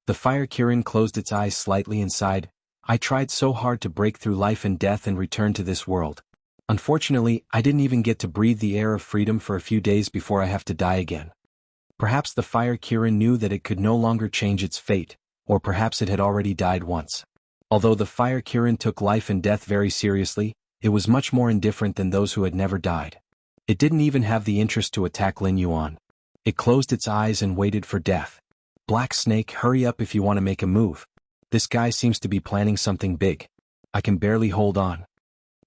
The Fire Kirin closed its eyes slightly and sighed, I tried so hard to break through life and death and return to this world. Unfortunately, I didn't even get to breathe the air of freedom for a few days before I have to die again. Perhaps the Fire Kirin knew that it could no longer change its fate, or perhaps it had already died once. Although the Fire Kirin took life and death very seriously, it was much more indifferent than those who had never died. It didn't even have the interest to attack Lin Yuan. It closed its eyes and waited for death. Black Snake, hurry up if you want to make a move. This guy seems to be planning something big. I can barely hold on.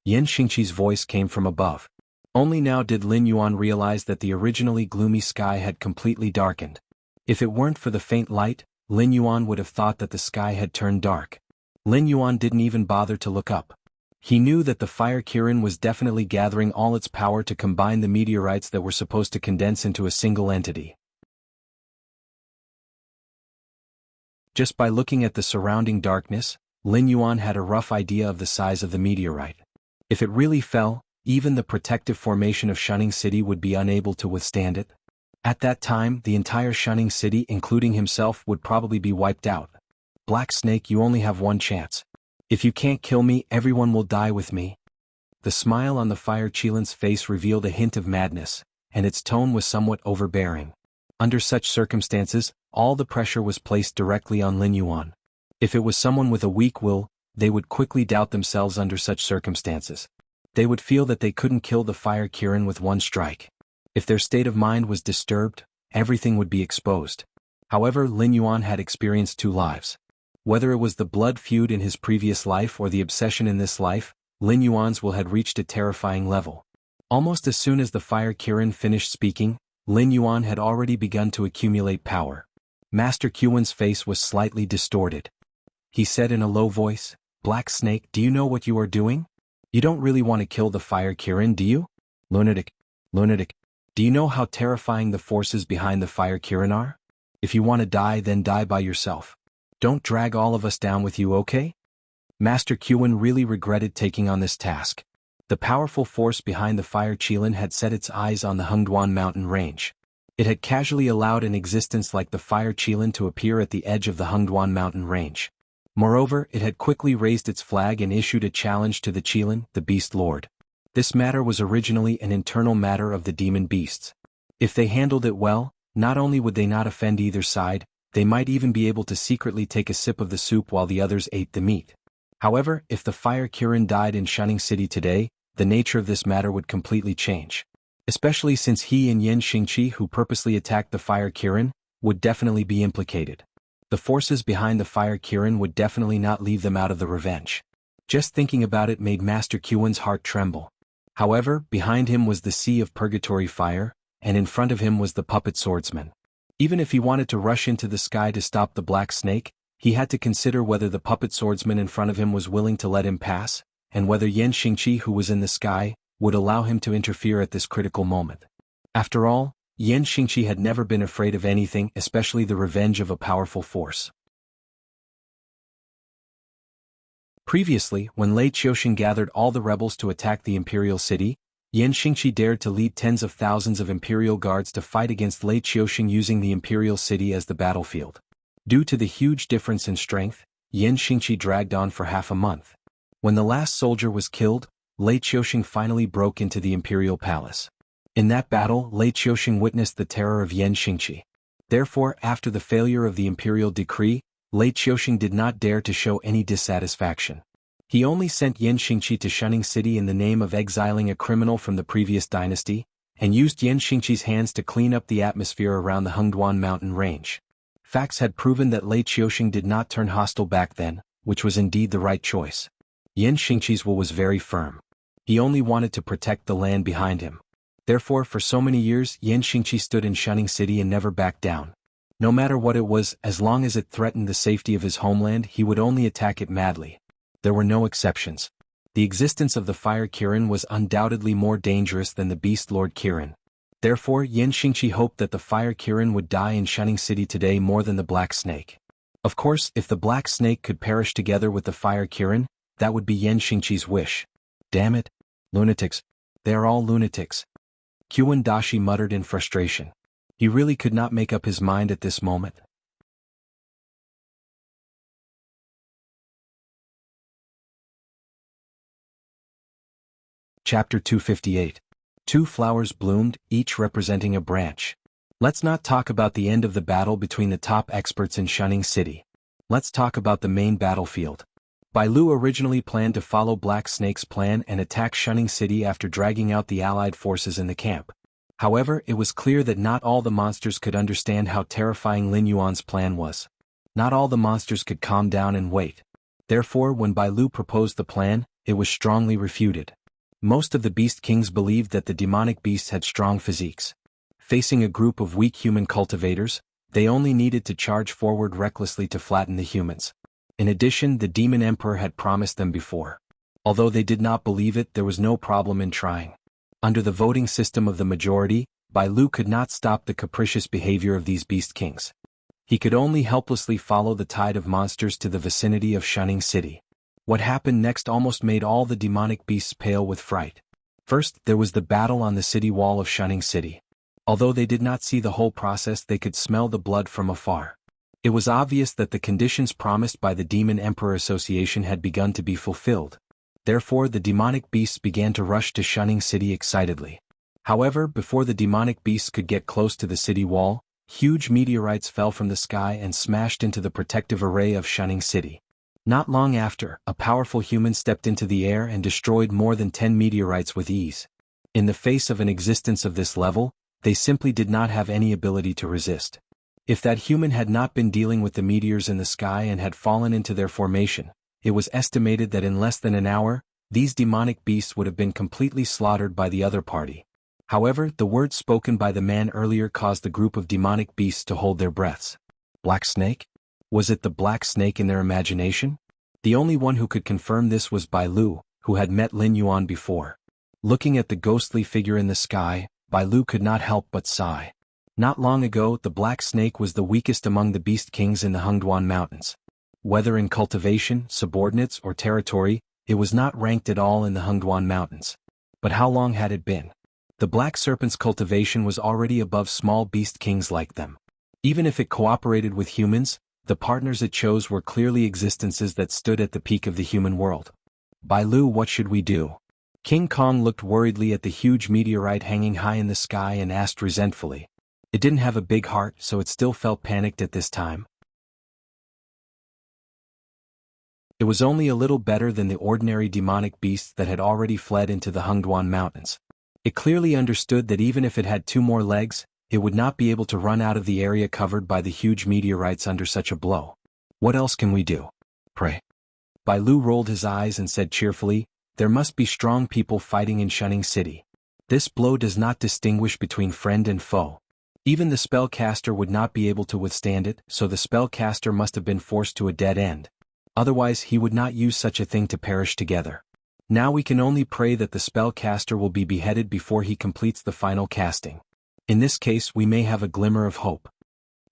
Yan Xingqi's voice came from above. Only now did Lin Yuan realize that the originally gloomy sky had completely darkened. If it weren't for the faint light, Lin Yuan would have thought that the sky had turned dark. Lin Yuan didn't even bother to look up. He knew that the Fire Kirin was definitely gathering all its power to combine the meteorites that were supposed to condense into a single entity. Just by looking at the surrounding darkness, Lin Yuan had a rough idea of the size of the meteorite. If it really fell, even the protective formation of Shunning City would be unable to withstand it. At that time, the entire Shunning City, including himself, would probably be wiped out. Black Snake, you only have one chance. If you can't kill me, everyone will die with me. The smile on the Fire Qilin's face revealed a hint of madness, and its tone was somewhat overbearing. Under such circumstances, all the pressure was placed directly on Lin Yuan. If it was someone with a weak will, they would quickly doubt themselves under such circumstances. They would feel that they couldn't kill the Fire Kirin with one strike. If their state of mind was disturbed, everything would be exposed. However, Lin Yuan had experienced two lives. Whether it was the blood feud in his previous life or the obsession in this life, Lin Yuan's will had reached a terrifying level. Almost as soon as the Fire Kirin finished speaking, Lin Yuan had already begun to accumulate power. Master Qiwen's face was slightly distorted. He said in a low voice, Black Snake, do you know what you are doing? You don't really want to kill the Fire Kirin, do you? Lunatic. Do you know how terrifying the forces behind the Fire Kirin are? If you want to die, then die by yourself. Don't drag all of us down with you, okay? Master Qiwen really regretted taking on this task. The powerful force behind the fire Qilin had set its eyes on the Hengduan mountain range. It had casually allowed an existence like the fire Qilin to appear at the edge of the Hengduan mountain range. Moreover, it had quickly raised its flag and issued a challenge to the Qilin, the Beast Lord. This matter was originally an internal matter of the demon beasts. If they handled it well, not only would they not offend either side, they might even be able to secretly take a sip of the soup while the others ate the meat. However, if the fire Qilin died in Shunning City today, the nature of this matter would completely change. Especially since he and Yan Xingqi, who purposely attacked the fire Qilin, would definitely be implicated. The forces behind the fire Qilin would definitely not leave them out of the revenge. Just thinking about it made Master Qin's heart tremble. However, behind him was the sea of purgatory fire, and in front of him was the puppet swordsman. Even if he wanted to rush into the sky to stop the black snake, he had to consider whether the puppet swordsman in front of him was willing to let him pass, and whether Yan Xingqi, who was in the sky, would allow him to interfere at this critical moment. After all, Yan Xingqi had never been afraid of anything, especially the revenge of a powerful force. Previously, when Lei Qiuxing gathered all the rebels to attack the imperial city, Yan Xingqi dared to lead tens of thousands of imperial guards to fight against Lei Qiuxing using the imperial city as the battlefield. Due to the huge difference in strength, Yan Xingqi dragged on for half a month. When the last soldier was killed, Lei Qiuxing finally broke into the imperial palace. In that battle, Lei Qiuxing witnessed the terror of Yan Xingqi. Therefore, after the failure of the imperial decree, Lei Qiuxing did not dare to show any dissatisfaction. He only sent Yan Xingqi to Shunning City in the name of exiling a criminal from the previous dynasty, and used Yan Xingqi's hands to clean up the atmosphere around the Hengduan mountain range. Facts had proven that Lei Qiuxing did not turn hostile back then, which was indeed the right choice. Yan Xingqi's will was very firm. He only wanted to protect the land behind him. Therefore, for so many years, Yan Xingqi stood in Shunning City and never backed down. No matter what it was, as long as it threatened the safety of his homeland, he would only attack it madly. There were no exceptions. The existence of the fire Qilin was undoubtedly more dangerous than the Beast Lord Qilin. Therefore, Yan Xingqi hoped that the fire Qilin would die in Shunning City today more than the Black Snake. Of course, if the Black Snake could perish together with the fire Qilin, that would be Yan Xingqi's wish. Damn it. Lunatics. They are all lunatics. Qin Dashi muttered in frustration. He really could not make up his mind at this moment. Chapter 258. Two flowers bloomed, each representing a branch. Let's not talk about the end of the battle between the top experts in Shunning City. Let's talk about the main battlefield. Bai Lu originally planned to follow Black Snake's plan and attack Shunning City after dragging out the allied forces in the camp. However, it was clear that not all the monsters could understand how terrifying Lin Yuan's plan was. Not all the monsters could calm down and wait. Therefore, when Bai Lu proposed the plan, it was strongly refuted. Most of the Beast Kings believed that the demonic beasts had strong physiques. Facing a group of weak human cultivators, they only needed to charge forward recklessly to flatten the humans. In addition, the Demon Emperor had promised them before. Although they did not believe it, there was no problem in trying. Under the voting system of the majority, Bai Lu could not stop the capricious behavior of these Beast Kings. He could only helplessly follow the tide of monsters to the vicinity of Shunning City. What happened next almost made all the demonic beasts pale with fright. First, there was the battle on the city wall of Shunning City. Although they did not see the whole process, they could smell the blood from afar. It was obvious that the conditions promised by the Demon Emperor Association had begun to be fulfilled. Therefore, the demonic beasts began to rush to Shunning City excitedly. However, before the demonic beasts could get close to the city wall, huge meteorites fell from the sky and smashed into the protective array of Shunning City. Not long after, a powerful human stepped into the air and destroyed more than 10 meteorites with ease. In the face of an existence of this level, they simply did not have any ability to resist. If that human had not been dealing with the meteors in the sky and had fallen into their formation, it was estimated that in less than an hour, these demonic beasts would have been completely slaughtered by the other party. However, the words spoken by the man earlier caused the group of demonic beasts to hold their breaths. Black Snake? Was it the Black Snake in their imagination? The only one who could confirm this was Bai Lu, who had met Lin Yuan before. Looking at the ghostly figure in the sky, Bai Lu could not help but sigh. Not long ago, the Black Snake was the weakest among the Beast Kings in the Hengduan Mountains. Whether in cultivation, subordinates, or territory, it was not ranked at all in the Hengduan Mountains. But how long had it been? The black serpent's cultivation was already above small beast kings like them. Even if it cooperated with humans, the partners it chose were clearly existences that stood at the peak of the human world. Bai Lu, what should we do? King Kong looked worriedly at the huge meteorite hanging high in the sky and asked resentfully. It didn't have a big heart, so it still felt panicked at this time. It was only a little better than the ordinary demonic beasts that had already fled into the Hengduan Mountains. It clearly understood that even if it had 2 more legs, it would not be able to run out of the area covered by the huge meteorites under such a blow. What else can we do? Pray. Bai Lu rolled his eyes and said cheerfully, there must be strong people fighting in Shunning City. This blow does not distinguish between friend and foe. Even the spellcaster would not be able to withstand it, so the spellcaster must have been forced to a dead end. Otherwise he would not use such a thing to perish together. Now we can only pray that the spellcaster will be beheaded before he completes the final casting. In this case we may have a glimmer of hope.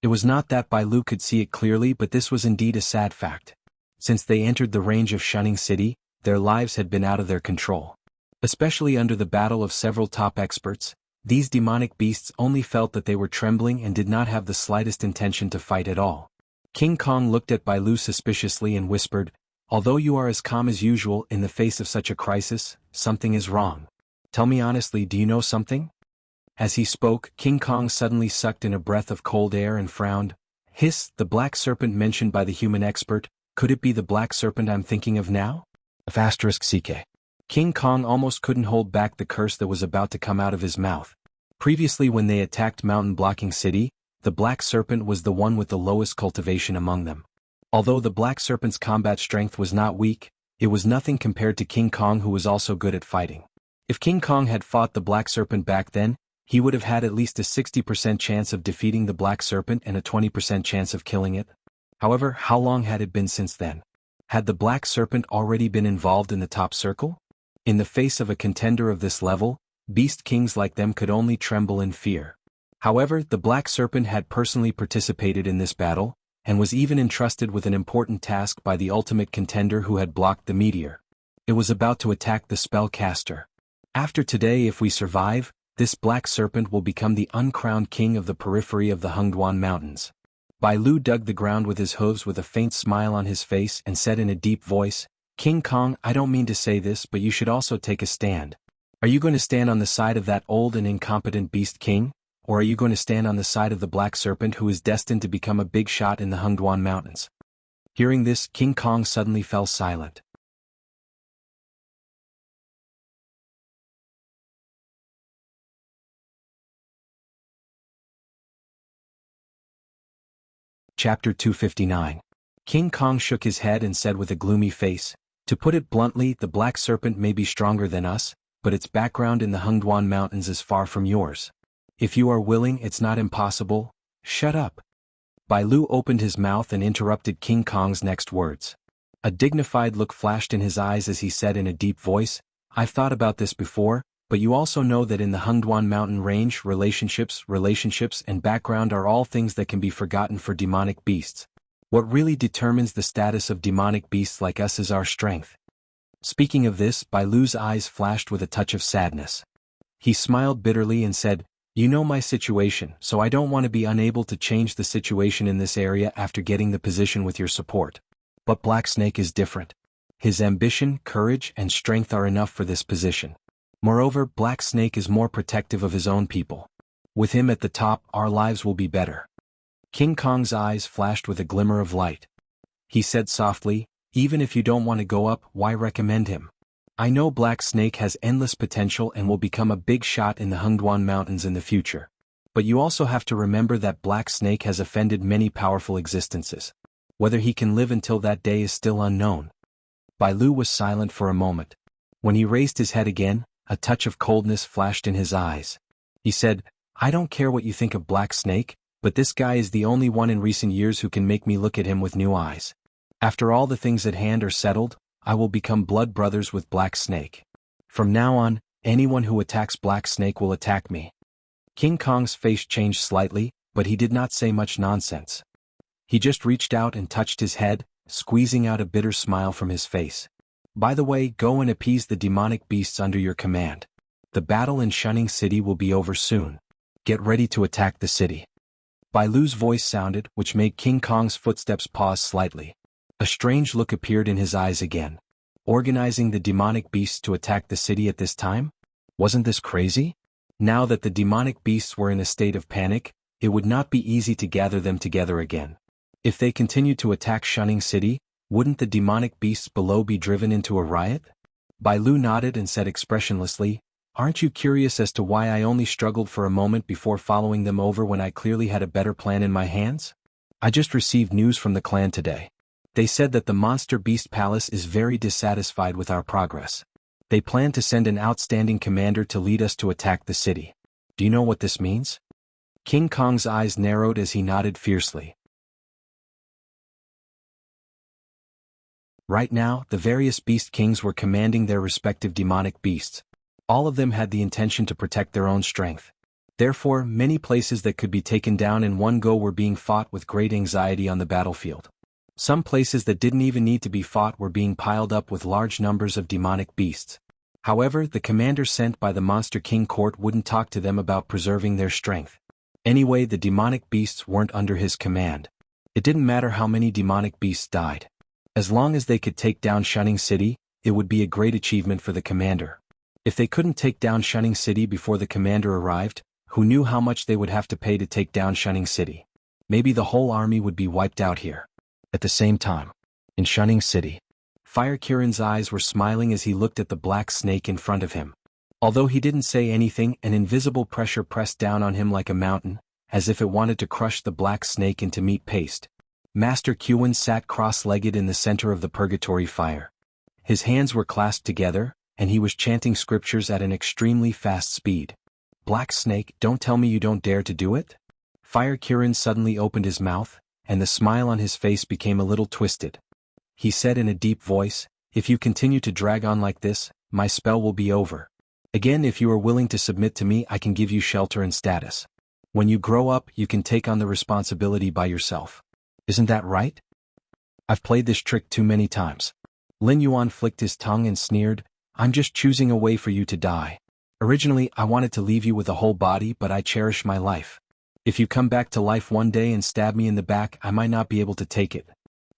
It was not that Bai Lu could see it clearly, but this was indeed a sad fact. Since they entered the range of Shunning City, their lives had been out of their control. Especially under the battle of several top experts, these demonic beasts only felt that they were trembling and did not have the slightest intention to fight at all. King Kong looked at Bai Lu suspiciously and whispered, although you are as calm as usual in the face of such a crisis, something is wrong. Tell me honestly, do you know something? As he spoke, King Kong suddenly sucked in a breath of cold air and frowned. Hiss, the black serpent mentioned by the human expert, could it be the black serpent I'm thinking of now? *CK. King Kong almost couldn't hold back the curse that was about to come out of his mouth. Previously when they attacked Mountain Blocking City, the black serpent was the one with the lowest cultivation among them. Although the black serpent's combat strength was not weak, it was nothing compared to King Kong, who was also good at fighting. If King Kong had fought the black serpent back then, he would have had at least a 60% chance of defeating the black serpent and a 20% chance of killing it. However, how long had it been since then? Had the black serpent already been involved in the top circle? In the face of a contender of this level, beast kings like them could only tremble in fear. However, the black serpent had personally participated in this battle, and was even entrusted with an important task by the ultimate contender who had blocked the meteor. It was about to attack the spellcaster. After today, if we survive, this black serpent will become the uncrowned king of the periphery of the Hengduan Mountains. Bai Lu dug the ground with his hooves with a faint smile on his face and said in a deep voice, King Kong, I don't mean to say this, but you should also take a stand. Are you going to stand on the side of that old and incompetent beast king? Or are you going to stand on the side of the black serpent who is destined to become a big shot in the Hengduan Mountains? Hearing this, King Kong suddenly fell silent. Chapter 259. King Kong shook his head and said with a gloomy face, to put it bluntly, the black serpent may be stronger than us, but its background in the Hengduan Mountains is far from yours. If you are willing, it's not impossible. Shut up. Bai Lu opened his mouth and interrupted King Kong's next words. A dignified look flashed in his eyes as he said in a deep voice, I've thought about this before, but you also know that in the Hengduan mountain range, relationships and background are all things that can be forgotten for demonic beasts. What really determines the status of demonic beasts like us is our strength. Speaking of this, Bai Lu's eyes flashed with a touch of sadness. He smiled bitterly and said, you know my situation, so I don't want to be unable to change the situation in this area after getting the position with your support. But Black Snake is different. His ambition, courage, and strength are enough for this position. Moreover, Black Snake is more protective of his own people. With him at the top, our lives will be better. King Kong's eyes flashed with a glimmer of light. He said softly, even if you don't want to go up, why recommend him? I know Black Snake has endless potential and will become a big shot in the Hengduan Mountains in the future. But you also have to remember that Black Snake has offended many powerful existences. Whether he can live until that day is still unknown. Bai Lu was silent for a moment. When he raised his head again, a touch of coldness flashed in his eyes. He said, I don't care what you think of Black Snake, but this guy is the only one in recent years who can make me look at him with new eyes. After all the things at hand are settled, I will become blood brothers with Black Snake. From now on, anyone who attacks Black Snake will attack me. King Kong's face changed slightly, but he did not say much nonsense. He just reached out and touched his head, squeezing out a bitter smile from his face. By the way, go and appease the demonic beasts under your command. The battle in Shunning City will be over soon. Get ready to attack the city. Bai Lu's voice sounded, which made King Kong's footsteps pause slightly. A strange look appeared in his eyes again. Organizing the demonic beasts to attack the city at this time? Wasn't this crazy? Now that the demonic beasts were in a state of panic, it would not be easy to gather them together again. If they continued to attack Shunning City, wouldn't the demonic beasts below be driven into a riot? Bai Lu nodded and said expressionlessly, "Aren't you curious as to why I only struggled for a moment before following them over when I clearly had a better plan in my hands? I just received news from the clan today. They said that the Monster Beast Palace is very dissatisfied with our progress. They plan to send an outstanding commander to lead us to attack the city. Do you know what this means?" King Kong's eyes narrowed as he nodded fiercely. Right now, the various beast kings were commanding their respective demonic beasts. All of them had the intention to protect their own strength. Therefore, many places that could be taken down in one go were being fought with great anxiety on the battlefield. Some places that didn't even need to be fought were being piled up with large numbers of demonic beasts. However, the commander sent by the Monster King Court wouldn't talk to them about preserving their strength. Anyway, the demonic beasts weren't under his command. It didn't matter how many demonic beasts died. As long as they could take down Shunning City, it would be a great achievement for the commander. If they couldn't take down Shunning City before the commander arrived, who knew how much they would have to pay to take down Shunning City? Maybe the whole army would be wiped out here. At the same time, in Shunning City, Fire Kirin's eyes were smiling as he looked at the black snake in front of him. Although he didn't say anything, an invisible pressure pressed down on him like a mountain, as if it wanted to crush the black snake into meat paste. Master Qin sat cross-legged in the center of the purgatory fire. His hands were clasped together, and he was chanting scriptures at an extremely fast speed. "Black snake, don't tell me you don't dare to do it?" Fire Kirin suddenly opened his mouth, and the smile on his face became a little twisted. He said in a deep voice, "If you continue to drag on like this, my spell will be over. Again, if you are willing to submit to me, I can give you shelter and status. When you grow up, you can take on the responsibility by yourself. Isn't that right? I've played this trick too many times." Lin Yuan flicked his tongue and sneered, "I'm just choosing a way for you to die. Originally, I wanted to leave you with a whole body, but I cherish my life. If you come back to life one day and stab me in the back, I might not be able to take it."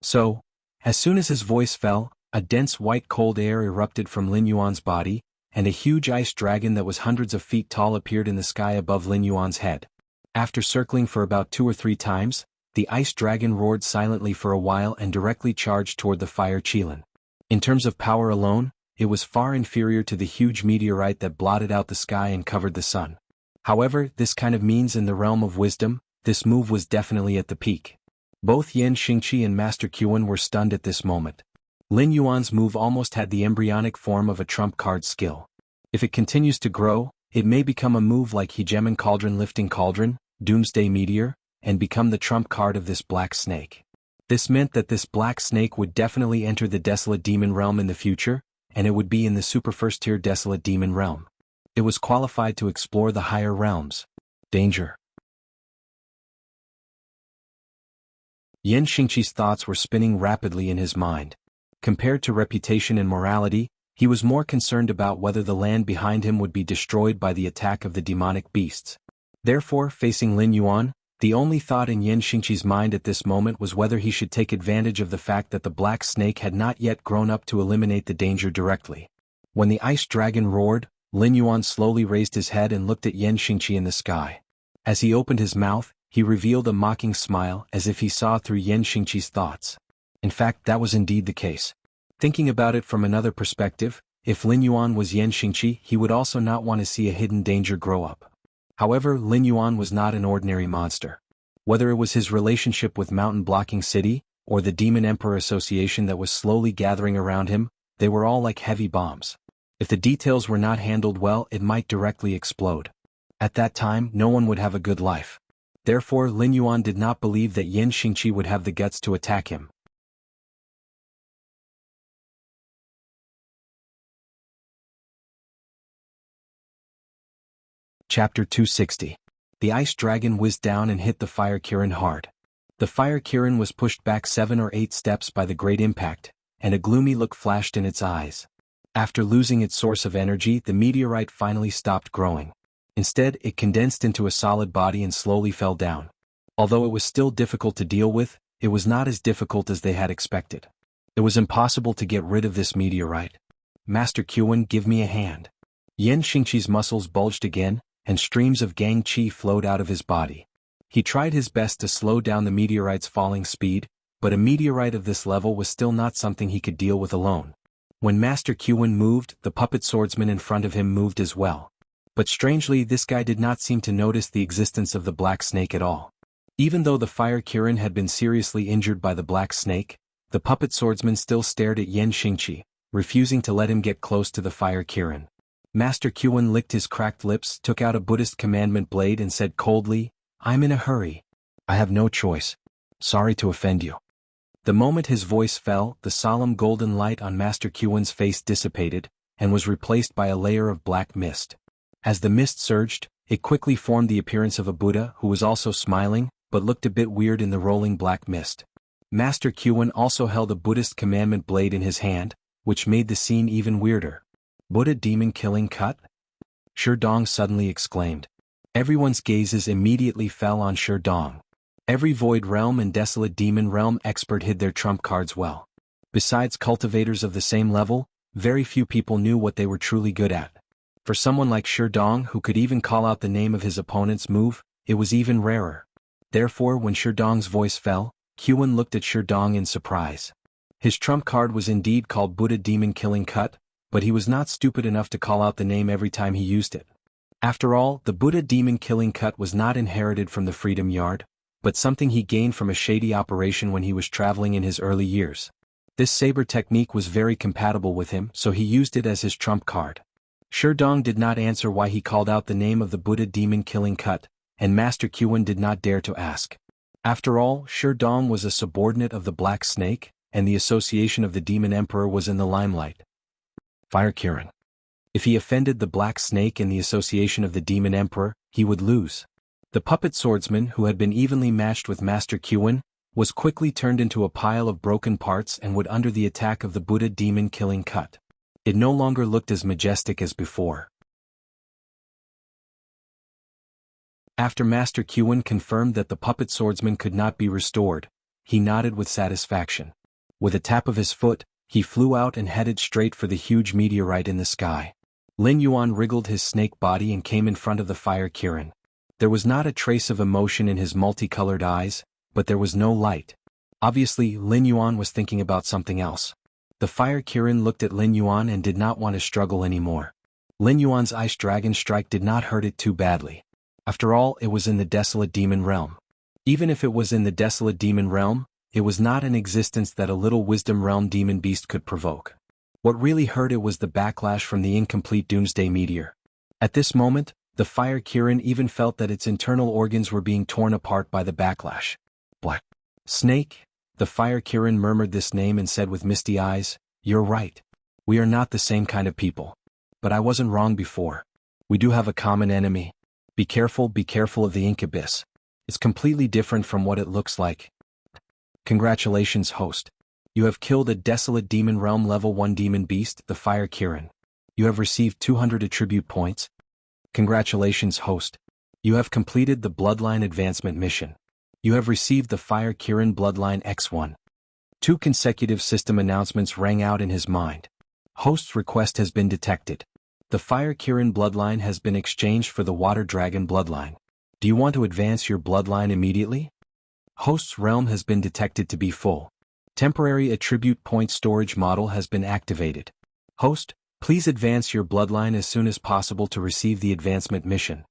So, as soon as his voice fell, a dense white cold air erupted from Lin Yuan's body, and a huge ice dragon that was hundreds of feet tall appeared in the sky above Lin Yuan's head. After circling for about 2 or 3 times, the ice dragon roared silently for a while and directly charged toward the Fire Qilin. In terms of power alone, it was far inferior to the huge meteorite that blotted out the sky and covered the sun. However, this kind of means in the realm of wisdom, this move was definitely at the peak. Both Yan Xingqi and Master Qin were stunned at this moment. Lin Yuan's move almost had the embryonic form of a trump card skill. If it continues to grow, it may become a move like Hegemon Cauldron Lifting Cauldron, Doomsday Meteor, and become the trump card of this black snake. This meant that this black snake would definitely enter the Desolate Demon Realm in the future, and it would be in the super first tier Desolate Demon Realm. It was qualified to explore the higher realms. Danger. Yan Xingqi's thoughts were spinning rapidly in his mind. Compared to reputation and morality, he was more concerned about whether the land behind him would be destroyed by the attack of the demonic beasts. Therefore, facing Lin Yuan, the only thought in Yan Xingqi's mind at this moment was whether he should take advantage of the fact that the black snake had not yet grown up to eliminate the danger directly. When the ice dragon roared, Lin Yuan slowly raised his head and looked at Yan Xingqi in the sky. As he opened his mouth, he revealed a mocking smile as if he saw through Yan Xingqi's thoughts. In fact, that was indeed the case. Thinking about it from another perspective, if Lin Yuan was Yan Xingqi, he would also not want to see a hidden danger grow up. However, Lin Yuan was not an ordinary monster. Whether it was his relationship with Mountain Blocking City, or the Demon Emperor Association that was slowly gathering around him, they were all like heavy bombs. If the details were not handled well, it might directly explode. At that time, no one would have a good life. Therefore, Lin Yuan did not believe that Yan Xingqi would have the guts to attack him. Chapter 260. The ice dragon whizzed down and hit the Fire Kirin hard. The Fire Kirin was pushed back 7 or 8 steps by the great impact, and a gloomy look flashed in its eyes. After losing its source of energy, the meteorite finally stopped growing. Instead, it condensed into a solid body and slowly fell down. Although it was still difficult to deal with, it was not as difficult as they had expected. It was impossible to get rid of this meteorite. Master Qin, give me a hand. Yan Xingqi's muscles bulged again, and streams of Gang Qi flowed out of his body. He tried his best to slow down the meteorite's falling speed, but a meteorite of this level was still not something he could deal with alone. When Master Qin moved, the puppet swordsman in front of him moved as well. But strangely, this guy did not seem to notice the existence of the black snake at all. Even though the fire Kirin had been seriously injured by the black snake, the puppet swordsman still stared at Yan Xingqi, refusing to let him get close to the fire Kirin. Master Qin licked his cracked lips, took out a Buddhist commandment blade and said coldly, "I'm in a hurry. I have no choice. Sorry to offend you." The moment his voice fell, the solemn golden light on Master Qin's face dissipated, and was replaced by a layer of black mist. As the mist surged, it quickly formed the appearance of a Buddha who was also smiling, but looked a bit weird in the rolling black mist. Master Qin also held a Buddhist commandment blade in his hand, which made the scene even weirder. "Buddha demon killing cut?" Sherdong suddenly exclaimed. Everyone's gazes immediately fell on Sherdong. Every Void Realm and Desolate Demon Realm expert hid their trump cards well. Besides cultivators of the same level, very few people knew what they were truly good at. For someone like Sherdong who could even call out the name of his opponent's move, it was even rarer. Therefore, when Sherdong's voice fell, Qin looked at Sherdong in surprise. His trump card was indeed called Buddha Demon Killing Cut, but he was not stupid enough to call out the name every time he used it. After all, the Buddha Demon Killing Cut was not inherited from the Freedom Yard, but something he gained from a shady operation when he was traveling in his early years. This saber technique was very compatible with him, so he used it as his trump card. Sherdong did not answer why he called out the name of the Buddha Demon Killing Cut, and Master Qin did not dare to ask. After all, Sherdong was a subordinate of the Black Snake, and the association of the Demon Emperor was in the limelight. Fire Kirin. If he offended the Black Snake and the association of the Demon Emperor, he would lose. The puppet swordsman, who had been evenly matched with Master Qin, was quickly turned into a pile of broken parts and would under the attack of the Buddha Demon Killing Cut. It no longer looked as majestic as before. After Master Qin confirmed that the puppet swordsman could not be restored, he nodded with satisfaction. With a tap of his foot, he flew out and headed straight for the huge meteorite in the sky. Lin Yuan wriggled his snake body and came in front of the fire Kirin. There was not a trace of emotion in his multicolored eyes, but there was no light. Obviously, Lin Yuan was thinking about something else. The fire Kirin looked at Lin Yuan and did not want to struggle anymore. Lin Yuan's Ice Dragon Strike did not hurt it too badly. After all, it was in the Desolate Demon Realm. Even if it was in the Desolate Demon Realm, it was not an existence that a little Wisdom Realm demon beast could provoke. What really hurt it was the backlash from the incomplete Doomsday Meteor. At this moment, the fire Kirin even felt that its internal organs were being torn apart by the backlash. Black Snake? The fire Kirin murmured this name and said with misty eyes, "You're right. We are not the same kind of people. But I wasn't wrong before. We do have a common enemy. Be careful of the incubus. It's completely different from what it looks like." Congratulations, host. You have killed a Desolate Demon Realm Level 1 demon beast, the fire Kirin. You have received 200 attribute points. Congratulations, host. You have completed the Bloodline Advancement mission. You have received the Fire Kirin Bloodline X1. 2 consecutive system announcements rang out in his mind. Host's request has been detected. The Fire Kirin Bloodline has been exchanged for the Water Dragon Bloodline. Do you want to advance your bloodline immediately? Host's realm has been detected to be full. Temporary attribute point storage model has been activated. Host, please advance your bloodline as soon as possible to receive the advancement mission.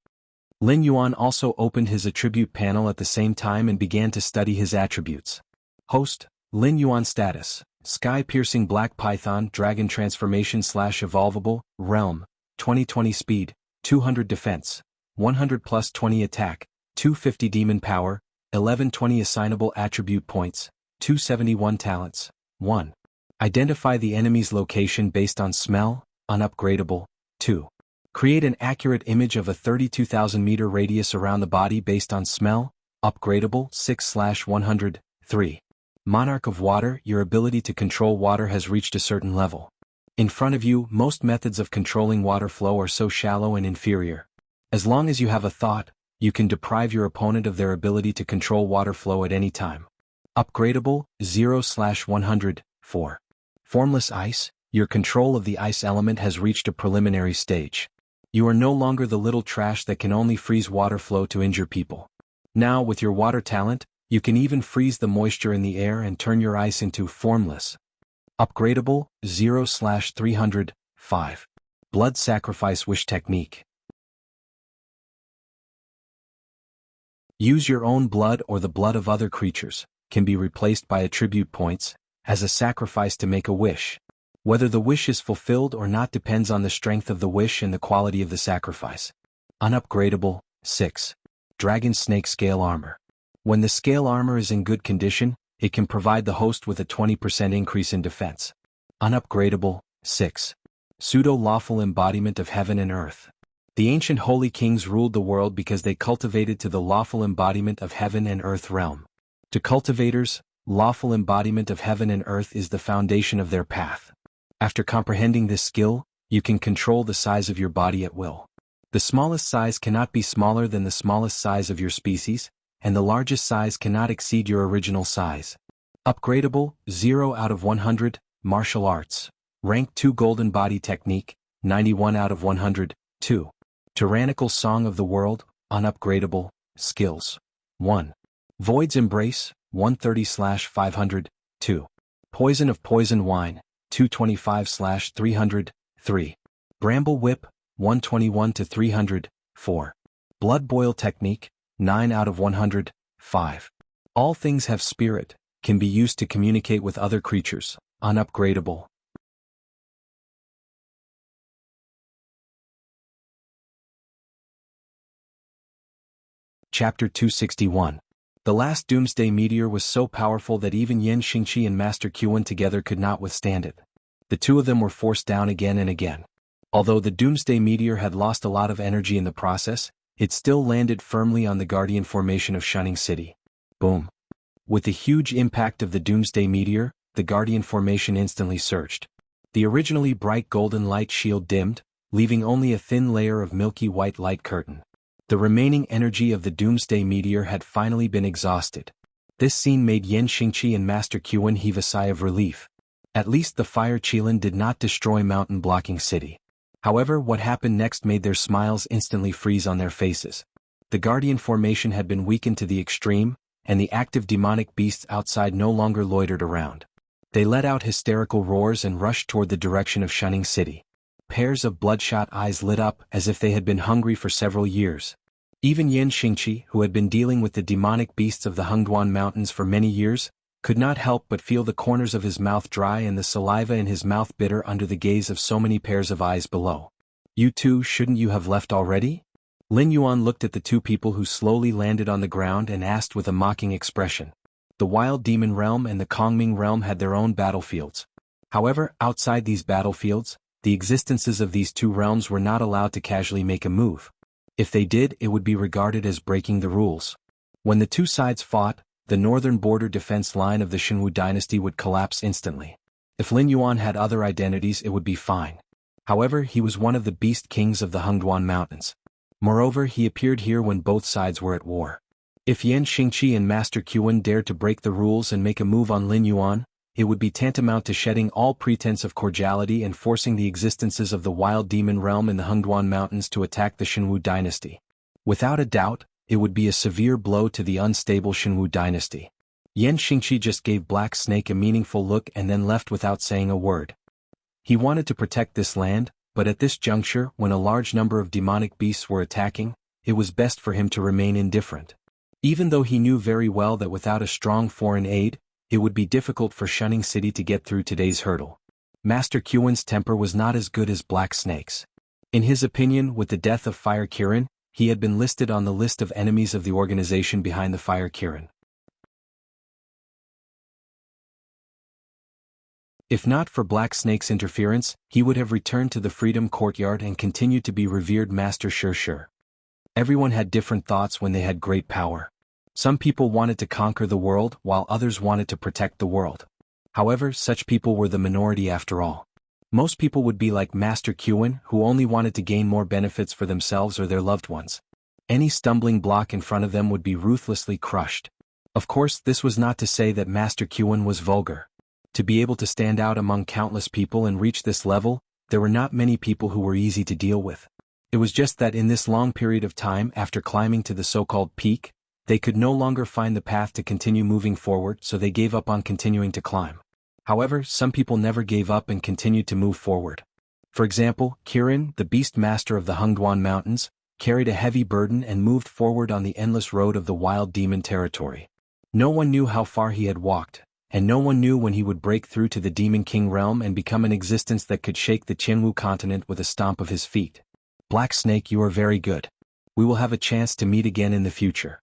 Lin Yuan also opened his attribute panel at the same time and began to study his attributes. Host, Lin Yuan status, Sky-Piercing Black Python Dragon Transformation / Evolvable, Realm, 2020 Speed, 200 Defense, 100 plus 20 Attack, 250 Demon Power, 1120 Assignable Attribute Points, 271 Talents, 1. Identify the enemy's location based on smell, unupgradable, 2. Create an accurate image of a 32,000 meter radius around the body based on smell, upgradable, 6/100, 3. Monarch of Water, your ability to control water has reached a certain level. In front of you, most methods of controlling water flow are so shallow and inferior. As long as you have a thought, you can deprive your opponent of their ability to control water flow at any time. Upgradable, 0/100, 4. Formless ice, your control of the ice element has reached a preliminary stage. You are no longer the little trash that can only freeze water flow to injure people. Now, with your water talent, you can even freeze the moisture in the air and turn your ice into formless. Upgradable, 0/300, 5. Blood Sacrifice Wish Technique. Use your own blood or the blood of other creatures, can be replaced by attribute points, as a sacrifice to make a wish. Whether the wish is fulfilled or not depends on the strength of the wish and the quality of the sacrifice. Unupgradable, 6. Dragon Snake Scale Armor. When the scale armor is in good condition, it can provide the host with a 20% increase in defense. Unupgradable, 6. Pseudo-lawful embodiment of heaven and earth. The ancient holy kings ruled the world because they cultivated to the lawful embodiment of heaven and earth realm. To cultivators, lawful embodiment of heaven and earth is the foundation of their path. After comprehending this skill, you can control the size of your body at will. The smallest size cannot be smaller than the smallest size of your species, and the largest size cannot exceed your original size. Upgradable, 0/100, Martial Arts. Rank 2 Golden Body Technique, 91/100, 2. Tyrannical Song of the World, Unupgradable, Skills. 1. Void's Embrace, 130/500, 2. Poison of Poison Wine, 225/300, 3. Bramble Whip, 121/300, 4. Blood Boil Technique, 9/100, 5. All Things Have Spirit, can be used to communicate with other creatures, unupgradable. Chapter 261. The last doomsday meteor was so powerful that even Yan Xingqi and Master Qiwen together could not withstand it. The two of them were forced down again and again. Although the doomsday meteor had lost a lot of energy in the process, it still landed firmly on the Guardian Formation of Shunning City. Boom. With the huge impact of the doomsday meteor, the Guardian Formation instantly surged. The originally bright golden light shield dimmed, leaving only a thin layer of milky white light curtain. The remaining energy of the doomsday meteor had finally been exhausted. This scene made Yan Xingqi and Master Qiwen heave a sigh of relief. At least the fire Qilin did not destroy Mountain Blocking City. However, what happened next made their smiles instantly freeze on their faces. The Guardian Formation had been weakened to the extreme, and the active demonic beasts outside no longer loitered around. They let out hysterical roars and rushed toward the direction of Shunning City. Pairs of bloodshot eyes lit up as if they had been hungry for several years. Even Yan Xingqi, who had been dealing with the demonic beasts of the Hengduan Mountains for many years, could not help but feel the corners of his mouth dry and the saliva in his mouth bitter under the gaze of so many pairs of eyes below. "You two, shouldn't you have left already?" Lin Yuan looked at the two people who slowly landed on the ground and asked with a mocking expression. The Wild Demon Realm and the Kongming Realm had their own battlefields. However, outside these battlefields, the existences of these two realms were not allowed to casually make a move. If they did, it would be regarded as breaking the rules. When the two sides fought, the northern border defense line of the Shenwu dynasty would collapse instantly. If Lin Yuan had other identities, it would be fine. However, he was one of the beast kings of the Hengduan Mountains. Moreover, he appeared here when both sides were at war. If Yan Xingqi and Master Qiwen dared to break the rules and make a move on Lin Yuan, it would be tantamount to shedding all pretense of cordiality and forcing the existences of the Wild Demon Realm in the Hengduan Mountains to attack the Shenwu dynasty. Without a doubt, it would be a severe blow to the unstable Shenwu dynasty. Yan Xingqi just gave Black Snake a meaningful look and then left without saying a word. He wanted to protect this land, but at this juncture, when a large number of demonic beasts were attacking, it was best for him to remain indifferent. Even though he knew very well that without a strong foreign aid, it would be difficult for Shunning City to get through today's hurdle. Master Qiwen's temper was not as good as Black Snake's. In his opinion, with the death of Fire Kirin, he had been listed on the list of enemies of the organization behind the Fire Kirin. If not for Black Snake's interference, he would have returned to the Freedom Courtyard and continued to be revered Master Shur. Everyone had different thoughts when they had great power. Some people wanted to conquer the world while others wanted to protect the world. However, such people were the minority after all. Most people would be like Master Qin, who only wanted to gain more benefits for themselves or their loved ones. Any stumbling block in front of them would be ruthlessly crushed. Of course, this was not to say that Master Qin was vulgar. To be able to stand out among countless people and reach this level, there were not many people who were easy to deal with. It was just that in this long period of time after climbing to the so-called peak, they could no longer find the path to continue moving forward, so they gave up on continuing to climb. However, some people never gave up and continued to move forward. For example, Kirin, the beast master of the Hengduan Mountains, carried a heavy burden and moved forward on the endless road of the wild demon territory. No one knew how far he had walked, and no one knew when he would break through to the Demon King realm and become an existence that could shake the Jianghu continent with a stomp of his feet. Black Snake, you are very good. We will have a chance to meet again in the future.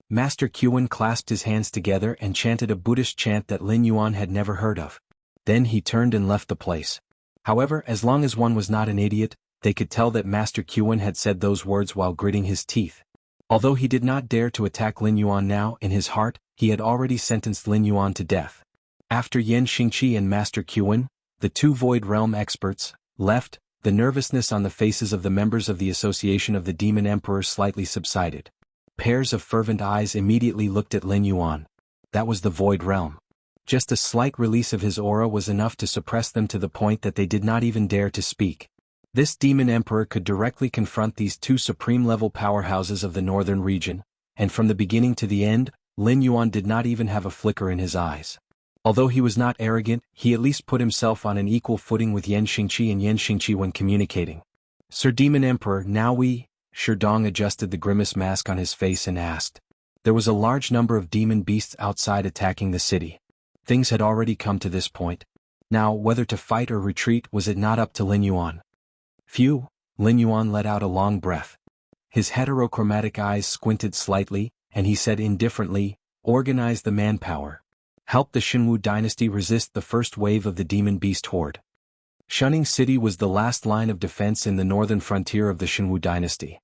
Master Qin clasped his hands together and chanted a Buddhist chant that Lin Yuan had never heard of. Then he turned and left the place. However, as long as one was not an idiot, they could tell that Master Qin had said those words while gritting his teeth. Although he did not dare to attack Lin Yuan now, in his heart, he had already sentenced Lin Yuan to death. After Yan Xingqi and Master Qin, the two Void Realm experts, left, the nervousness on the faces of the members of the Association of the Demon Emperors slightly subsided. Pairs of fervent eyes immediately looked at Lin Yuan. That was the Void Realm. Just a slight release of his aura was enough to suppress them to the point that they did not even dare to speak. This Demon Emperor could directly confront these two supreme-level powerhouses of the northern region, and from the beginning to the end, Lin Yuan did not even have a flicker in his eyes. Although he was not arrogant, he at least put himself on an equal footing with Yan Xingqi and Yan Xingqi when communicating. Sir Demon Emperor, now we... Sherdong adjusted the grimace mask on his face and asked. There was a large number of demon beasts outside attacking the city. Things had already come to this point. Now, whether to fight or retreat, was it not up to Lin Yuan? Phew, Lin Yuan let out a long breath. His heterochromatic eyes squinted slightly, and he said indifferently, organize the manpower. Help the Jianghu dynasty resist the first wave of the demon beast horde. Shunning City was the last line of defense in the northern frontier of the Jianghu dynasty.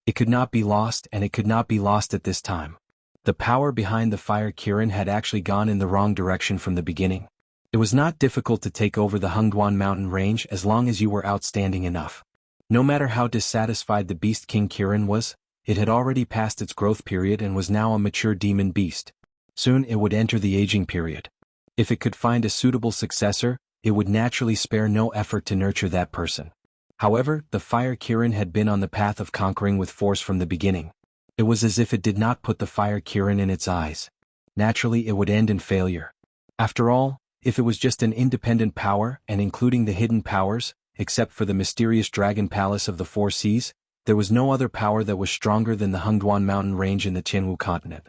It could not be lost, and it could not be lost at this time. The power behind the Fire Kirin had actually gone in the wrong direction from the beginning. It was not difficult to take over the Hengduan mountain range as long as you were outstanding enough. No matter how dissatisfied the Beast King Kirin was, it had already passed its growth period and was now a mature demon beast. Soon it would enter the aging period. If it could find a suitable successor, it would naturally spare no effort to nurture that person. However, the Fire Kirin had been on the path of conquering with force from the beginning. It was as if it did not put the Fire Kirin in its eyes. Naturally, it would end in failure. After all, if it was just an independent power, and including the hidden powers, except for the mysterious Dragon Palace of the Four Seas, there was no other power that was stronger than the Hengduan mountain range in the Jianghu continent.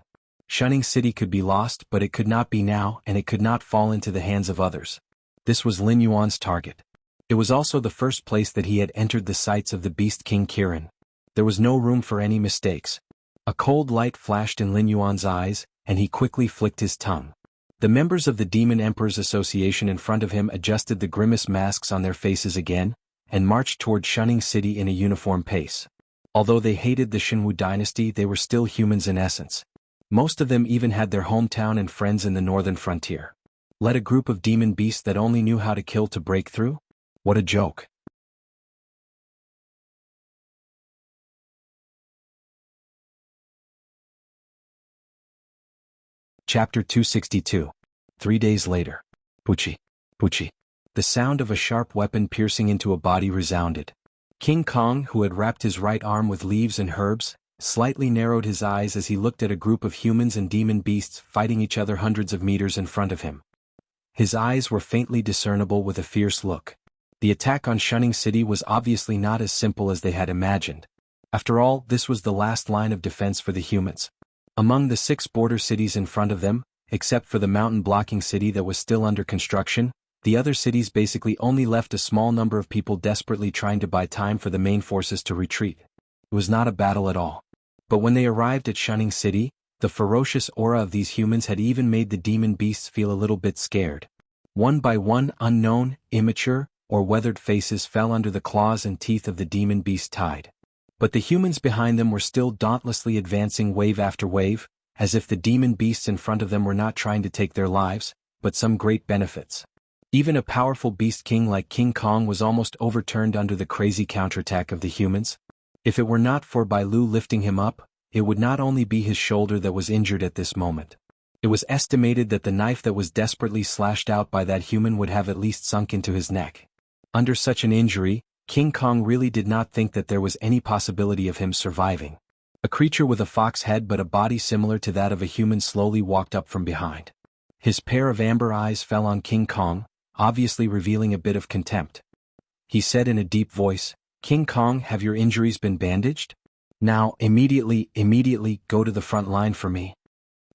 Shunning City could be lost, but it could not be now, and it could not fall into the hands of others. This was Lin Yuan's target. It was also the first place that he had entered the sights of the Beast King Kirin. There was no room for any mistakes. A cold light flashed in Lin Yuan's eyes, and he quickly flicked his tongue. The members of the Demon Emperors Association in front of him adjusted the grimace masks on their faces again, and marched toward Shunning City in a uniform pace. Although they hated the Jianghu dynasty, they were still humans in essence. Most of them even had their hometown and friends in the northern frontier. Let a group of demon beasts that only knew how to kill to break through? What a joke. Chapter 262. 3 days later. Puchi. Puchi. The sound of a sharp weapon piercing into a body resounded. King Kong, who had wrapped his right arm with leaves and herbs, slightly narrowed his eyes as he looked at a group of humans and demon beasts fighting each other hundreds of meters in front of him. His eyes were faintly discernible with a fierce look. The attack on Shunning City was obviously not as simple as they had imagined. After all, this was the last line of defense for the humans. Among the 6 border cities in front of them, except for the mountain-blocking city that was still under construction, the other cities basically only left a small number of people desperately trying to buy time for the main forces to retreat. It was not a battle at all. But when they arrived at Shunning City, the ferocious aura of these humans had even made the demon beasts feel a little bit scared. One by one, unknown, immature, or weathered faces fell under the claws and teeth of the demon beast tide. But the humans behind them were still dauntlessly advancing wave after wave, as if the demon beasts in front of them were not trying to take their lives, but some great benefits. Even a powerful beast king like King Kong was almost overturned under the crazy counterattack of the humans. If it were not for Bai Lu lifting him up, it would not only be his shoulder that was injured at this moment. It was estimated that the knife that was desperately slashed out by that human would have at least sunk into his neck. Under such an injury, King Kong really did not think that there was any possibility of him surviving. A creature with a fox head but a body similar to that of a human slowly walked up from behind. His pair of amber eyes fell on King Kong, obviously revealing a bit of contempt. He said in a deep voice, "King Kong, have your injuries been bandaged? Now, immediately, go to the front line for me."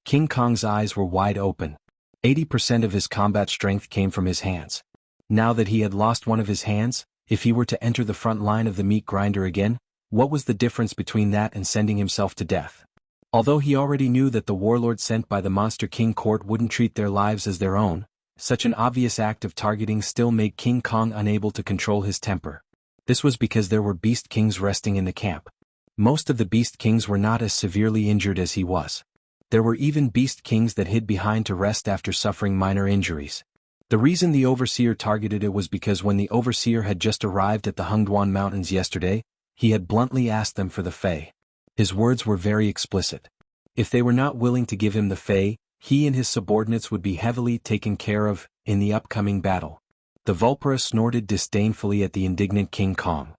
King Kong's eyes were wide open. 80% of his combat strength came from his hands. Now that he had lost one of his hands, if he were to enter the front line of the meat grinder again, what was the difference between that and sending himself to death? Although he already knew that the warlord sent by the Monster King court wouldn't treat their lives as their own, such an obvious act of targeting still made King Kong unable to control his temper. This was because there were beast kings resting in the camp. Most of the beast kings were not as severely injured as he was. There were even beast kings that hid behind to rest after suffering minor injuries. The reason the overseer targeted it was because when the overseer had just arrived at the Hungduan Mountains yesterday, he had bluntly asked them for the Fey. His words were very explicit. If they were not willing to give him the Fey, he and his subordinates would be heavily taken care of in the upcoming battle. The Vulpera snorted disdainfully at the indignant King Kong.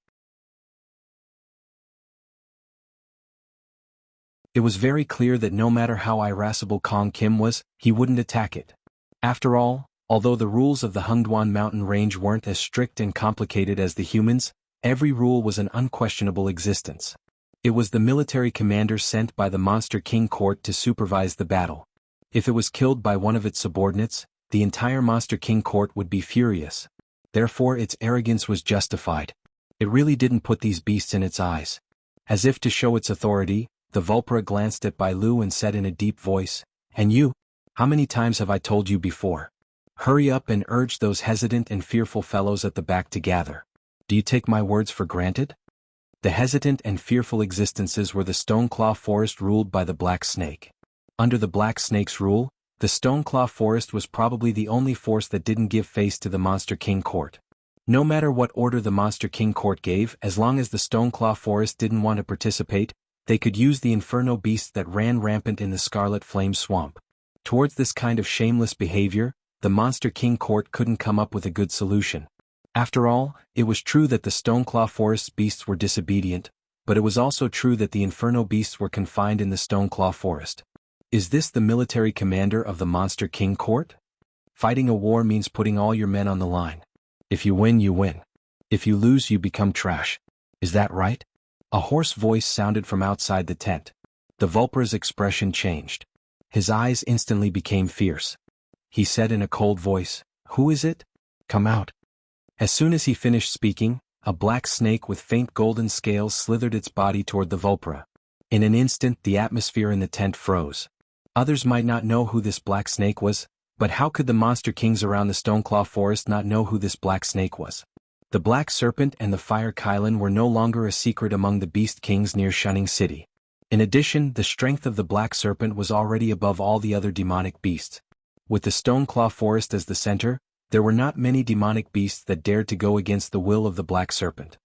It was very clear that no matter how irascible Kong Kim was, he wouldn't attack it. After all, although the rules of the Hungduan mountain range weren't as strict and complicated as the humans, every rule was an unquestionable existence. It was the military commander sent by the Monster King court to supervise the battle. If it was killed by one of its subordinates, the entire Monster King court would be furious. Therefore its arrogance was justified. It really didn't put these beasts in its eyes. As if to show its authority, the Vulpera glanced at Bai Lu and said in a deep voice, "And you? How many times have I told you before? Hurry up and urge those hesitant and fearful fellows at the back to gather. Do you take my words for granted?" The hesitant and fearful existences were the Stoneclaw Forest ruled by the Black Snake. Under the Black Snake's rule, the Stoneclaw Forest was probably the only force that didn't give face to the Monster King court. No matter what order the Monster King court gave, as long as the Stoneclaw Forest didn't want to participate, they could use the inferno beasts that ran rampant in the Scarlet Flame Swamp. Towards this kind of shameless behavior, the Monster King court couldn't come up with a good solution. After all, it was true that the Stoneclaw Forest's beasts were disobedient, but it was also true that the inferno beasts were confined in the Stoneclaw Forest. Is this the military commander of the Monster King court? Fighting a war means putting all your men on the line. If you win, you win. If you lose, you become trash. Is that right? A hoarse voice sounded from outside the tent. The Vulpera's expression changed. His eyes instantly became fierce. He said in a cold voice, "Who is it? Come out." As soon as he finished speaking, a black snake with faint golden scales slithered its body toward the Vulpera. In an instant the atmosphere in the tent froze. Others might not know who this black snake was, but how could the monster kings around the Stoneclaw Forest not know who this black snake was? The Black Serpent and the Fire Kylan were no longer a secret among the beast kings near Shunning City. In addition, the strength of the Black Serpent was already above all the other demonic beasts. With the Stoneclaw Forest as the center, there were not many demonic beasts that dared to go against the will of the Black Serpent.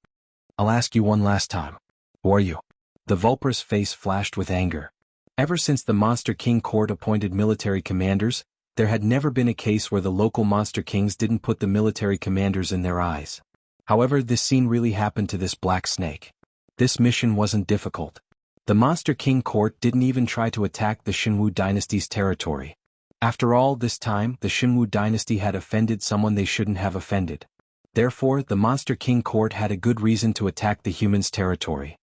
"I'll ask you one last time. Who are you?" The Vulpera's face flashed with anger. Ever since the Monster King court appointed military commanders, there had never been a case where the local Monster Kings didn't put the military commanders in their eyes. However, this scene really happened to this black snake. This mission wasn't difficult. The Monster King court didn't even try to attack the Xinwu dynasty's territory. After all, this time, the Xinwu dynasty had offended someone they shouldn't have offended. Therefore, the Monster King court had a good reason to attack the humans' territory.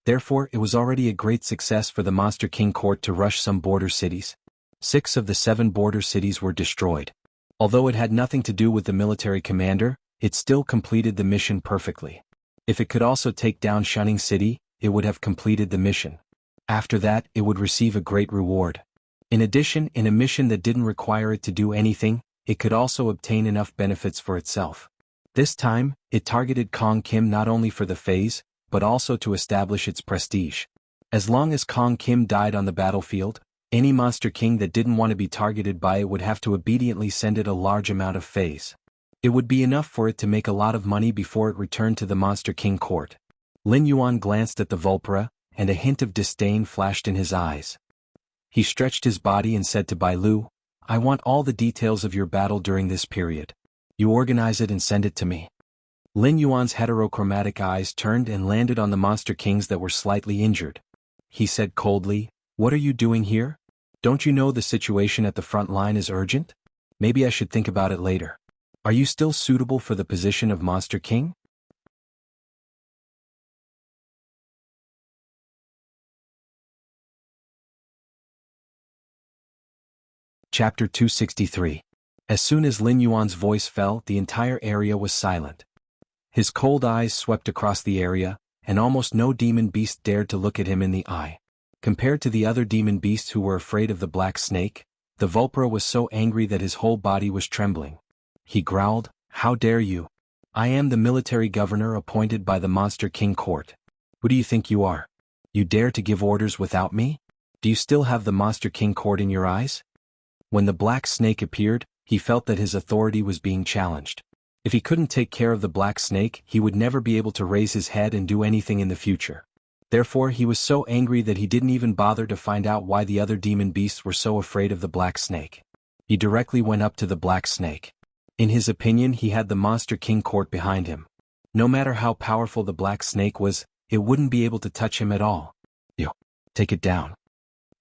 Therefore, it was already a great success for the Monster King court to rush some border cities. 6 of the 7 border cities were destroyed. Although it had nothing to do with the military commander, it still completed the mission perfectly. If it could also take down Shunning City, it would have completed the mission. After that, it would receive a great reward. In addition, in a mission that didn't require it to do anything, it could also obtain enough benefits for itself. This time, it targeted Kong Kim not only for the phase, but also to establish its prestige. As long as Kong Kim died on the battlefield, Any Monster King that didn't want to be targeted by it would have to obediently send it a large amount of phase. It would be enough for it to make a lot of money before it returned to the Monster King court. Lin Yuan glanced at the Vulpera, and a hint of disdain flashed in his eyes. He stretched his body and said to Bai Lu, "I want all the details of your battle during this period. You organize it and send it to me." Lin Yuan's heterochromatic eyes turned and landed on the Monster Kings that were slightly injured. He said coldly, "What are you doing here? Don't you know the situation at the front line is urgent? Maybe I should think about it later. Are you still suitable for the position of Monster King?" Chapter 263. As soon as Lin Yuan's voice fell, the entire area was silent. His cold eyes swept across the area, and almost no demon beast dared to look at him in the eye. Compared to the other demon beasts who were afraid of the black snake, the Vulpera was so angry that his whole body was trembling. He growled, "How dare you? I am the military governor appointed by the Monster King court. Who do you think you are? You dare to give orders without me? Do you still have the Monster King court in your eyes?" When the black snake appeared, he felt that his authority was being challenged. If he couldn't take care of the black snake, he would never be able to raise his head and do anything in the future. Therefore he was so angry that he didn't even bother to find out why the other demon beasts were so afraid of the black snake. He directly went up to the black snake. In his opinion, he had the Monster King court behind him. No matter how powerful the black snake was, it wouldn't be able to touch him at all. "Yo, take it down."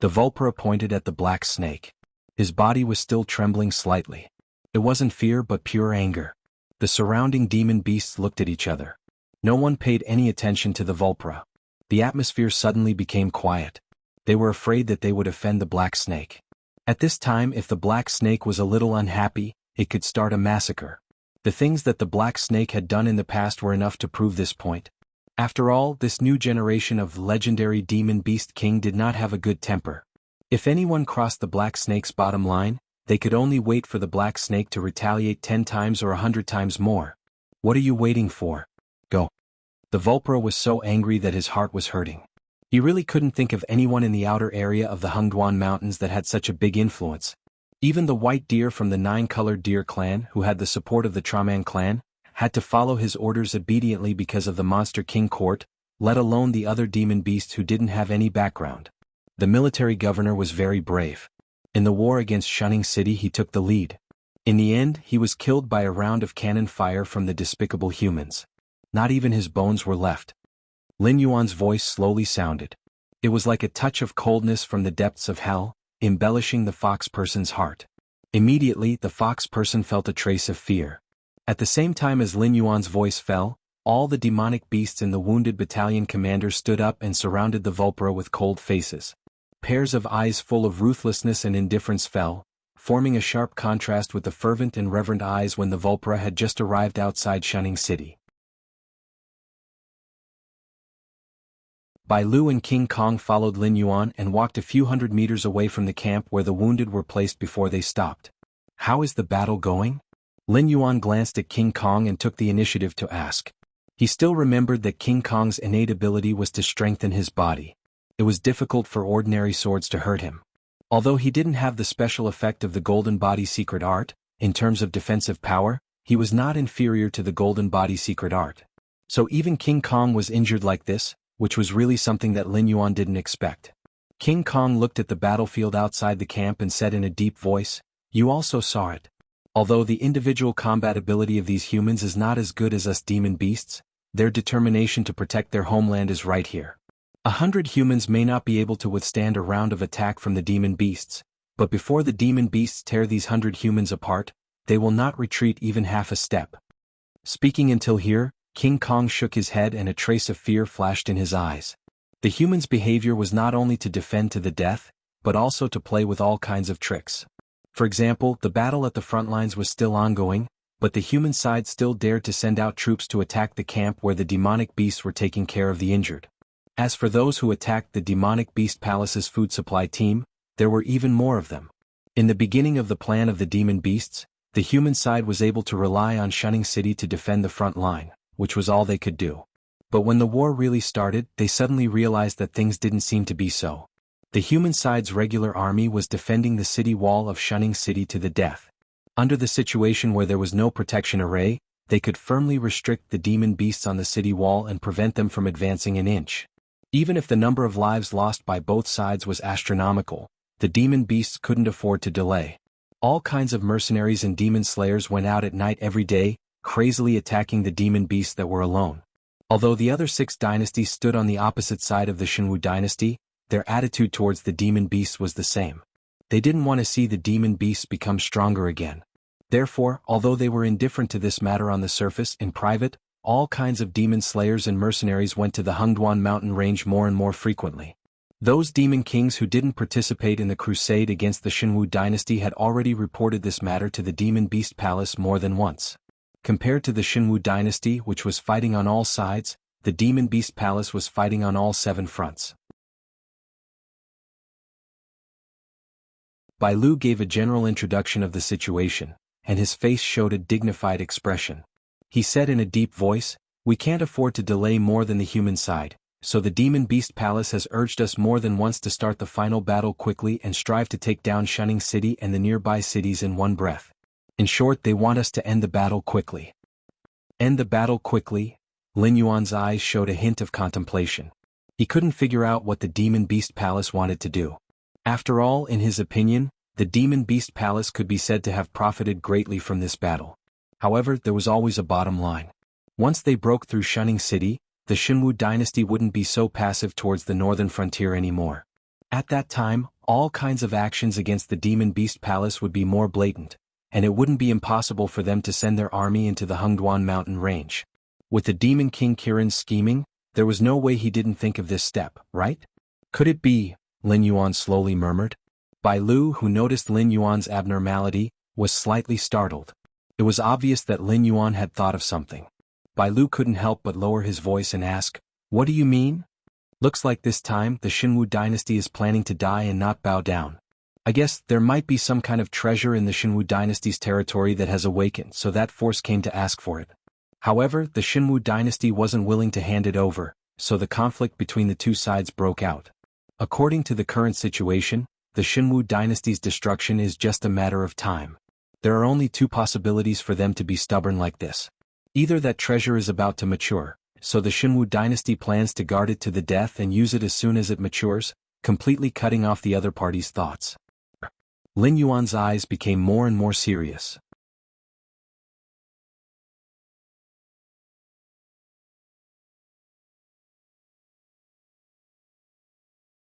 The Vulpera pointed at the black snake. His body was still trembling slightly. It wasn't fear but pure anger. The surrounding demon beasts looked at each other. No one paid any attention to the Vulpera. The atmosphere suddenly became quiet. They were afraid that they would offend the black snake. At this time, if the black snake was a little unhappy, it could start a massacre. The things that the black snake had done in the past were enough to prove this point. After all, this new generation of legendary demon beast king did not have a good temper. If anyone crossed the black snake's bottom line, they could only wait for the black snake to retaliate 10 times or 100 times more. "What are you waiting for? Go." The Vulpera was so angry that his heart was hurting. He really couldn't think of anyone in the outer area of the Hengduan Mountains that had such a big influence. Even the white deer from the 9-colored deer clan, who had the support of the Traman clan, had to follow his orders obediently because of the Monster King court, let alone the other demon beasts who didn't have any background. The military governor was very brave. In the war against Shunning City he took the lead. In the end, he was killed by a round of cannon fire from the despicable humans. Not even his bones were left. Lin Yuan's voice slowly sounded. It was like a touch of coldness from the depths of hell, embellishing the fox person's heart. Immediately, the fox person felt a trace of fear. At the same time as Lin Yuan's voice fell, all the demonic beasts in the wounded battalion commander stood up and surrounded the Vulpera with cold faces. Pairs of eyes full of ruthlessness and indifference fell, forming a sharp contrast with the fervent and reverent eyes when the Vulpera had just arrived outside Shunning City. Bai Lu and King Kong followed Lin Yuan and walked a few hundred meters away from the camp where the wounded were placed before they stopped. "How is the battle going?" Lin Yuan glanced at King Kong and took the initiative to ask. He still remembered that King Kong's innate ability was to strengthen his body. It was difficult for ordinary swords to hurt him. Although he didn't have the special effect of the Golden Body secret art, in terms of defensive power, he was not inferior to the Golden Body secret art. So even King Kong was injured like this, which was really something that Lin Yuan didn't expect. King Kong looked at the battlefield outside the camp and said in a deep voice, "You also saw it. Although the individual combat ability of these humans is not as good as us demon beasts, their determination to protect their homeland is right here. 100 humans may not be able to withstand a round of attack from the demon beasts, but before the demon beasts tear these 100 humans apart, they will not retreat even half a step." Speaking until here, King Kong shook his head and a trace of fear flashed in his eyes. The humans' behavior was not only to defend to the death, but also to play with all kinds of tricks. For example, the battle at the front lines was still ongoing, but the human side still dared to send out troops to attack the camp where the demonic beasts were taking care of the injured. As for those who attacked the demonic beast palace's food supply team, there were even more of them. In the beginning of the plan of the demon beasts, the human side was able to rely on Shunning City to defend the front line, which was all they could do. But when the war really started, they suddenly realized that things didn't seem to be so. The human side's regular army was defending the city wall of Shunning City to the death. Under the situation where there was no protection array, they could firmly restrict the demon beasts on the city wall and prevent them from advancing an inch. Even if the number of lives lost by both sides was astronomical, the demon beasts couldn't afford to delay. All kinds of mercenaries and demon slayers went out at night every day, crazily attacking the demon beasts that were alone. Although the other 6 dynasties stood on the opposite side of the Jianghu dynasty, their attitude towards the demon beasts was the same. They didn't want to see the demon beasts become stronger again. Therefore, although they were indifferent to this matter on the surface, in private, all kinds of demon slayers and mercenaries went to the Hengduan mountain range more and more frequently. Those demon kings who didn't participate in the crusade against the Jianghu dynasty had already reported this matter to the demon beast palace more than once. Compared to the Jianghu dynasty, which was fighting on all sides, the demon beast palace was fighting on all 7 fronts. Bai Lu gave a general introduction of the situation, and his face showed a dignified expression. He said in a deep voice, "We can't afford to delay more than the human side, so the demon beast palace has urged us more than once to start the final battle quickly and strive to take down Shunning City and the nearby cities in one breath. In short, they want us to end the battle quickly." End the battle quickly? Lin Yuan's eyes showed a hint of contemplation. He couldn't figure out what the demon beast palace wanted to do. After all, in his opinion, the demon beast palace could be said to have profited greatly from this battle. However, there was always a bottom line. Once they broke through Shunning City, the Jianghu dynasty wouldn't be so passive towards the northern frontier anymore. At that time, all kinds of actions against the demon beast palace would be more blatant, and it wouldn't be impossible for them to send their army into the Hengduan mountain range. With the demon king Kirin scheming, there was no way he didn't think of this step, right? Could it be? Lin Yuan slowly murmured. Bai Lu, who noticed Lin Yuan's abnormality, was slightly startled. It was obvious that Lin Yuan had thought of something. Bai Lu couldn't help but lower his voice and ask, "What do you mean?" "Looks like this time the Jianghu dynasty is planning to die and not bow down. I guess there might be some kind of treasure in the Jianghu dynasty's territory that has awakened, so that force came to ask for it. However, the Jianghu dynasty wasn't willing to hand it over, so the conflict between the two sides broke out. According to the current situation, the Jianghu dynasty's destruction is just a matter of time. There are only 2 possibilities for them to be stubborn like this. Either that treasure is about to mature, so the Jianghu dynasty plans to guard it to the death and use it as soon as it matures, completely cutting off the other party's thoughts." Lin Yuan's eyes became more and more serious.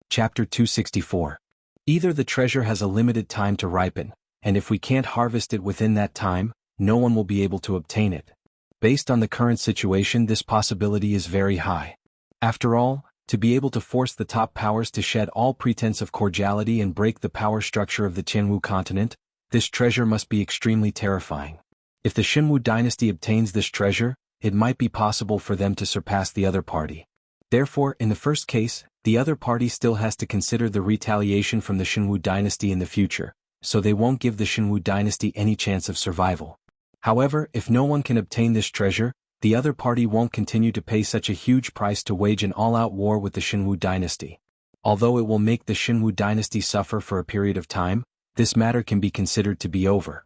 Chapter 264. Either the treasure has a limited time to ripen, and if we can't harvest it within that time, no one will be able to obtain it. Based on the current situation, this possibility is very high. After all, to be able to force the top powers to shed all pretense of cordiality and break the power structure of the Jianghu continent, this treasure must be extremely terrifying. If the Jianghu dynasty obtains this treasure, it might be possible for them to surpass the other party. Therefore, in the first case, the other party still has to consider the retaliation from the Jianghu dynasty in the future, so they won't give the Jianghu dynasty any chance of survival. However, if no one can obtain this treasure, the other party won't continue to pay such a huge price to wage an all-out war with the Jianghu dynasty. Although it will make the Jianghu dynasty suffer for a period of time, this matter can be considered to be over.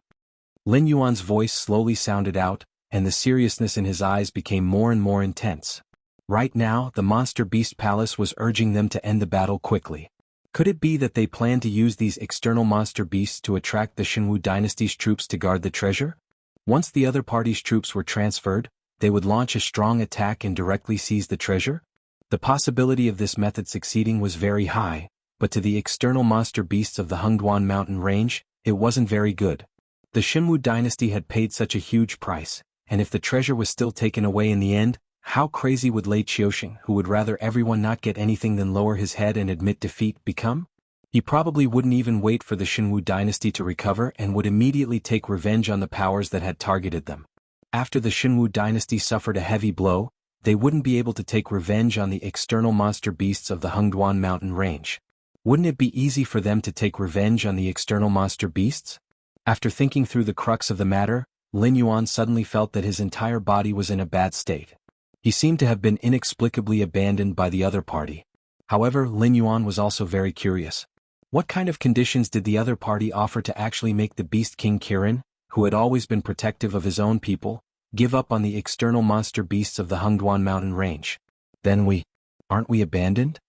Lin Yuan's voice slowly sounded out, and the seriousness in his eyes became more and more intense. Right now, the Monster Beast Palace was urging them to end the battle quickly. Could it be that they planned to use these external monster beasts to attract the Jianghu dynasty's troops to guard the treasure? Once the other party's troops were transferred, they would launch a strong attack and directly seize the treasure? The possibility of this method succeeding was very high, but to the external monster beasts of the Hengduan mountain range, it wasn't very good. The Jianghu dynasty had paid such a huge price, and if the treasure was still taken away in the end, how crazy would Lei Qiuxing, who would rather everyone not get anything than lower his head and admit defeat, become? He probably wouldn't even wait for the Jianghu dynasty to recover and would immediately take revenge on the powers that had targeted them. After the Jianghu dynasty suffered a heavy blow, they wouldn't be able to take revenge on the external monster beasts of the Hengduan mountain range. Wouldn't it be easy for them to take revenge on the external monster beasts? After thinking through the crux of the matter, Lin Yuan suddenly felt that his entire body was in a bad state. He seemed to have been inexplicably abandoned by the other party. However, Lin Yuan was also very curious. What kind of conditions did the other party offer to actually make the Beast King Kirin, who had always been protective of his own people, give up on the external monster beasts of the Hengduan mountain range? Then aren't we abandoned?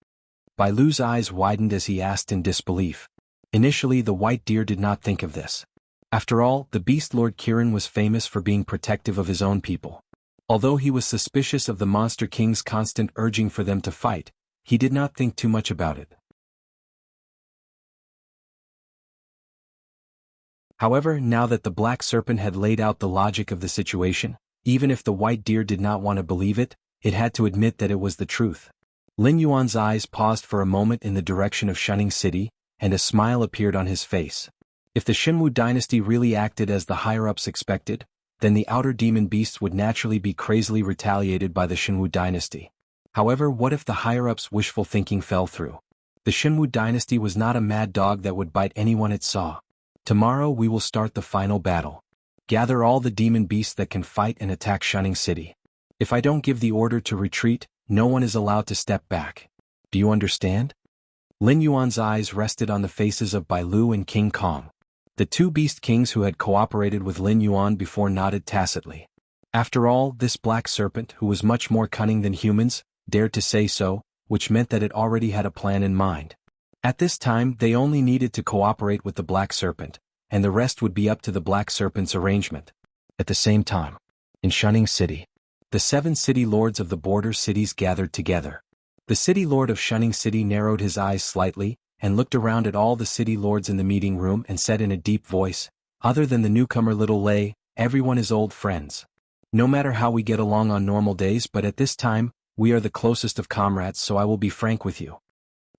Bai Lu's eyes widened as he asked in disbelief. Initially, the white deer did not think of this. After all, the Beast Lord Kirin was famous for being protective of his own people. Although he was suspicious of the Monster King's constant urging for them to fight, he did not think too much about it. However, now that the Black Serpent had laid out the logic of the situation, even if the white deer did not want to believe it, it had to admit that it was the truth. Lin Yuan's eyes paused for a moment in the direction of Shunning City, and a smile appeared on his face. If the Xinwu dynasty really acted as the higher-ups expected, then the outer demon beasts would naturally be crazily retaliated by the Xinwu dynasty. However, what if the higher-ups' wishful thinking fell through? The Xinwu dynasty was not a mad dog that would bite anyone it saw. Tomorrow we will start the final battle. Gather all the demon beasts that can fight and attack Shunning City. If I don't give the order to retreat, no one is allowed to step back. Do you understand? Lin Yuan's eyes rested on the faces of Bai Lu and King Kong. The two beast kings who had cooperated with Lin Yuan before nodded tacitly. After all, this black serpent, who was much more cunning than humans, dared to say so, which meant that it already had a plan in mind. At this time, they only needed to cooperate with the black serpent, and the rest would be up to the black serpent's arrangement. At the same time, in Shunning City, the 7 city lords of the border cities gathered together. The city lord of Shunning City narrowed his eyes slightly, and looked around at all the city lords in the meeting room and said in a deep voice, "Other than the newcomer Little Lei, everyone is old friends. No matter how we get along on normal days, but at this time, we are the closest of comrades, so I will be frank with you."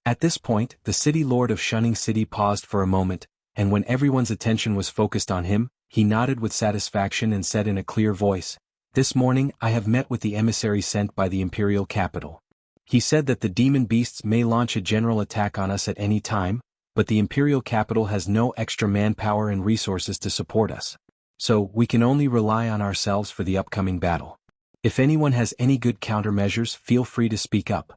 At this point, the city lord of Shunning City paused for a moment, and when everyone's attention was focused on him, he nodded with satisfaction and said in a clear voice, "This morning I have met with the emissary sent by the imperial capital. He said that the demon beasts may launch a general attack on us at any time, but the imperial capital has no extra manpower and resources to support us. So, we can only rely on ourselves for the upcoming battle. If anyone has any good countermeasures, feel free to speak up."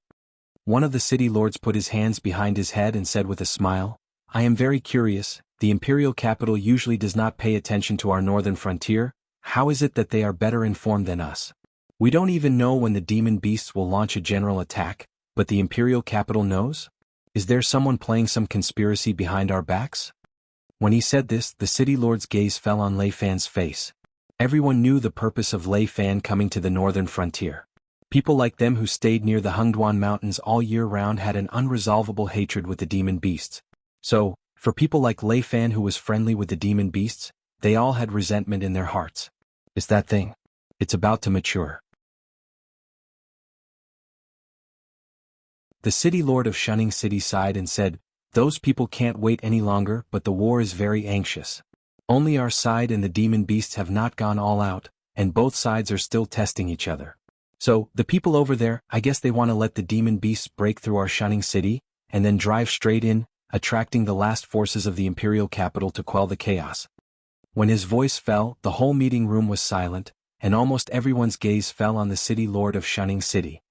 One of the city lords put his hands behind his head and said with a smile, "I am very curious, the imperial capital usually does not pay attention to our northern frontier. How is it that they are better informed than us? We don't even know when the demon beasts will launch a general attack, but the imperial capital knows? Is there someone playing some conspiracy behind our backs?" When he said this, the city lord's gaze fell on Lei Fan's face. Everyone knew the purpose of Lei Fan coming to the northern frontier. People like them who stayed near the Hengduan mountains all year round had an unresolvable hatred with the demon beasts. So, for people like Lei Fan who was friendly with the demon beasts, they all had resentment in their hearts. Is that thing? It's about to mature. The city lord of Shunning City sighed and said, "Those people can't wait any longer, but the war is very anxious. Only our side and the demon beasts have not gone all out, and both sides are still testing each other. So, the people over there, I guess they want to let the demon beasts break through our Shunning City, and then drive straight in, attracting the last forces of the imperial capital to quell the chaos." When his voice fell, the whole meeting room was silent, and almost everyone's gaze fell on the city lord of Shunning City.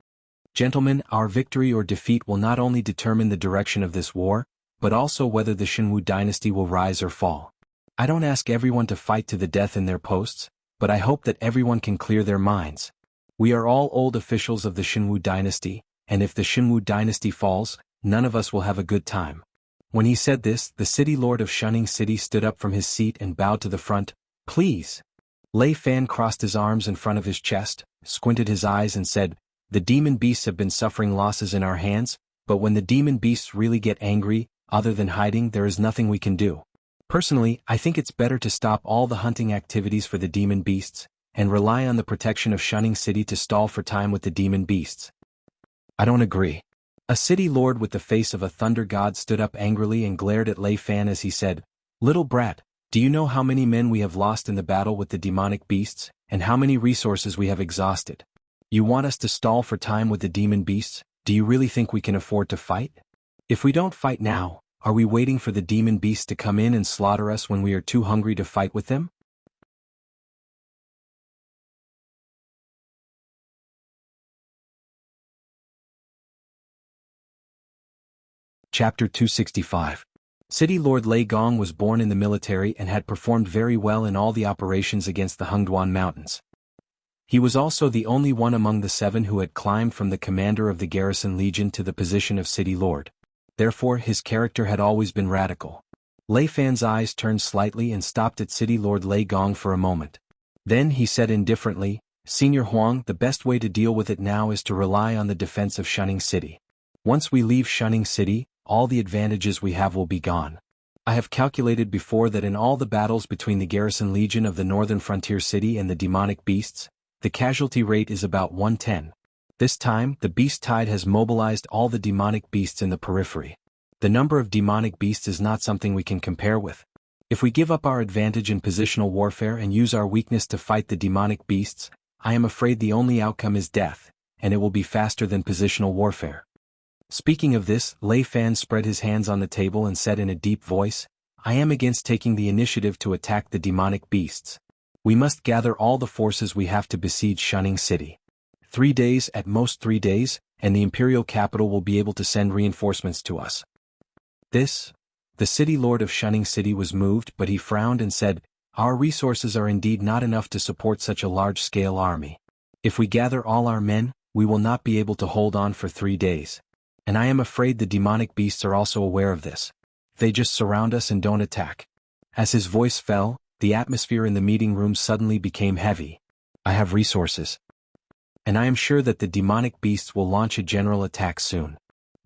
"Gentlemen, our victory or defeat will not only determine the direction of this war, but also whether the Xinwu dynasty will rise or fall. I don't ask everyone to fight to the death in their posts, but I hope that everyone can clear their minds. We are all old officials of the Xinwu dynasty, and if the Xinwu dynasty falls, none of us will have a good time." When he said this, the city lord of Shunning City stood up from his seat and bowed to the front. "Please." Lei Fan crossed his arms in front of his chest, squinted his eyes and said, "The demon beasts have been suffering losses in our hands, but when the demon beasts really get angry, other than hiding, there is nothing we can do. Personally, I think it's better to stop all the hunting activities for the demon beasts, and rely on the protection of Shunning City to stall for time with the demon beasts." "I don't agree." A city lord with the face of a thunder god stood up angrily and glared at Lei Fan as he said, "Little brat, do you know how many men we have lost in the battle with the demonic beasts, and how many resources we have exhausted? You want us to stall for time with the demon beasts? Do you really think we can afford to fight? If we don't fight now, are we waiting for the demon beasts to come in and slaughter us when we are too hungry to fight with them?" Chapter 265. City Lord Lei Gong was born in the military and had performed very well in all the operations against the Hengduan Mountains. He was also the only one among the 7 who had climbed from the commander of the garrison legion to the position of city lord. Therefore his character had always been radical. Lei Fan's eyes turned slightly and stopped at City Lord Lei Gong for a moment. Then he said indifferently, "Senior Huang, the best way to deal with it now is to rely on the defense of Shunning City. Once we leave Shunning City, all the advantages we have will be gone. I have calculated before that in all the battles between the garrison legion of the northern frontier city and the demonic beasts, the casualty rate is about 1/10. This time, the beast tide has mobilized all the demonic beasts in the periphery. The number of demonic beasts is not something we can compare with. If we give up our advantage in positional warfare and use our weakness to fight the demonic beasts, I am afraid the only outcome is death, and it will be faster than positional warfare." Speaking of this, Lei Fan spread his hands on the table and said in a deep voice, "I am against taking the initiative to attack the demonic beasts. We must gather all the forces we have to besiege Shunning City. 3 days, at most 3 days, and the imperial capital will be able to send reinforcements to us." The city lord of Shunning City was moved, but he frowned and said, "Our resources are indeed not enough to support such a large-scale army. If we gather all our men, we will not be able to hold on for 3 days. And I am afraid the demonic beasts are also aware of this. They just surround us and don't attack." As his voice fell, the atmosphere in the meeting room suddenly became heavy. "I have resources. And I am sure that the demonic beasts will launch a general attack soon."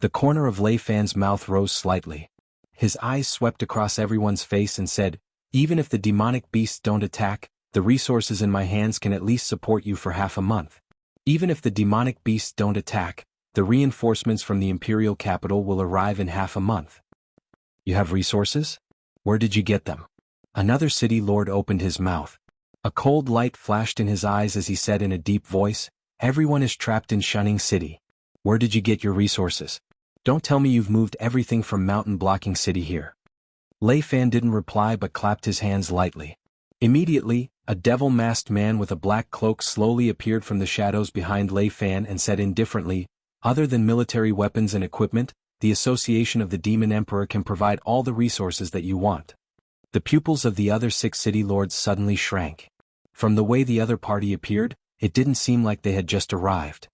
The corner of Lei Fan's mouth rose slightly. His eyes swept across everyone's face and said, "Even if the demonic beasts don't attack, the resources in my hands can at least support you for half a month. Even if the demonic beasts don't attack, the reinforcements from the imperial capital will arrive in half a month." "You have resources? Where did you get them?" Another city lord opened his mouth. A cold light flashed in his eyes as he said in a deep voice, "Everyone is trapped in Shunning City. Where did you get your resources? Don't tell me you've moved everything from Mountain Blocking City here." Lei Fan didn't reply but clapped his hands lightly. Immediately, a devil-masked man with a black cloak slowly appeared from the shadows behind Lei Fan and said indifferently, "Other than military weapons and equipment, the Association of the Demon Emperor can provide all the resources that you want." The pupils of the other 6 city lords suddenly shrank. From the way the other party appeared, it didn't seem like they had just arrived.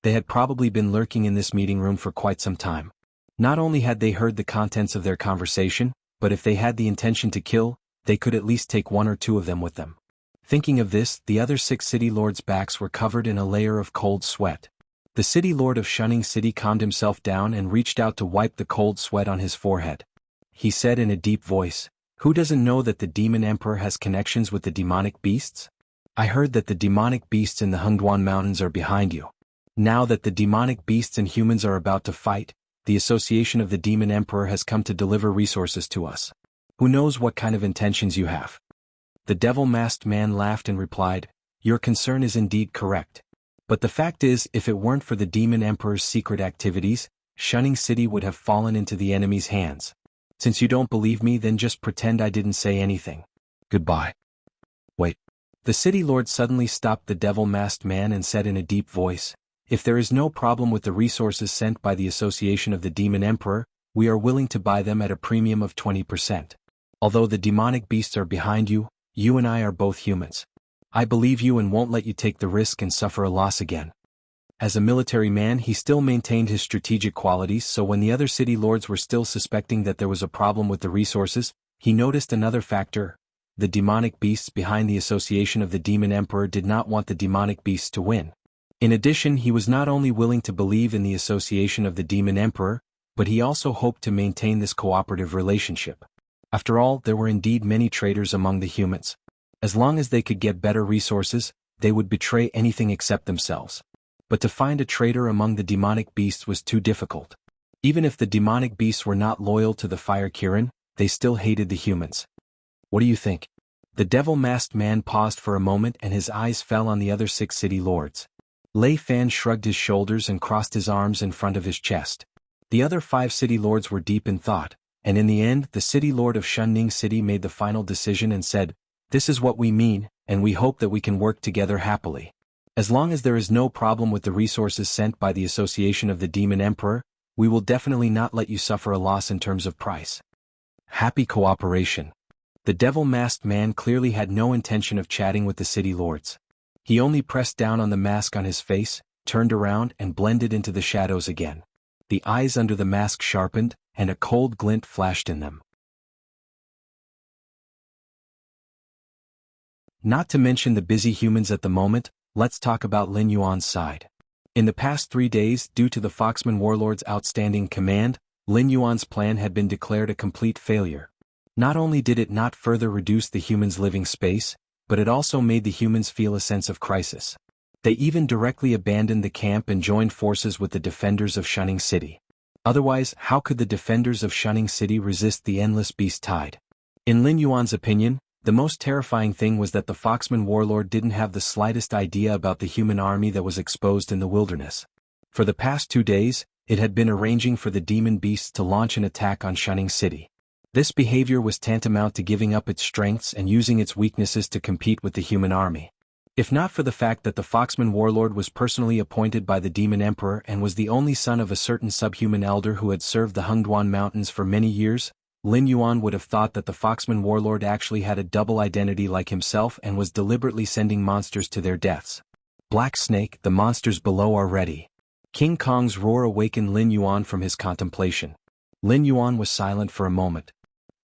They had probably been lurking in this meeting room for quite some time. Not only had they heard the contents of their conversation, but if they had the intention to kill, they could at least take 1 or 2 of them with them. Thinking of this, the other 6 city lords' backs were covered in a layer of cold sweat. The city lord of Shunning City calmed himself down and reached out to wipe the cold sweat on his forehead. He said in a deep voice, "Who doesn't know that the Demon Emperor has connections with the demonic beasts? I heard that the demonic beasts in the Hengduan Mountains are behind you. Now that the demonic beasts and humans are about to fight, the Association of the Demon Emperor has come to deliver resources to us. Who knows what kind of intentions you have?" The devil-masked man laughed and replied, "Your concern is indeed correct. But the fact is, if it weren't for the Demon Emperor's secret activities, Shunning City would have fallen into the enemy's hands. Since you don't believe me, then just pretend I didn't say anything. Goodbye." "Wait." The city lord suddenly stopped the devil-masked man and said in a deep voice, "If there is no problem with the resources sent by the Association of the Demon Emperor, we are willing to buy them at a premium of 20%. Although the demonic beasts are behind you, you and I are both humans. I believe you and won't let you take the risk and suffer a loss again." As a military man, he still maintained his strategic qualities, so when the other city lords were still suspecting that there was a problem with the resources, he noticed another factor. The demonic beasts behind the Association of the Demon Emperor did not want the demonic beasts to win. In addition, he was not only willing to believe in the Association of the Demon Emperor, but he also hoped to maintain this cooperative relationship. After all, there were indeed many traitors among the humans. As long as they could get better resources, they would betray anything except themselves. But to find a traitor among the demonic beasts was too difficult. Even if the demonic beasts were not loyal to the Fire Kirin, they still hated the humans. "What do you think?" The devil-masked man paused for a moment and his eyes fell on the other 6 city lords. Lei Fan shrugged his shoulders and crossed his arms in front of his chest. The other 5 city lords were deep in thought, and in the end the city lord of Shunning City made the final decision and said, "This is what we mean, and we hope that we can work together happily." As long as there is no problem with the resources sent by the Association of the Demon Emperor, we will definitely not let you suffer a loss in terms of price. Happy cooperation. The devil-masked man clearly had no intention of chatting with the city lords. He only pressed down on the mask on his face, turned around and blended into the shadows again. The eyes under the mask sharpened, and a cold glint flashed in them. Not to mention the busy humans at the moment, let's talk about Lin Yuan's side. In the past 3 days, due to the Foxman warlord's outstanding command, Lin Yuan's plan had been declared a complete failure. Not only did it not further reduce the humans' living space, but it also made the humans feel a sense of crisis. They even directly abandoned the camp and joined forces with the defenders of Shunning City. Otherwise, how could the defenders of Shunning City resist the endless beast tide? In Lin Yuan's opinion, the most terrifying thing was that the Foxman warlord didn't have the slightest idea about the human army that was exposed in the wilderness. For the past 2 days, it had been arranging for the demon beasts to launch an attack on Shunning City. This behavior was tantamount to giving up its strengths and using its weaknesses to compete with the human army. If not for the fact that the Foxman warlord was personally appointed by the Demon Emperor and was the only son of a certain subhuman elder who had served the Hungduan Mountains for many years, Lin Yuan would have thought that the Foxman warlord actually had a double identity like himself and was deliberately sending monsters to their deaths. Black Snake, the monsters below are ready. King Kong's roar awakened Lin Yuan from his contemplation. Lin Yuan was silent for a moment.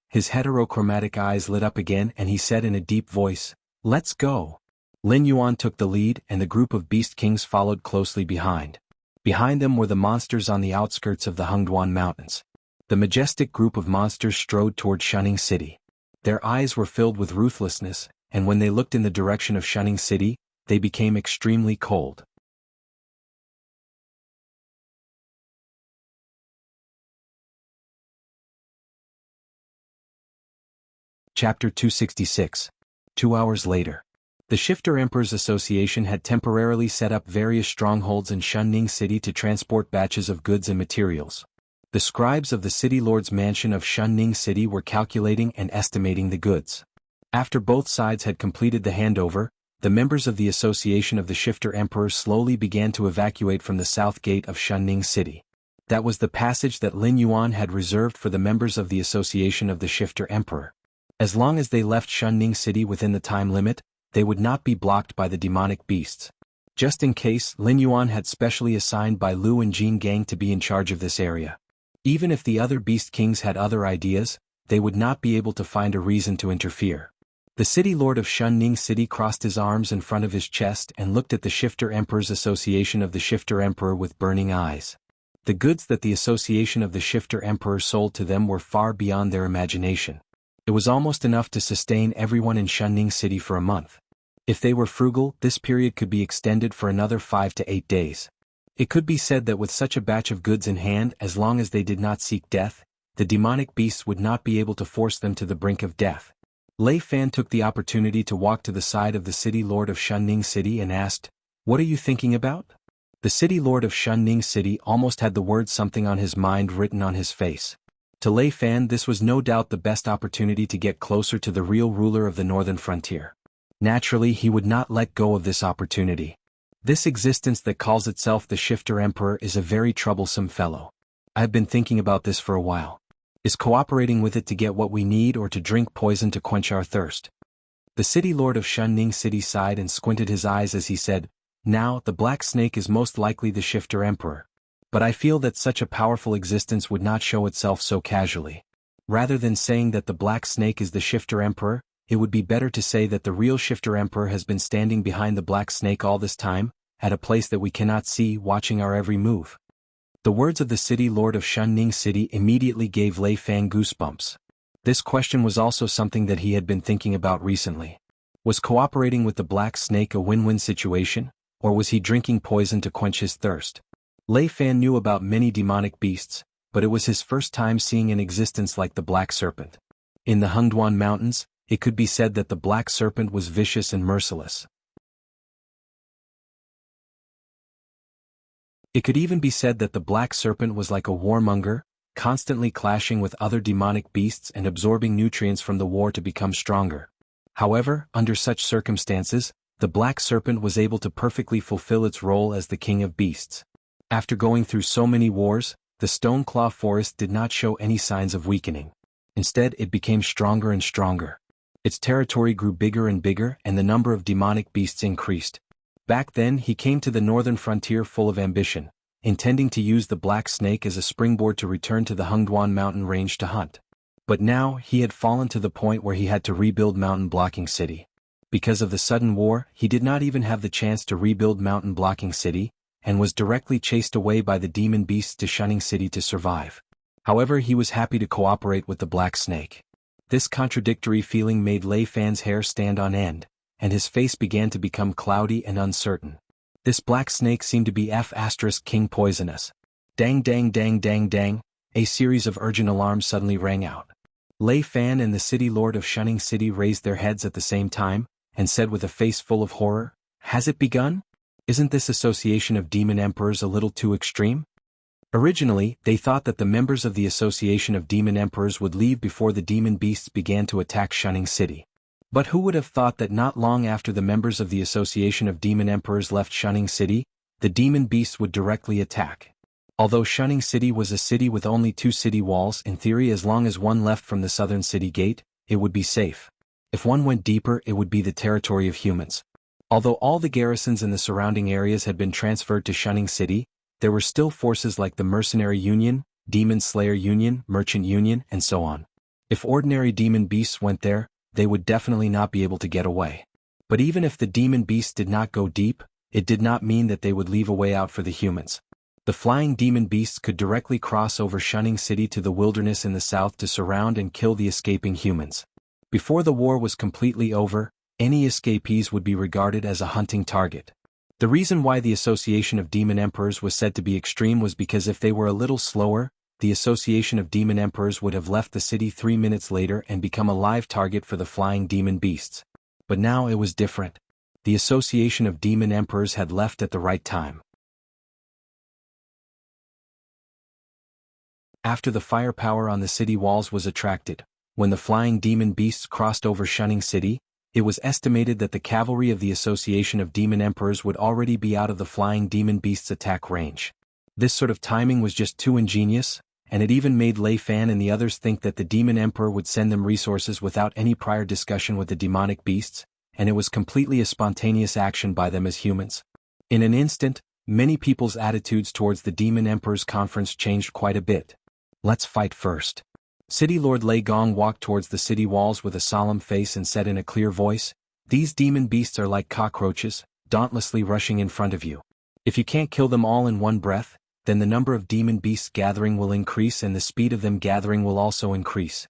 His heterochromatic eyes lit up again and he said in a deep voice, "Let's go." Lin Yuan took the lead and the group of beast kings followed closely behind. Behind them were the monsters on the outskirts of the Hungduan Mountains. The majestic group of monsters strode toward Shunning City. Their eyes were filled with ruthlessness, and when they looked in the direction of Shunning City, they became extremely cold. Chapter 266. 2 hours later. The Shifter Emperor's Association had temporarily set up various strongholds in Shunning City to transport batches of goods and materials. The scribes of the City Lord's mansion of Shunning City were calculating and estimating the goods. After both sides had completed the handover, the members of the Association of the Shifter Emperor slowly began to evacuate from the south gate of Shunning City. That was the passage that Lin Yuan had reserved for the members of the Association of the Shifter Emperor. As long as they left Shunning City within the time limit, they would not be blocked by the demonic beasts. Just in case, Lin Yuan had specially assigned Bai Lu and Jin Gang to be in charge of this area. Even if the other beast kings had other ideas, they would not be able to find a reason to interfere. The city lord of Shunning City crossed his arms in front of his chest and looked at the Shifter Emperor's Association of the Shifter Emperor with burning eyes. The goods that the Association of the Shifter Emperor sold to them were far beyond their imagination. It was almost enough to sustain everyone in Shunning City for a month. If they were frugal, this period could be extended for another 5 to 8 days. It could be said that with such a batch of goods in hand, as long as they did not seek death, the demonic beasts would not be able to force them to the brink of death. Lei Fan took the opportunity to walk to the side of the city lord of Shunning City and asked, "What are you thinking about?" The city lord of Shunning City almost had the word "something on his mind" written on his face. To Lei Fan, this was no doubt the best opportunity to get closer to the real ruler of the northern frontier. Naturally, he would not let go of this opportunity. This existence that calls itself the Shifter Emperor is a very troublesome fellow. I have been thinking about this for a while. Is cooperating with it to get what we need or to drink poison to quench our thirst? The city lord of Shunning City sighed and squinted his eyes as he said, "Now, the Black Snake is most likely the Shifter Emperor. But I feel that such a powerful existence would not show itself so casually. Rather than saying that the Black Snake is the Shifter Emperor, it would be better to say that the real Shifter Emperor has been standing behind the Black Snake all this time, at a place that we cannot see, watching our every move." The words of the city lord of Shunning City immediately gave Lei Fan goosebumps. This question was also something that he had been thinking about recently. Was cooperating with the Black Snake a win-win situation, or was he drinking poison to quench his thirst? Lei Fan knew about many demonic beasts, but it was his first time seeing an existence like the Black Serpent. In the Hungduan Mountains, it could be said that the Black Serpent was vicious and merciless. It could even be said that the Black Serpent was like a warmonger, constantly clashing with other demonic beasts and absorbing nutrients from the war to become stronger. However, under such circumstances, the black serpent was able to perfectly fulfill its role as the king of beasts. After going through so many wars, the stone claw forest did not show any signs of weakening. Instead, it became stronger and stronger. Its territory grew bigger and bigger, and the number of demonic beasts increased. Back then, he came to the northern frontier full of ambition, intending to use the black snake as a springboard to return to the Hengduan mountain range to hunt. But now, he had fallen to the point where he had to rebuild Mountain Blocking City. Because of the sudden war, he did not even have the chance to rebuild Mountain Blocking City, and was directly chased away by the demon beasts to Shunning City to survive. However, he was happy to cooperate with the Black Snake. This contradictory feeling made Lei Fan's hair stand on end, and his face began to become cloudy and uncertain. This Black Snake seemed to be King poisonous. Dang dang dang dang dang, a series of urgent alarms suddenly rang out. Lei Fan and the City Lord of Shunning City raised their heads at the same time, and said with a face full of horror, "Has it begun? Isn't this association of demon emperors a little too extreme?" Originally, they thought that the members of the Association of Demon Emperors would leave before the demon beasts began to attack Shunning City. But who would have thought that not long after the members of the Association of Demon Emperors left Shunning City, the demon beasts would directly attack. Although Shunning City was a city with only 2 city walls, in theory as long as one left from the southern city gate, it would be safe. If one went deeper, it would be the territory of humans. Although all the garrisons in the surrounding areas had been transferred to Shunning City, there were still forces like the Mercenary Union, Demon Slayer Union, Merchant Union, and so on. If ordinary demon beasts went there, they would definitely not be able to get away. But even if the demon beasts did not go deep, it did not mean that they would leave a way out for the humans. The flying demon beasts could directly cross over Shunning City to the wilderness in the south to surround and kill the escaping humans. Before the war was completely over, any escapees would be regarded as a hunting target. The reason why the Association of Demon Emperors was said to be extreme was because if they were a little slower, the Association of Demon Emperors would have left the city 3 minutes later and become a live target for the flying demon beasts. But now it was different. The Association of Demon Emperors had left at the right time. After the firepower on the city walls was attracted, when the flying demon beasts crossed over Shunning City, it was estimated that the cavalry of the Association of Demon Emperors would already be out of the flying demon beasts' attack range. This sort of timing was just too ingenious, and it even made Lei Fan and the others think that the Demon Emperor would send them resources without any prior discussion with the demonic beasts, and it was completely a spontaneous action by them as humans. In an instant, many people's attitudes towards the Demon Emperor's conference changed quite a bit. "Let's fight first." City Lord Lei Gong walked towards the city walls with a solemn face and said in a clear voice, "These demon beasts are like cockroaches, dauntlessly rushing in front of you. If you can't kill them all in one breath, then the number of demon beasts gathering will increase and the speed of them gathering will also increase."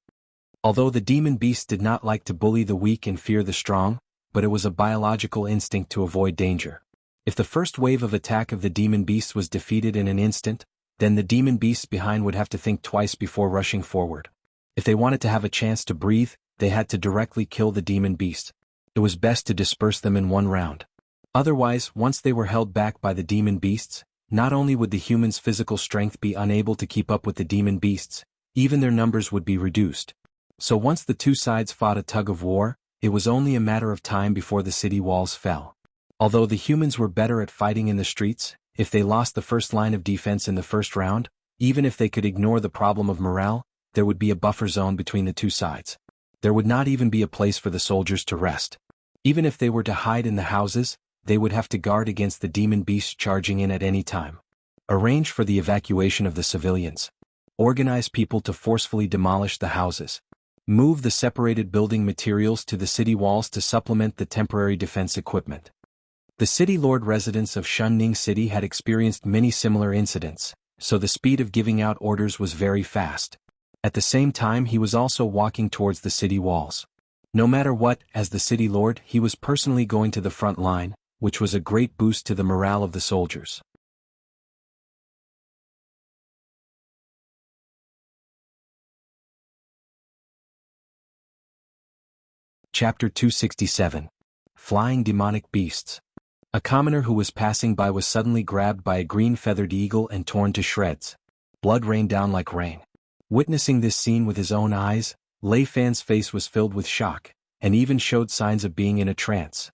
Although the demon beasts did not like to bully the weak and fear the strong, but it was a biological instinct to avoid danger. If the first wave of attack of the demon beasts was defeated in an instant, then the demon beasts behind would have to think twice before rushing forward. If they wanted to have a chance to breathe, they had to directly kill the demon beasts. It was best to disperse them in one round. Otherwise, once they were held back by the demon beasts, not only would the humans' physical strength be unable to keep up with the demon beasts, even their numbers would be reduced. So once the 2 sides fought a tug of war, it was only a matter of time before the city walls fell. Although the humans were better at fighting in the streets, if they lost the first line of defense in the first round, even if they could ignore the problem of morale, there would be a buffer zone between the 2 sides. There would not even be a place for the soldiers to rest. Even if they were to hide in the houses, they would have to guard against the demon beasts charging in at any time. Arrange for the evacuation of the civilians. Organize people to forcefully demolish the houses. Move the separated building materials to the city walls to supplement the temporary defense equipment. The city lord residents of Shunning City had experienced many similar incidents, so the speed of giving out orders was very fast. At the same time, he was also walking towards the city walls. No matter what, as the city lord, he was personally going to the front line, which was a great boost to the morale of the soldiers. Chapter 267. Flying Demonic Beasts. A commoner who was passing by was suddenly grabbed by a green-feathered eagle and torn to shreds. Blood rained down like rain. Witnessing this scene with his own eyes, Lei Fan's face was filled with shock, and even showed signs of being in a trance.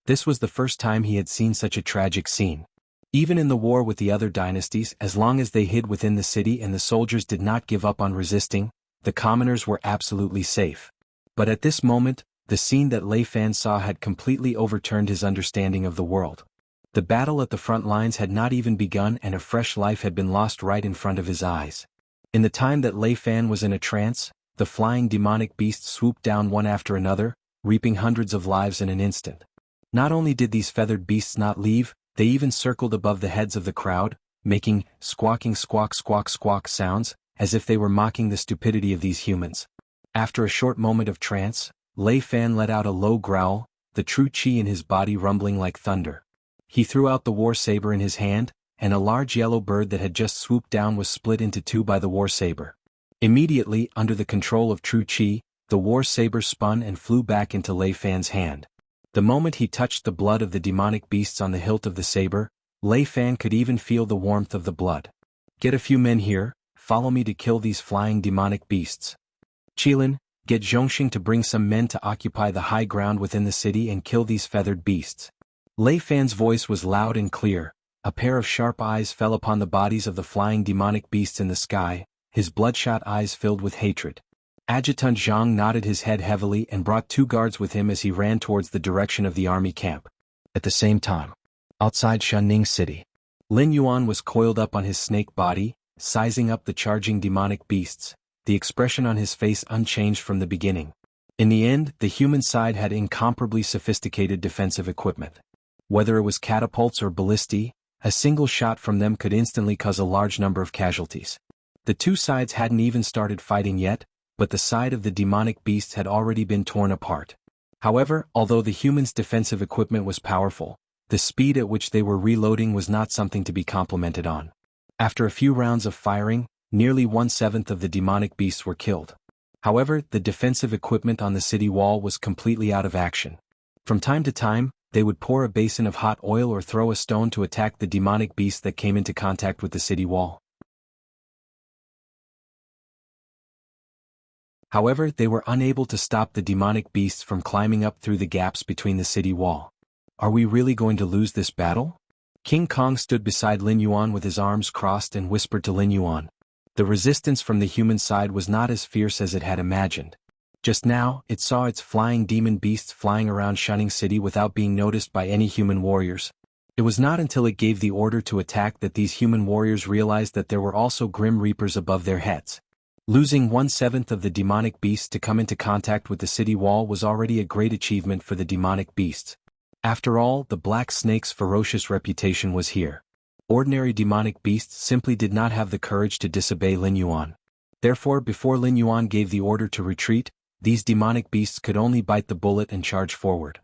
This was the first time he had seen such a tragic scene. Even in the war with the other dynasties, as long as they hid within the city and the soldiers did not give up on resisting, the commoners were absolutely safe. But at this moment, the scene that Lei Fan saw had completely overturned his understanding of the world. The battle at the front lines had not even begun and a fresh life had been lost right in front of his eyes. In the time that Lei Fan was in a trance, the flying demonic beasts swooped down one after another, reaping hundreds of lives in an instant. Not only did these feathered beasts not leave, they even circled above the heads of the crowd, making squawking squawk squawk squawk sounds, as if they were mocking the stupidity of these humans. After a short moment of trance, Lei Fan let out a low growl, the true qi in his body rumbling like thunder. He threw out the war saber in his hand, and a large yellow bird that had just swooped down was split into two by the war saber. Immediately, under the control of true qi, the war saber spun and flew back into Lei Fan's hand. The moment he touched the blood of the demonic beasts on the hilt of the saber, Lei Fan could even feel the warmth of the blood. "Get a few men here, follow me to kill these flying demonic beasts. Qilin, get Zhongxing to bring some men to occupy the high ground within the city and kill these feathered beasts." Lei Fan's voice was loud and clear. A pair of sharp eyes fell upon the bodies of the flying demonic beasts in the sky, his bloodshot eyes filled with hatred. Adjutant Zhang nodded his head heavily and brought 2 guards with him as he ran towards the direction of the army camp. At the same time, outside Shanning City, Lin Yuan was coiled up on his snake body, sizing up the charging demonic beasts, the expression on his face unchanged from the beginning. In the end, the human side had incomparably sophisticated defensive equipment. Whether it was catapults or ballistae, a single shot from them could instantly cause a large number of casualties. The two sides hadn't even started fighting yet, but the side of the demonic beasts had already been torn apart. However, although the humans' defensive equipment was powerful, the speed at which they were reloading was not something to be complimented on. After a few rounds of firing, nearly 1/7 of the demonic beasts were killed. However, the defensive equipment on the city wall was completely out of action. From time to time, they would pour a basin of hot oil or throw a stone to attack the demonic beast that came into contact with the city wall. However, they were unable to stop the demonic beasts from climbing up through the gaps between the city wall. "Are we really going to lose this battle?" King Kong stood beside Lin Yuan with his arms crossed and whispered to Lin Yuan. The resistance from the human side was not as fierce as it had imagined. Just now, it saw its flying demon beasts flying around Shining City without being noticed by any human warriors. It was not until it gave the order to attack that these human warriors realized that there were also grim reapers above their heads. Losing 1/7 of the demonic beasts to come into contact with the city wall was already a great achievement for the demonic beasts. After all, the Black Snake's ferocious reputation was here. Ordinary demonic beasts simply did not have the courage to disobey Lin Yuan. Therefore, before Lin Yuan gave the order to retreat, these demonic beasts could only bite the bullet and charge forward.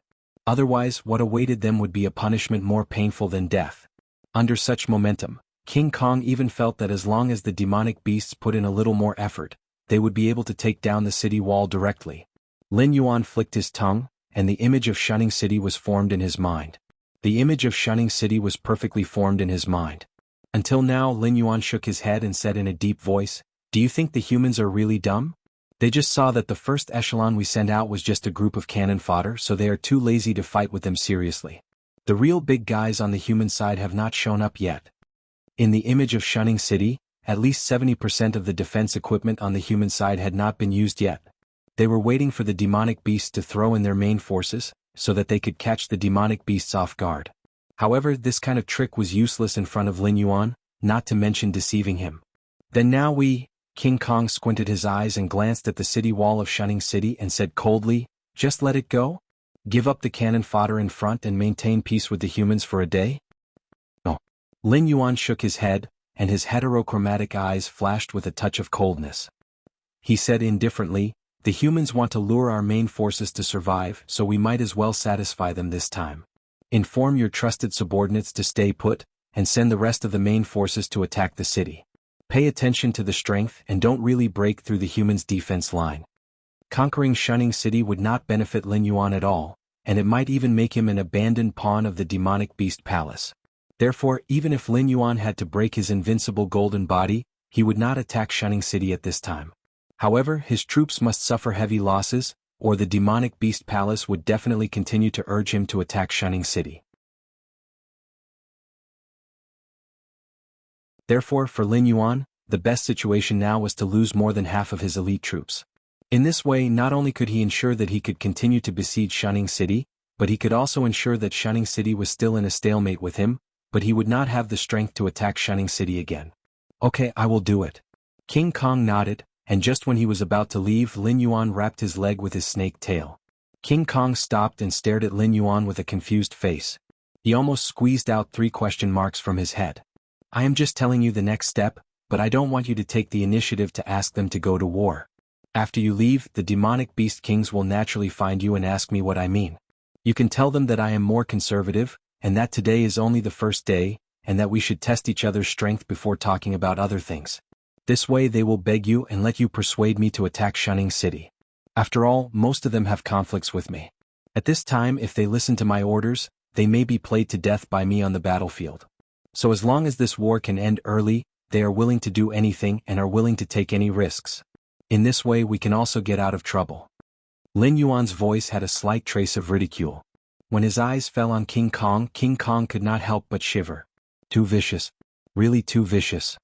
Otherwise, what awaited them would be a punishment more painful than death. Under such momentum, King Kong even felt that as long as the demonic beasts put in a little more effort, they would be able to take down the city wall directly. Lin Yuan flicked his tongue, and the image of Shunning City was formed in his mind. The image of Shunning City was perfectly formed in his mind. Until now, Lin Yuan shook his head and said in a deep voice, "Do you think the humans are really dumb? They just saw that the first echelon we sent out was just a group of cannon fodder, so they are too lazy to fight with them seriously. The real big guys on the human side have not shown up yet." In the image of Shunning City, at least 70% of the defense equipment on the human side had not been used yet. They were waiting for the demonic beasts to throw in their main forces, so that they could catch the demonic beasts off guard. However, this kind of trick was useless in front of Lin Yuan, not to mention deceiving him. "Then now King Kong squinted his eyes and glanced at the city wall of Shunning City and said coldly, "Just let it go? Give up the cannon fodder in front and maintain peace with the humans for a day?" No. Lin Yuan shook his head, and his heterochromatic eyes flashed with a touch of coldness. He said indifferently, "The humans want to lure our main forces to survive, so we might as well satisfy them this time. Inform your trusted subordinates to stay put, and send the rest of the main forces to attack the city. Pay attention to the strength and don't really break through the humans' defense line." Conquering Shunning City would not benefit Lin Yuan at all, and it might even make him an abandoned pawn of the demonic beast palace. Therefore, even if Lin Yuan had to break his invincible golden body, he would not attack Shunning City at this time. However, his troops must suffer heavy losses, or the demonic beast palace would definitely continue to urge him to attack Shunning City. Therefore, for Lin Yuan, the best situation now was to lose more than half of his elite troops. In this way, not only could he ensure that he could continue to besiege Shunning City, but he could also ensure that Shunning City was still in a stalemate with him, but he would not have the strength to attack Shunning City again. Okay, I will do it. King Kong nodded, and just when he was about to leave, Lin Yuan wrapped his leg with his snake tail. King Kong stopped and stared at Lin Yuan with a confused face. He almost squeezed out 3 question marks from his head. I am just telling you the next step, but I don't want you to take the initiative to ask them to go to war. After you leave, the demonic beast kings will naturally find you and ask me what I mean. You can tell them that I am more conservative, and that today is only the first day, and that we should test each other's strength before talking about other things. This way they will beg you and let you persuade me to attack Shunning City. After all, most of them have conflicts with me. At this time, if they listen to my orders, they may be played to death by me on the battlefield. So as long as this war can end early, they are willing to do anything and are willing to take any risks. In this way we can also get out of trouble. Lin Yuan's voice had a slight trace of ridicule. When his eyes fell on King Kong could not help but shiver. Too vicious. Really too vicious.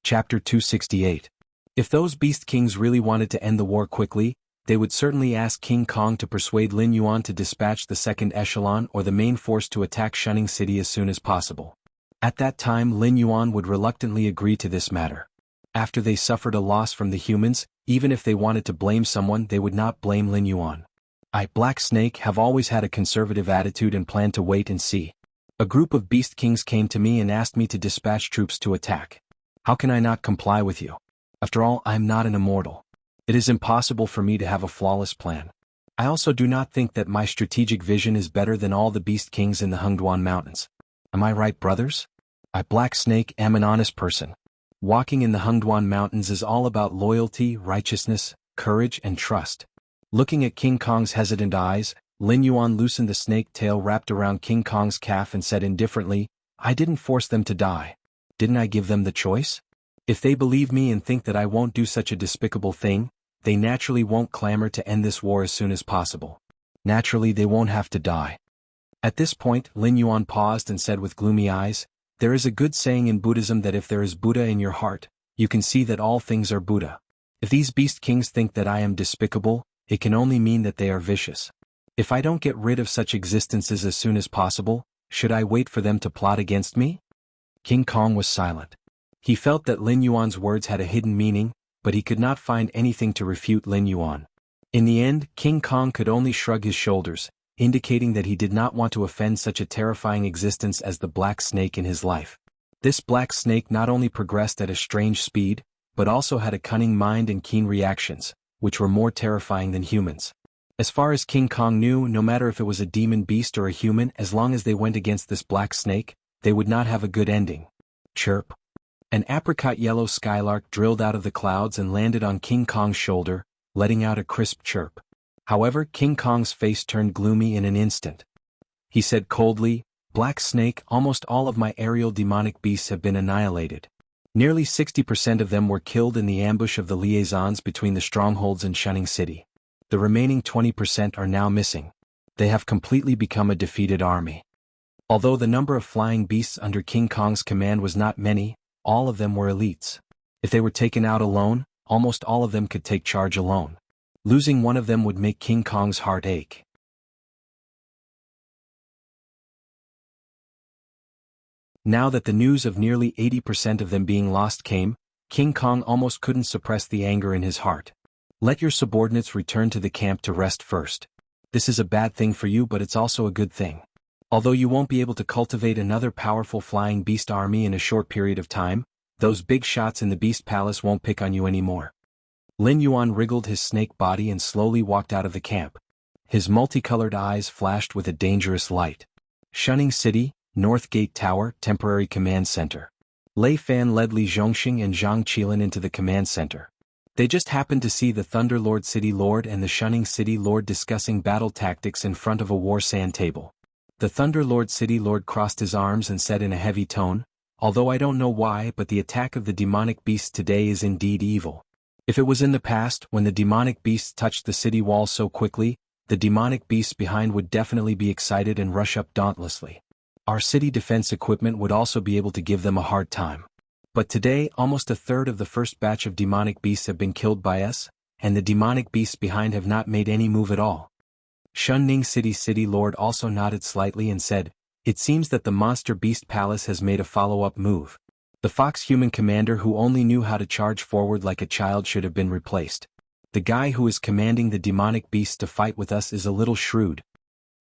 Chapter 268. If those beast kings really wanted to end the war quickly, they would certainly ask King Kong to persuade Lin Yuan to dispatch the second echelon or the main force to attack Shunning City as soon as possible. At that time Lin Yuan would reluctantly agree to this matter. After they suffered a loss from the humans, even if they wanted to blame someone they would not blame Lin Yuan. I, Black Snake, have always had a conservative attitude and plan to wait and see. A group of beast kings came to me and asked me to dispatch troops to attack. How can I not comply with you? After all, I am not an immortal. It is impossible for me to have a flawless plan. I also do not think that my strategic vision is better than all the beast kings in the Hengduan Mountains. Am I right, brothers? I, Black Snake, am an honest person. Walking in the Hengduan Mountains is all about loyalty, righteousness, courage, and trust. Looking at King Kong's hesitant eyes, Lin Yuan loosened the snake tail wrapped around King Kong's calf and said indifferently, I didn't force them to die. Didn't I give them the choice? If they believe me and think that I won't do such a despicable thing, they naturally won't clamor to end this war as soon as possible. Naturally they won't have to die. At this point, Lin Yuan paused and said with gloomy eyes, there is a good saying in Buddhism that if there is Buddha in your heart, you can see that all things are Buddha. If these beast kings think that I am despicable, it can only mean that they are vicious. If I don't get rid of such existences as soon as possible, should I wait for them to plot against me? King Kong was silent. He felt that Lin Yuan's words had a hidden meaning, but he could not find anything to refute Lin Yuan. In the end, King Kong could only shrug his shoulders, indicating that he did not want to offend such a terrifying existence as the Black Snake in his life. This Black Snake not only progressed at a strange speed, but also had a cunning mind and keen reactions, which were more terrifying than humans. As far as King Kong knew, no matter if it was a demon beast or a human, as long as they went against this Black Snake, they would not have a good ending. Chirp. An apricot yellow skylark drilled out of the clouds and landed on King Kong's shoulder, letting out a crisp chirp. However, King Kong's face turned gloomy in an instant. He said coldly, Black Snake, almost all of my aerial demonic beasts have been annihilated. Nearly 60% of them were killed in the ambush of the liaisons between the strongholds in Shunning City. The remaining 20% are now missing. They have completely become a defeated army. Although the number of flying beasts under King Kong's command was not many, all of them were elites. If they were taken out alone, almost all of them could take charge alone. Losing one of them would make King Kong's heart ache. Now that the news of nearly 80% of them being lost came, King Kong almost couldn't suppress the anger in his heart. Let your subordinates return to the camp to rest first. This is a bad thing for you, but it's also a good thing. Although you won't be able to cultivate another powerful flying beast army in a short period of time, those big shots in the beast palace won't pick on you anymore. Lin Yuan wriggled his snake body and slowly walked out of the camp. His multicolored eyes flashed with a dangerous light. Shunning City, North Gate Tower, Temporary Command Center. Lei Fan led Li Zhongxing and Zhang Qilin into the command center. They just happened to see the Thunder Lord City Lord and the Shunning City Lord discussing battle tactics in front of a war sand table. The Thunder Lord City Lord crossed his arms and said in a heavy tone, "Although I don't know why, but the attack of the demonic beasts today is indeed evil. If it was in the past, when the demonic beasts touched the city wall so quickly, the demonic beasts behind would definitely be excited and rush up dauntlessly. Our city defense equipment would also be able to give them a hard time. But today, almost a third of the first batch of demonic beasts have been killed by us, and the demonic beasts behind have not made any move at all." Shunning City Lord also nodded slightly and said, "It seems that the Monster Beast Palace has made a follow-up move. The Fox Human commander who only knew how to charge forward like a child should have been replaced. The guy who is commanding the demonic beasts to fight with us is a little shrewd."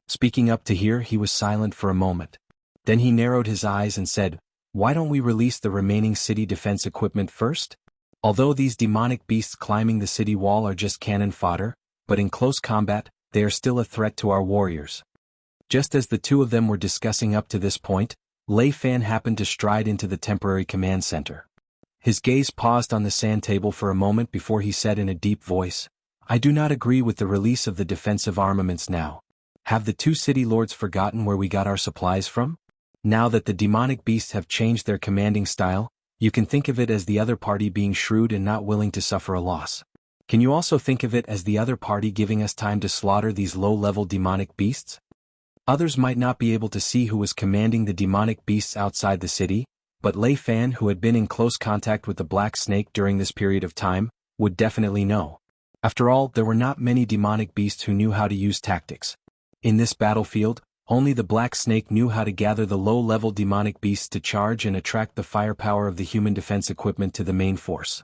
Speaking up to here, he was silent for a moment. Then he narrowed his eyes and said, "Why don't we release the remaining city defense equipment first? Although these demonic beasts climbing the city wall are just cannon fodder, but in close combat, they are still a threat to our warriors." Just as the two of them were discussing up to this point, Lei Fan happened to stride into the temporary command center. His gaze paused on the sand table for a moment before he said in a deep voice, "I do not agree with the release of the defensive armaments now. Have the two city lords forgotten where we got our supplies from? Now that the demonic beasts have changed their commanding style, you can think of it as the other party being shrewd and not willing to suffer a loss. Can you also think of it as the other party giving us time to slaughter these low-level demonic beasts?" Others might not be able to see who was commanding the demonic beasts outside the city, but Lei Fan, who had been in close contact with the Black Snake during this period of time, would definitely know. After all, there were not many demonic beasts who knew how to use tactics. In this battlefield, only the Black Snake knew how to gather the low-level demonic beasts to charge and attract the firepower of the human defense equipment to the main force.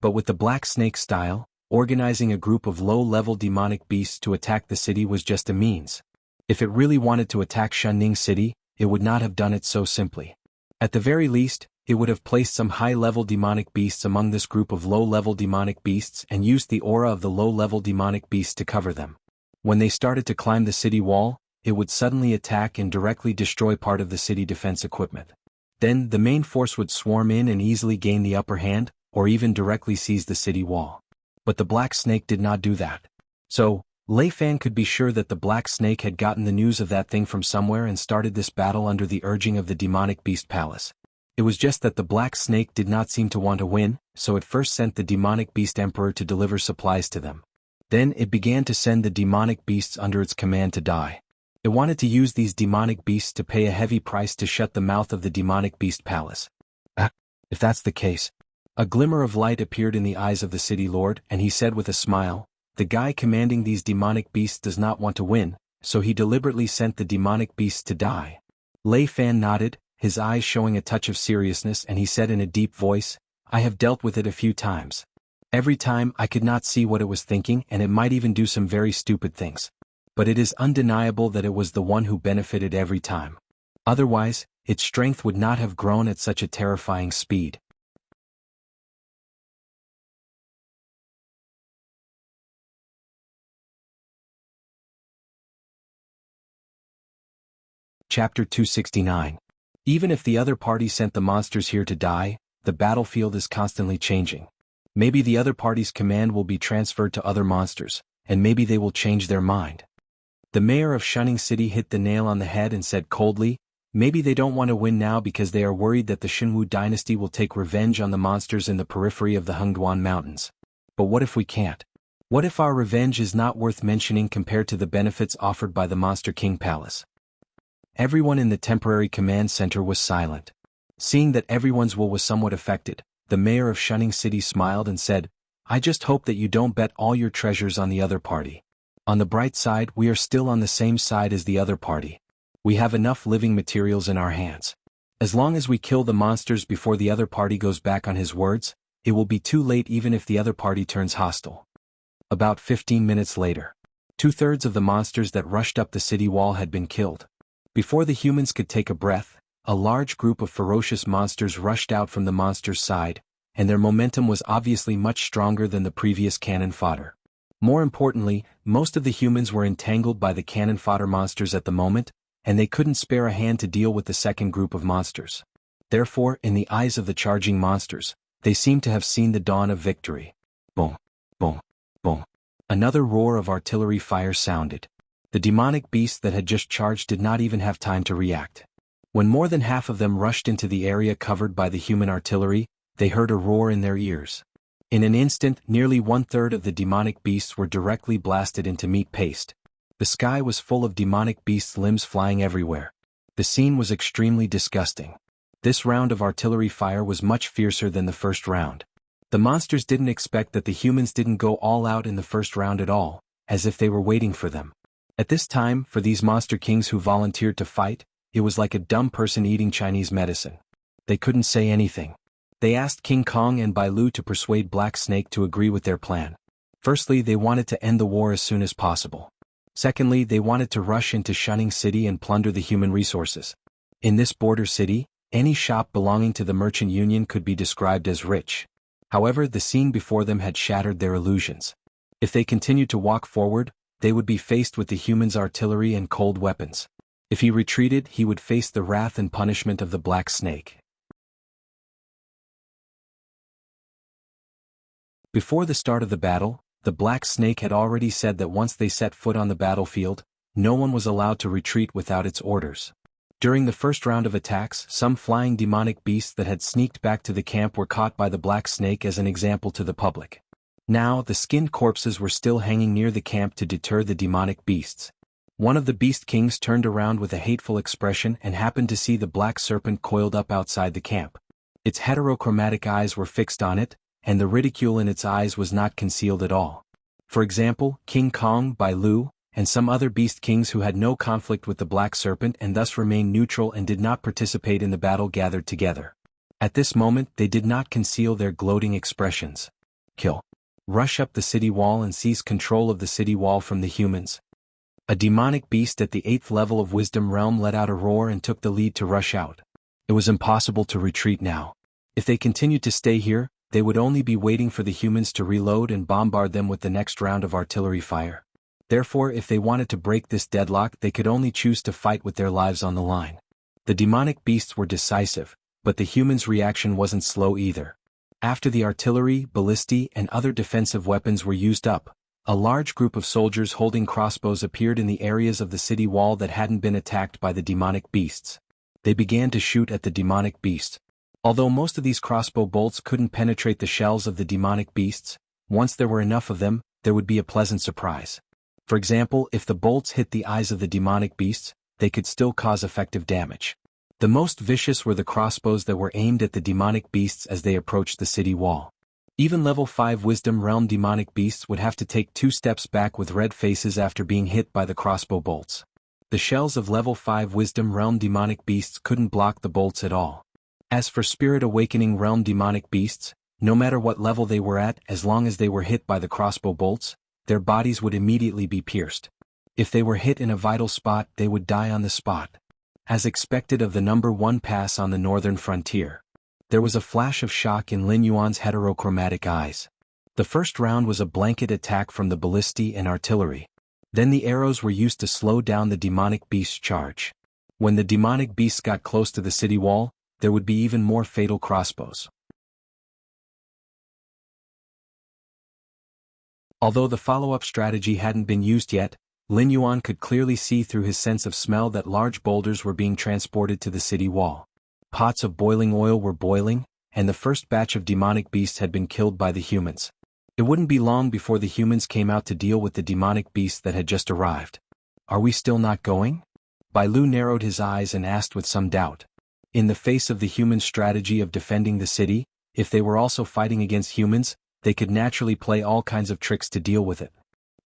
But with the Black Snake style, organizing a group of low-level demonic beasts to attack the city was just a means. If it really wanted to attack Shunning City, it would not have done it so simply. At the very least, it would have placed some high-level demonic beasts among this group of low-level demonic beasts and used the aura of the low-level demonic beasts to cover them. When they started to climb the city wall, it would suddenly attack and directly destroy part of the city defense equipment. Then, the main force would swarm in and easily gain the upper hand, or even directly seize the city wall. But the Black Snake did not do that. So, Lei Fan could be sure that the Black Snake had gotten the news of that thing from somewhere and started this battle under the urging of the demonic beast palace. It was just that the Black Snake did not seem to want to win, so it first sent the demonic beast emperor to deliver supplies to them. Then it began to send the demonic beasts under its command to die. It wanted to use these demonic beasts to pay a heavy price to shut the mouth of the demonic beast palace. If that's the case. A glimmer of light appeared in the eyes of the city lord, and he said with a smile, "The guy commanding these demonic beasts does not want to win, so he deliberately sent the demonic beasts to die." Lei Fan nodded, his eyes showing a touch of seriousness, and he said in a deep voice, "I have dealt with it a few times. Every time I could not see what it was thinking, and it might even do some very stupid things. But it is undeniable that it was the one who benefited every time. Otherwise, its strength would not have grown at such a terrifying speed." Chapter 269. Even if the other party sent the monsters here to die, the battlefield is constantly changing. Maybe the other party's command will be transferred to other monsters, and maybe they will change their mind. The mayor of Shunning City hit the nail on the head and said coldly, "Maybe they don't want to win now because they are worried that the Xinwu dynasty will take revenge on the monsters in the periphery of the Hengduan Mountains. But what if we can't? What if our revenge is not worth mentioning compared to the benefits offered by the Monster King Palace?" Everyone in the temporary command center was silent. Seeing that everyone's will was somewhat affected, the mayor of Shunning City smiled and said, "I just hope that you don't bet all your treasures on the other party. On the bright side, we are still on the same side as the other party. We have enough living materials in our hands. As long as we kill the monsters before the other party goes back on his words, it will be too late even if the other party turns hostile." About 15 minutes later, 2/3 of the monsters that rushed up the city wall had been killed. Before the humans could take a breath, a large group of ferocious monsters rushed out from the monsters' side, and their momentum was obviously much stronger than the previous cannon fodder. More importantly, most of the humans were entangled by the cannon fodder monsters at the moment, and they couldn't spare a hand to deal with the second group of monsters. Therefore, in the eyes of the charging monsters, they seemed to have seen the dawn of victory. Boom, boom, boom. Another roar of artillery fire sounded. The demonic beasts that had just charged did not even have time to react. When more than half of them rushed into the area covered by the human artillery, they heard a roar in their ears. In an instant, nearly 1/3 of the demonic beasts were directly blasted into meat paste. The sky was full of demonic beasts' limbs flying everywhere. The scene was extremely disgusting. This round of artillery fire was much fiercer than the first round. The monsters didn't expect that the humans didn't go all out in the first round at all, as if they were waiting for them. At this time, for these monster kings who volunteered to fight, it was like a dumb person eating Chinese medicine. They couldn't say anything. They asked King Kong and Bai Lu to persuade Black Snake to agree with their plan. Firstly, they wanted to end the war as soon as possible. Secondly, they wanted to rush into Shunning City and plunder the human resources. In this border city, any shop belonging to the merchant union could be described as rich. However, the scene before them had shattered their illusions. If they continued to walk forward, they would be faced with the humans' artillery and cold weapons. If he retreated, he would face the wrath and punishment of the Black Snake. Before the start of the battle, the Black Snake had already said that once they set foot on the battlefield, no one was allowed to retreat without its orders. During the first round of attacks, some flying demonic beasts that had sneaked back to the camp were caught by the Black Snake as an example to the public. Now, the skinned corpses were still hanging near the camp to deter the demonic beasts. One of the Beast Kings turned around with a hateful expression and happened to see the black serpent coiled up outside the camp. Its heterochromatic eyes were fixed on it, and the ridicule in its eyes was not concealed at all. For example, King Kong, Bai Lu, and some other beast kings who had no conflict with the black serpent and thus remained neutral and did not participate in the battle gathered together. At this moment they did not conceal their gloating expressions. Kill. Rush up the city wall and seize control of the city wall from the humans. A demonic beast at the 8th level of Wisdom Realm let out a roar and took the lead to rush out. It was impossible to retreat now. If they continued to stay here, they would only be waiting for the humans to reload and bombard them with the next round of artillery fire. Therefore, if they wanted to break this deadlock, they could only choose to fight with their lives on the line. The demonic beasts were decisive, but the humans' reaction wasn't slow either. After the artillery, ballistae, and other defensive weapons were used up, a large group of soldiers holding crossbows appeared in the areas of the city wall that hadn't been attacked by the demonic beasts. They began to shoot at the demonic beasts. Although most of these crossbow bolts couldn't penetrate the shells of the demonic beasts, once there were enough of them, there would be a pleasant surprise. For example, if the bolts hit the eyes of the demonic beasts, they could still cause effective damage. The most vicious were the crossbows that were aimed at the demonic beasts as they approached the city wall. Even level 5 Wisdom Realm demonic beasts would have to take 2 steps back with red faces after being hit by the crossbow bolts. The shells of level 5 Wisdom Realm demonic beasts couldn't block the bolts at all. As for Spirit Awakening Realm demonic beasts, no matter what level they were at, as long as they were hit by the crossbow bolts, their bodies would immediately be pierced. If they were hit in a vital spot, they would die on the spot. As expected of the number 1 pass on the northern frontier, there was a flash of shock in Lin Yuan's heterochromatic eyes. The first round was a blanket attack from the ballistae and artillery. Then the arrows were used to slow down the demonic beast's charge. When the demonic beasts got close to the city wall, there would be even more fatal crossbows. Although the follow-up strategy hadn't been used yet, Lin Yuan could clearly see through his sense of smell that large boulders were being transported to the city wall. Pots of boiling oil were boiling, and the first batch of demonic beasts had been killed by the humans. It wouldn't be long before the humans came out to deal with the demonic beasts that had just arrived. Are we still not going? Bai Lu narrowed his eyes and asked with some doubt. In the face of the human strategy of defending the city, if they were also fighting against humans, they could naturally play all kinds of tricks to deal with it.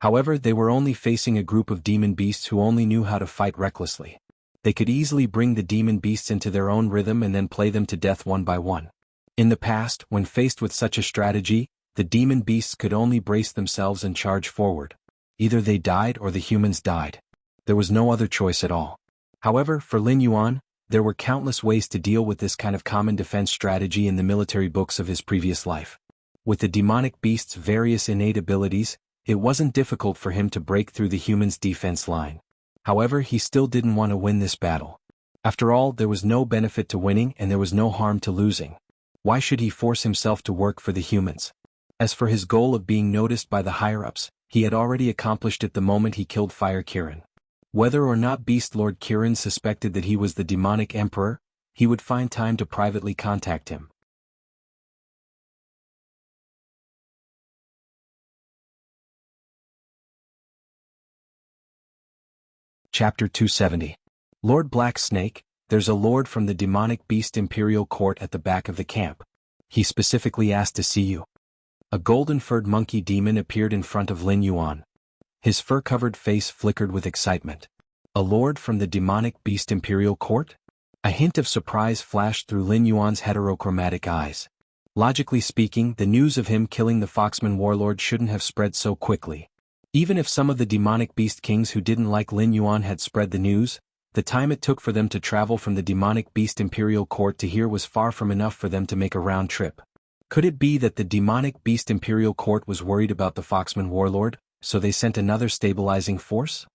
However, they were only facing a group of demon beasts who only knew how to fight recklessly. They could easily bring the demon beasts into their own rhythm and then play them to death one by one. In the past, when faced with such a strategy, the demon beasts could only brace themselves and charge forward. Either they died or the humans died. There was no other choice at all. However, for Lin Yuan, there were countless ways to deal with this kind of common defense strategy in the military books of his previous life. With the demonic beast's various innate abilities, it wasn't difficult for him to break through the humans' defense line. However, he still didn't want to win this battle. After all, there was no benefit to winning and there was no harm to losing. Why should he force himself to work for the humans? As for his goal of being noticed by the higher-ups, He had already accomplished it the moment he killed Fire Kirin. Whether or not Beast Lord Kirin suspected that he was the demonic emperor, he would find time to privately contact him. Chapter 270. Lord Black Snake, there's a lord from the demonic beast imperial court at the back of the camp. He specifically asked to see you. A golden-furred monkey demon appeared in front of Lin Yuan. His fur-covered face flickered with excitement. A lord from the demonic beast imperial court? A hint of surprise flashed through Lin Yuan's heterochromatic eyes. Logically speaking, the news of him killing the Foxman warlord shouldn't have spread so quickly. Even if some of the demonic beast kings who didn't like Lin Yuan had spread the news, the time it took for them to travel from the demonic beast imperial court to here was far from enough for them to make a round trip. Could it be that the demonic beast imperial court was worried about the Foxman warlord, so they sent another stabilizing force?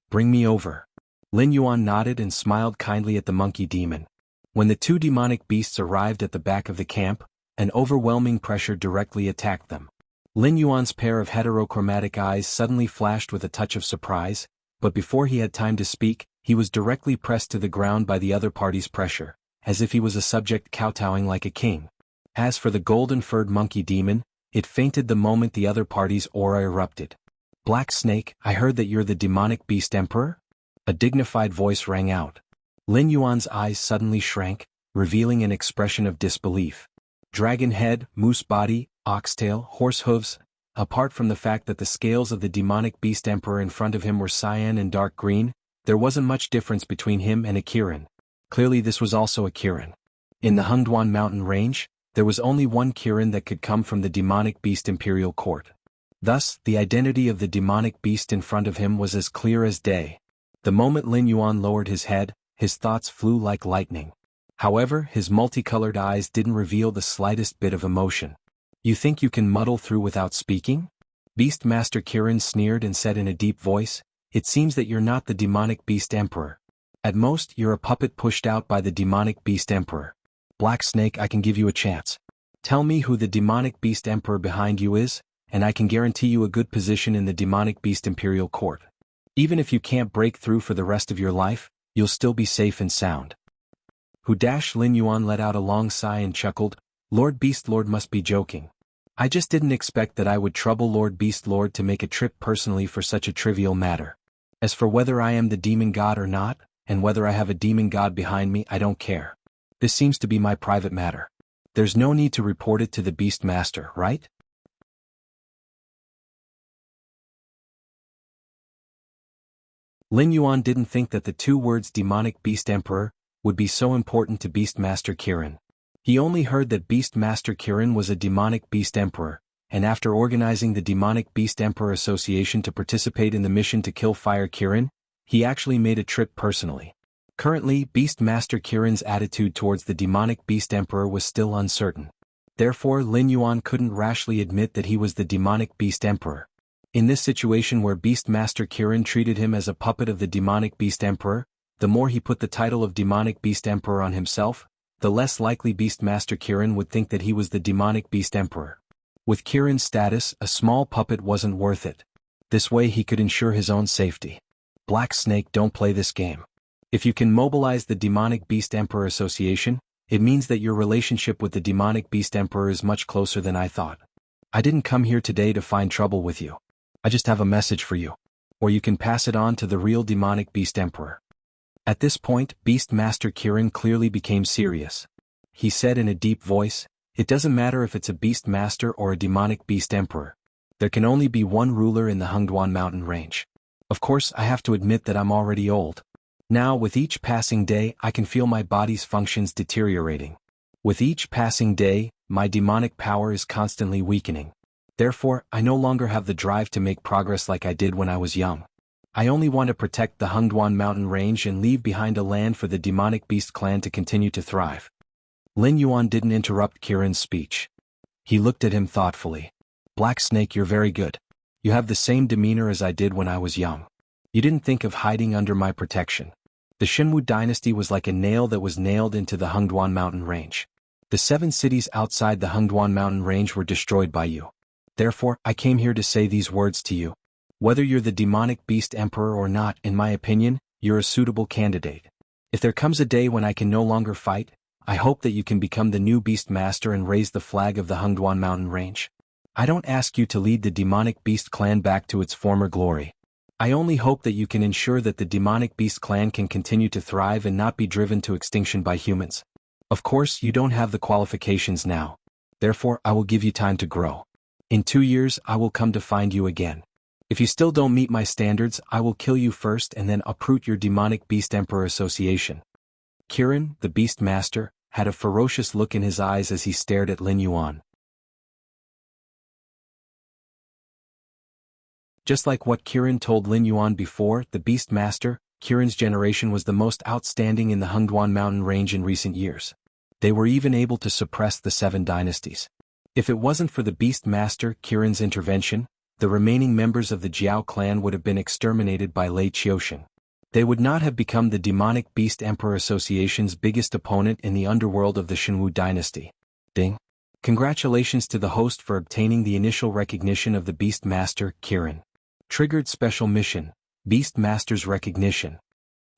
Bring me over. Lin Yuan nodded and smiled kindly at the monkey demon. When the two demonic beasts arrived at the back of the camp, an overwhelming pressure directly attacked them. Lin Yuan's pair of heterochromatic eyes suddenly flashed with a touch of surprise, but before he had time to speak, he was directly pressed to the ground by the other party's pressure, as if he was a subject kowtowing like a king. As for the golden-furred monkey demon, it fainted the moment the other party's aura erupted. Black Snake, I heard that you're the demonic beast emperor? A dignified voice rang out. Lin Yuan's eyes suddenly shrank, revealing an expression of disbelief. Dragon head, moose body, oxtail, horse hooves. Apart from the fact that the scales of the demonic beast emperor in front of him were cyan and dark green, there wasn't much difference between him and a Kirin. Clearly this was also a Kirin. In the Hengduan mountain range, there was only one Kirin that could come from the demonic beast imperial court. Thus, the identity of the demonic beast in front of him was as clear as day. The moment Lin Yuan lowered his head, his thoughts flew like lightning. However, his multicolored eyes didn't reveal the slightest bit of emotion. You think you can muddle through without speaking? Beastmaster Kirin sneered and said in a deep voice, it seems that you're not the demonic beast emperor. At most, you're a puppet pushed out by the demonic beast emperor. Black Snake, I can give you a chance. Tell me who the demonic beast emperor behind you is, and I can guarantee you a good position in the demonic beast imperial court. Even if you can't break through for the rest of your life, you'll still be safe and sound. Lin Yuan let out a long sigh and chuckled, Lord Beast Lord must be joking. I just didn't expect that I would trouble Lord Beast Lord to make a trip personally for such a trivial matter. As for whether I am the demon god or not, and whether I have a demon god behind me, I don't care. This seems to be my private matter. There's no need to report it to the Beastmaster, right? Lin Yuan didn't think that the two words demonic beast emperor would be so important to Beastmaster Kirin. He only heard that Beastmaster Kirin was a demonic beast emperor, and after organizing the Demonic Beast Emperor Association to participate in the mission to kill Fire Kirin, he actually made a trip personally. Currently, Beastmaster Kirin's attitude towards the Demonic Beast Emperor was still uncertain. Therefore, Lin Yuan couldn't rashly admit that he was the Demonic Beast Emperor. In this situation where Beastmaster Kirin treated him as a puppet of the Demonic Beast Emperor, the more he put the title of Demonic Beast Emperor on himself, the less likely Beastmaster Kirin would think that he was the Demonic Beast Emperor. With Kirin's status, a small puppet wasn't worth it. This way he could ensure his own safety. Black Snake, don't play this game. If you can mobilize the Demonic Beast Emperor Association, it means that your relationship with the Demonic Beast Emperor is much closer than I thought. I didn't come here today to find trouble with you. I just have a message for you. Or you can pass it on to the real Demonic Beast Emperor. At this point, Beastmaster Kirin clearly became serious. He said in a deep voice, it doesn't matter if it's a Beastmaster or a Demonic Beast Emperor. There can only be one ruler in the Hengduan mountain range. Of course, I have to admit that I'm already old. Now, with each passing day, I can feel my body's functions deteriorating. With each passing day, my demonic power is constantly weakening. Therefore, I no longer have the drive to make progress like I did when I was young. I only want to protect the Hengduan mountain range and leave behind a land for the Demonic Beast clan to continue to thrive. Lin Yuan didn't interrupt Kirin's speech. He looked at him thoughtfully. Black Snake, you're very good. You have the same demeanor as I did when I was young. You didn't think of hiding under my protection. The Xinwu dynasty was like a nail that was nailed into the Hengduan mountain range. The 7 cities outside the Hengduan mountain range were destroyed by you. Therefore, I came here to say these words to you. Whether you're the demonic beast emperor or not, in my opinion, you're a suitable candidate. If there comes a day when I can no longer fight, I hope that you can become the new beast master and raise the flag of the Hengduan mountain range. I don't ask you to lead the demonic beast clan back to its former glory. I only hope that you can ensure that the demonic beast clan can continue to thrive and not be driven to extinction by humans. Of course, you don't have the qualifications now. Therefore, I will give you time to grow. In 2 years, I will come to find you again. If you still don't meet my standards, I will kill you first and then uproot your demonic beast emperor association. Kirin, the beast master, had a ferocious look in his eyes as he stared at Lin Yuan. Just like what Kirin told Lin Yuan before, the beast master, Kirin's generation was the most outstanding in the Hengduan mountain range in recent years. They were even able to suppress the 7 dynasties. If it wasn't for the beast master, Kirin's intervention, the remaining members of the Jiao clan would have been exterminated by Lei Qiuxian. They would not have become the demonic beast emperor association's biggest opponent in the underworld of the Shenwu dynasty. Ding. Congratulations to the host for obtaining the initial recognition of the beast master, Kirin. Triggered special mission, Beast Master's recognition.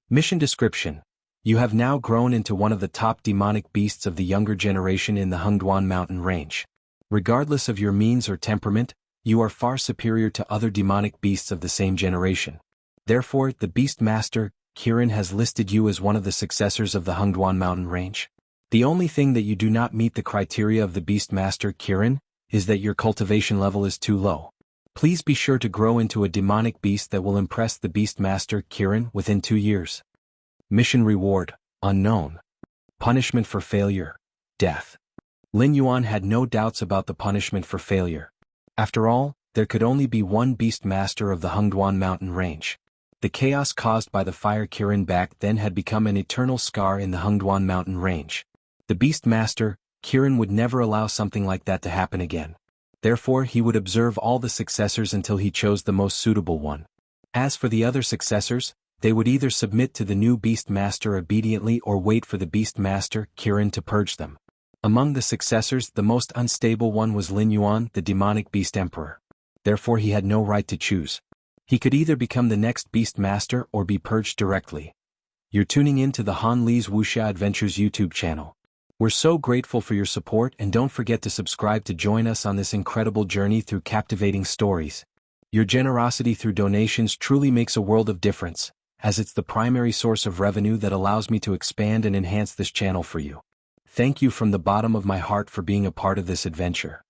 Mission description. You have now grown into one of the top demonic beasts of the younger generation in the Hengduan mountain range. Regardless of your means or temperament, you are far superior to other demonic beasts of the same generation. Therefore, the Beast Master, Kirin, has listed you as one of the successors of the Hengduan mountain range. The only thing that you do not meet the criteria of the Beast Master, Kirin, is that your cultivation level is too low. Please be sure to grow into a demonic beast that will impress the Beast Master, Kirin, within 2 years. Mission reward, unknown. Punishment for failure, death. Lin Yuan had no doubts about the punishment for failure. After all, there could only be one Beast Master of the Hengduan mountain range. The chaos caused by the fire Kirin back then had become an eternal scar in the Hengduan mountain range. The Beast Master, Kirin, would never allow something like that to happen again. Therefore, he would observe all the successors until he chose the most suitable one. As for the other successors, they would either submit to the new Beast Master obediently or wait for the Beast Master, Kirin, to purge them. Among the successors, the most unstable one was Lin Yuan, the demonic beast emperor. Therefore, he had no right to choose. He could either become the next Beast Master or be purged directly. You're tuning in to the Han Li's Wuxia Adventures YouTube channel. We're so grateful for your support, and don't forget to subscribe to join us on this incredible journey through captivating stories. Your generosity through donations truly makes a world of difference, as it's the primary source of revenue that allows me to expand and enhance this channel for you. Thank you from the bottom of my heart for being a part of this adventure.